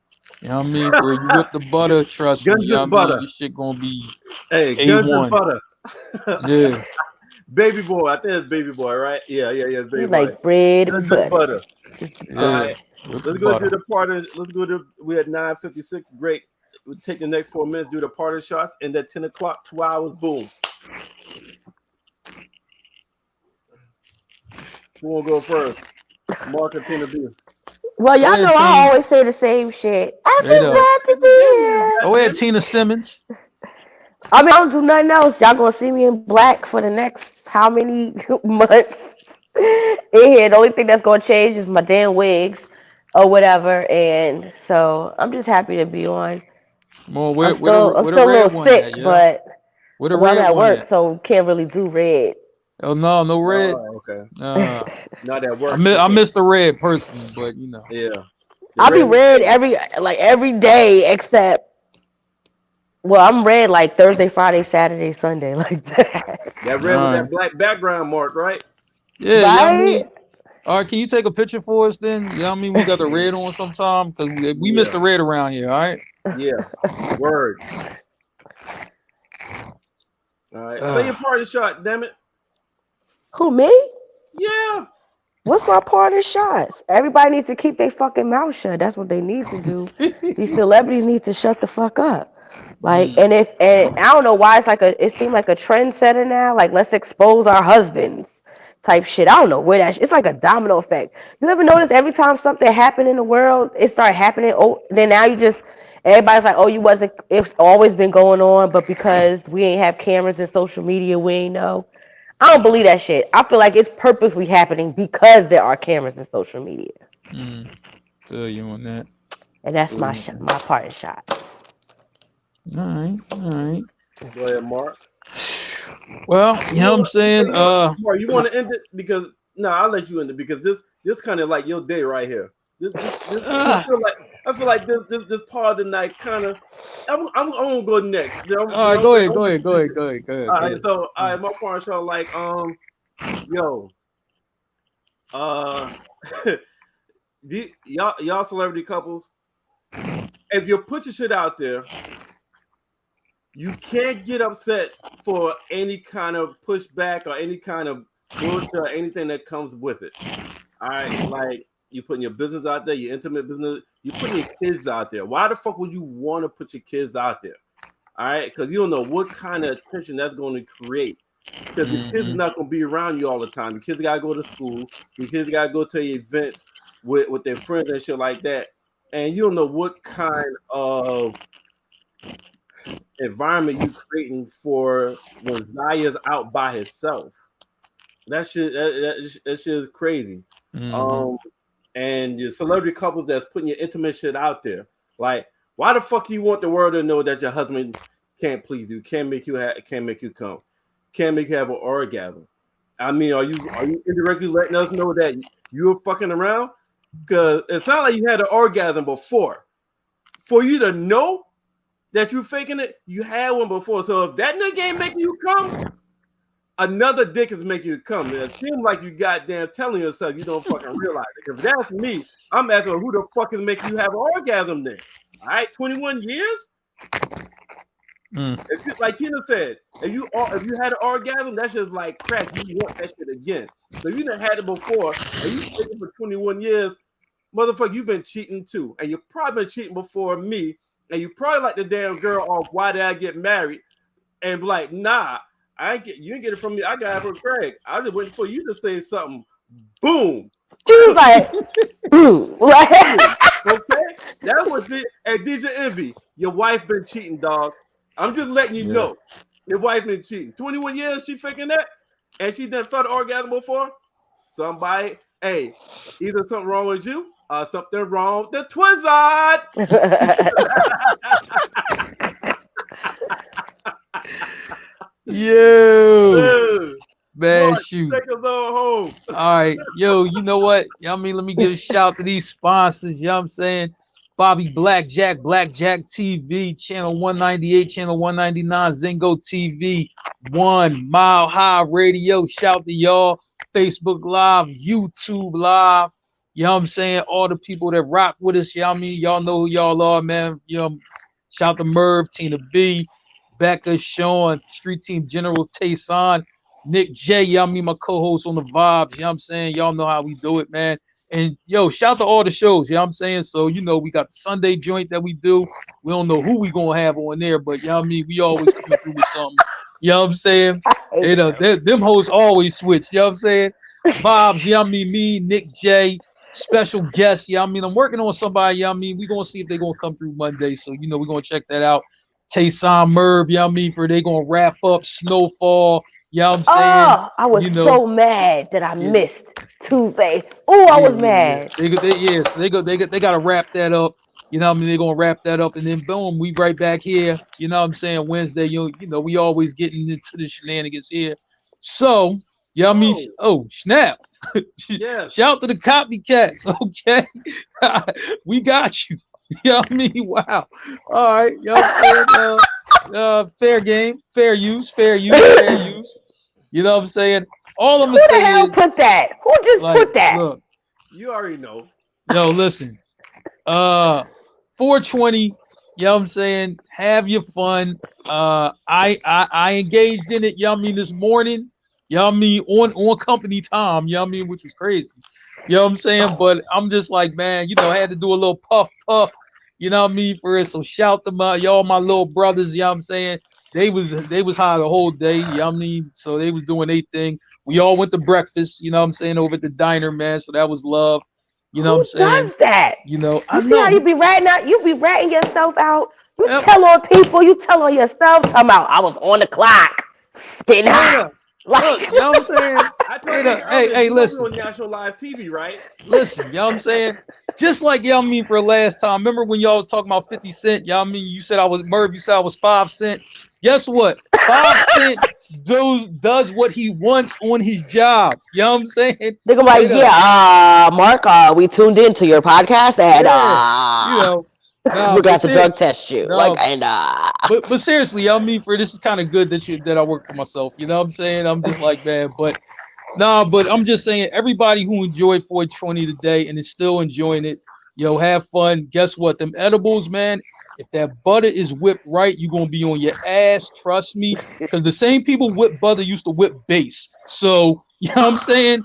You know what I mean? Where you whip the butter, trust me, Guns you know and what I mean? butter. This shit gonna be Hey, guns and A1. butter. Yeah. Baby boy, I think it's baby boy, right? Yeah, it's You baby boy. like bread and Guns and butter. butter. All Yeah. right, Whip the let's go do butter. the party. Let's go to. We at 9:56. Great. We'll take the next 4 minutes, do the party shots, and at 10 o'clock, 2 hours. Boom. Who will go first? Mark or Tina B? Well, Go y'all ahead, know I Tina. always say the same shit. I'm Straight just up. glad to be here. Go ahead, Tina Simmons. I mean, I don't do nothing else. Y'all gonna see me in black for the next how many months in here. The only thing that's gonna change is my damn wigs or whatever. And so I'm just happy to be on. Well, I'm where still I'm where the still a little red one sick, at, yeah? but Where the well, I'm red at one work, at? so can't really do red. Oh no, no red. Oh, okay. Uh Not at work. I Okay. miss the red personally, but you know. Yeah. The I'll be red. red every day except well, I'm red like Thursday, Friday, Saturday, Sunday, like that. That All red with right. that black background mark, right? Yeah, yeah, I Right? mean. All right, can you take a picture for us then? Yeah, I mean we got the red on sometime because we missed Yeah. the red around here. All right. Yeah. Word. All right. Say your Uh, party shot, damn it. Who, me? Yeah. What's my part in shots? Everybody needs to keep their fucking mouth shut. That's what they need to do. These celebrities need to shut the fuck up. Like, mm, and I don't know why it seemed like a trendsetter now. Like, let's expose our husbands type shit. I don't know where it's like a domino effect. You ever notice every time something happened in the world, it started happening. Oh, then now everybody's like, oh, it's always been going on, but because we ain't have cameras and social media, we ain't know. I don't believe that shit. I feel like it's purposely happening because there are cameras and social media, mm, feel you on that. and that's Feel you on my part in shots. that. All right, all right. Go ahead, Mark. Well, you know what I'm saying. Mark, you want to end it because no, I'll let you end it because this kind of like your day right here. This I feel like this part of the night kind of. I'm gonna go next. all right, go ahead. All right, so all right, my part show like yo, y'all celebrity couples, if you put your shit out there, you can't get upset for any kind of pushback or any kind of bullshit or anything that comes with it. All right, like you putting your business out there, your intimate business, you putting your kids out there. Why the fuck would you want to put your kids out there? All right, because you don't know what kind of attention that's going to create. Because your kids are not going to be around you all the time. Your kids got to go to school. Your kids got to go to events with their friends and shit like that. And you don't know what kind of environment you creating for when Zaya's out by himself. That shit is crazy. Mm-hmm. And your celebrity couples that's putting your intimate shit out there. Like, why the fuck you want the world to know that your husband can't please you, can't make you come, can't make you have an orgasm? I mean, are you indirectly letting us know that you're fucking around? Because it sounds like you had an orgasm before. For you to know that you're faking it, you had one before. So if that nigga ain't making you come, another dick is making you come. It seems like you goddamn telling yourself you don't fucking realize it. If that's me, I'm asking who the fuck is making you have an orgasm then? All right, 21 years? If you, like Tina said, if you had an orgasm, that's just like crack. You want that shit again. So if you done had it before, and you did it for 21 years, motherfucker, you've been cheating too. And you probably been cheating before me. And you probably like the damn girl off Why Did I Get Married? And be like, nah, you didn't get it from me. I got it from Craig. I just waiting for you to say something. Boom. She was like, boom. Okay? That's what did. And DJ Envy, your wife been cheating, dog. I'm just letting you know. Your wife been cheating. 21 years she faking that? And she done felt orgasm before? Somebody, hey, either something wrong with you Something wrong with the Twizzard. Yo, man, Mark, shoot. take us on home. All right, yo, you know what? I mean, let me give a shout to these sponsors. You know what I'm saying? Bobby Blackjack TV, channel 198, channel 199, Zingo TV, 1 Mile High Radio. Shout to y'all. Facebook Live, YouTube Live. You know what I'm saying? All the people that rock with us, you know what I mean? Y'all know who y'all are, man. You know, shout to Merv, Tina B, Becca, Sean, Street Team General, Tayson, Nick J, y'all mean my co-host on the vibes, you know what I'm saying? Y'all know how we do it, man. And yo, shout to all the shows, you know what I'm saying? So, you know, we got the Sunday joint that we do. We don't know who we gonna have on there, but you know what I mean? We always coming through with something. You know what I'm saying? You know, them hoes always switch, you know what I'm saying? Vibes, you know what I mean? Me, Nick J, special guest, you know what I mean? I'm working on somebody, you know what I mean? We're gonna see if they're gonna come through Monday. So, you know, we're gonna check that out. Tayson Merv, you know what I mean? For they gonna wrap up Snowfall. You know what I'm saying? Oh, I was so mad that I missed Tuesday. Oh, I was mad. They gotta wrap that up. You know what I mean? They're gonna wrap that up, and then boom, we right back here. You know what I'm saying? Wednesday, you know, we always getting into the shenanigans here. So, you know what I mean? Oh, snap. Yeah. Shout to the copycats, okay? We got you. You know what I mean? Wow. All right. You know what I'm saying? Fair game, fair use. You know what I'm saying? All I'm gonna say is, who the hell put that? Who just put that? Look, you already know. Yo, listen. 420. You know what I'm saying? Have your fun. I engaged in it. You know what I mean? This morning. You know what I mean? On company time. You know what I mean? Which was crazy. You know what I'm saying? But I'm just like, man, you know, I had to do a little puff. You know what I mean? For it. So shout to y'all, my little brothers. You know what I'm saying? They was high the whole day. You know what I mean? So they was doing their thing. We all went to breakfast. You know what I'm saying? Over at the diner, man. So that was love. You know what I'm saying? Does that? You know, I know. How you be ratting out? You be ratting yourself out. You tell on people. You tell on yourself. Talking about I was on the clock, getting hot. Like, you know what I'm saying? Hey, listen. On national live TV, right? Listen, you know what I'm saying? Just like y'all mean for last time. Remember when y'all was talking about 50 Cent? Y'all mean you said I was Merv, you said I was 5 Cent. Guess what? 5 Cent does what he wants on his job. You know what I'm saying? They're gonna be like, Mark, we tuned into your podcast and you know. we got to drug test you. But seriously, I mean, for this is kind of good that I work for myself. You know what I'm saying? I'm just like, man, but I'm just saying, everybody who enjoyed 420 today and is still enjoying it, yo, have fun. Guess what? Them edibles, man, if that butter is whipped right, you're gonna be on your ass. Trust me, because the same people whip butter used to whip base. So, you know what I'm saying?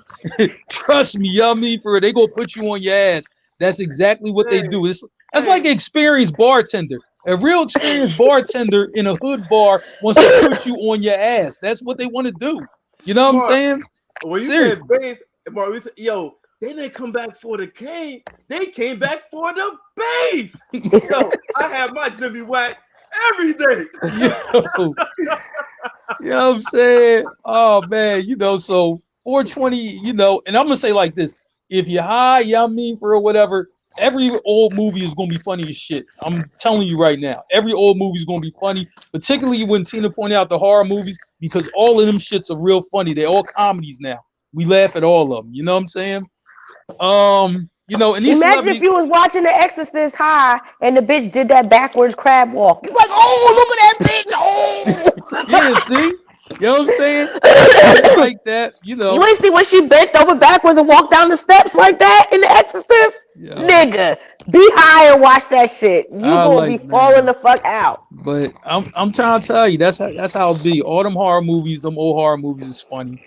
Trust me, you know what I mean? For they gonna put you on your ass. That's exactly what they do. That's like an experienced bartender. A real experienced bartender in a hood bar wants to put you on your ass. That's what they want to do. You know what I'm saying? When you said base, Mark, we said, yo, they didn't come back for the cane. They came back for the base. Yo, I have my Jimmy Whack every day. Yo, you know what I'm saying? Oh, man, you know, so 420, you know, and I'm going to say like this. If you're high, you know what I mean, for whatever, every old movie is going to be funny as shit. I'm telling you right now. Every old movie is going to be funny, particularly when Tina pointed out the horror movies, because all of them shits are real funny. They're all comedies now. We laugh at all of them. You know what I'm saying? You know, and these imagine if you was watching The Exorcist high and the bitch did that backwards crab walk. You're like, oh, look at that bitch. Oh. Yeah, see? You know what I'm saying? Like that, you know. You ain't see when she bent over backwards and walked down the steps like that in The Exorcist? Yeah. Nigga, be high and watch that shit. You gonna be falling the fuck out. But I'm trying to tell you, that's how it be. All them horror movies, them old horror movies is funny.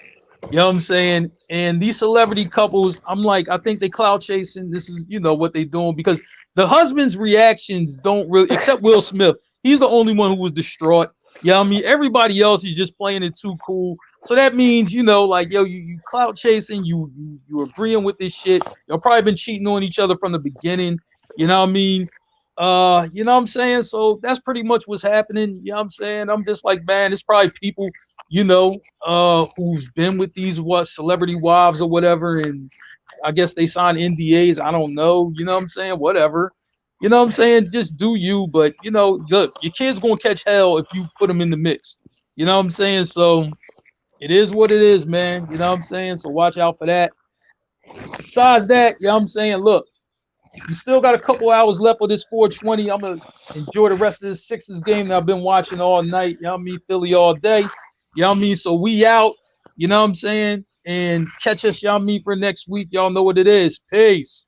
You know what I'm saying? And these celebrity couples, I'm like, I think they clout chasing. This is, you know, what they doing, because the husband's reactions don't really, except Will Smith. He's the only one who was distraught. You know what I mean? Everybody else is just playing it too cool. So that means, you know, like, yo, you clout chasing, you agreeing with this shit. Y'all probably been cheating on each other from the beginning. You know what I mean? You know what I'm saying? So that's pretty much what's happening. You know what I'm saying? I'm just like, man, it's probably people who's been with these celebrity wives or whatever, and I guess they sign NDAs. I don't know. You know what I'm saying? Whatever. You know what I'm saying? Just do you. But look, your kid's gonna catch hell if you put them in the mix. You know what I'm saying? So it is what it is, man. You know what I'm saying? So watch out for that. Besides that, you know what I'm saying? Look, you still got a couple hours left of this 420. I'm gonna enjoy the rest of this Sixers game that I've been watching all night. You know what I mean? Philly all day. You know what I mean? So we out. You know what I'm saying? And catch us, y'all meet for next week. Y'all know what it is. Peace.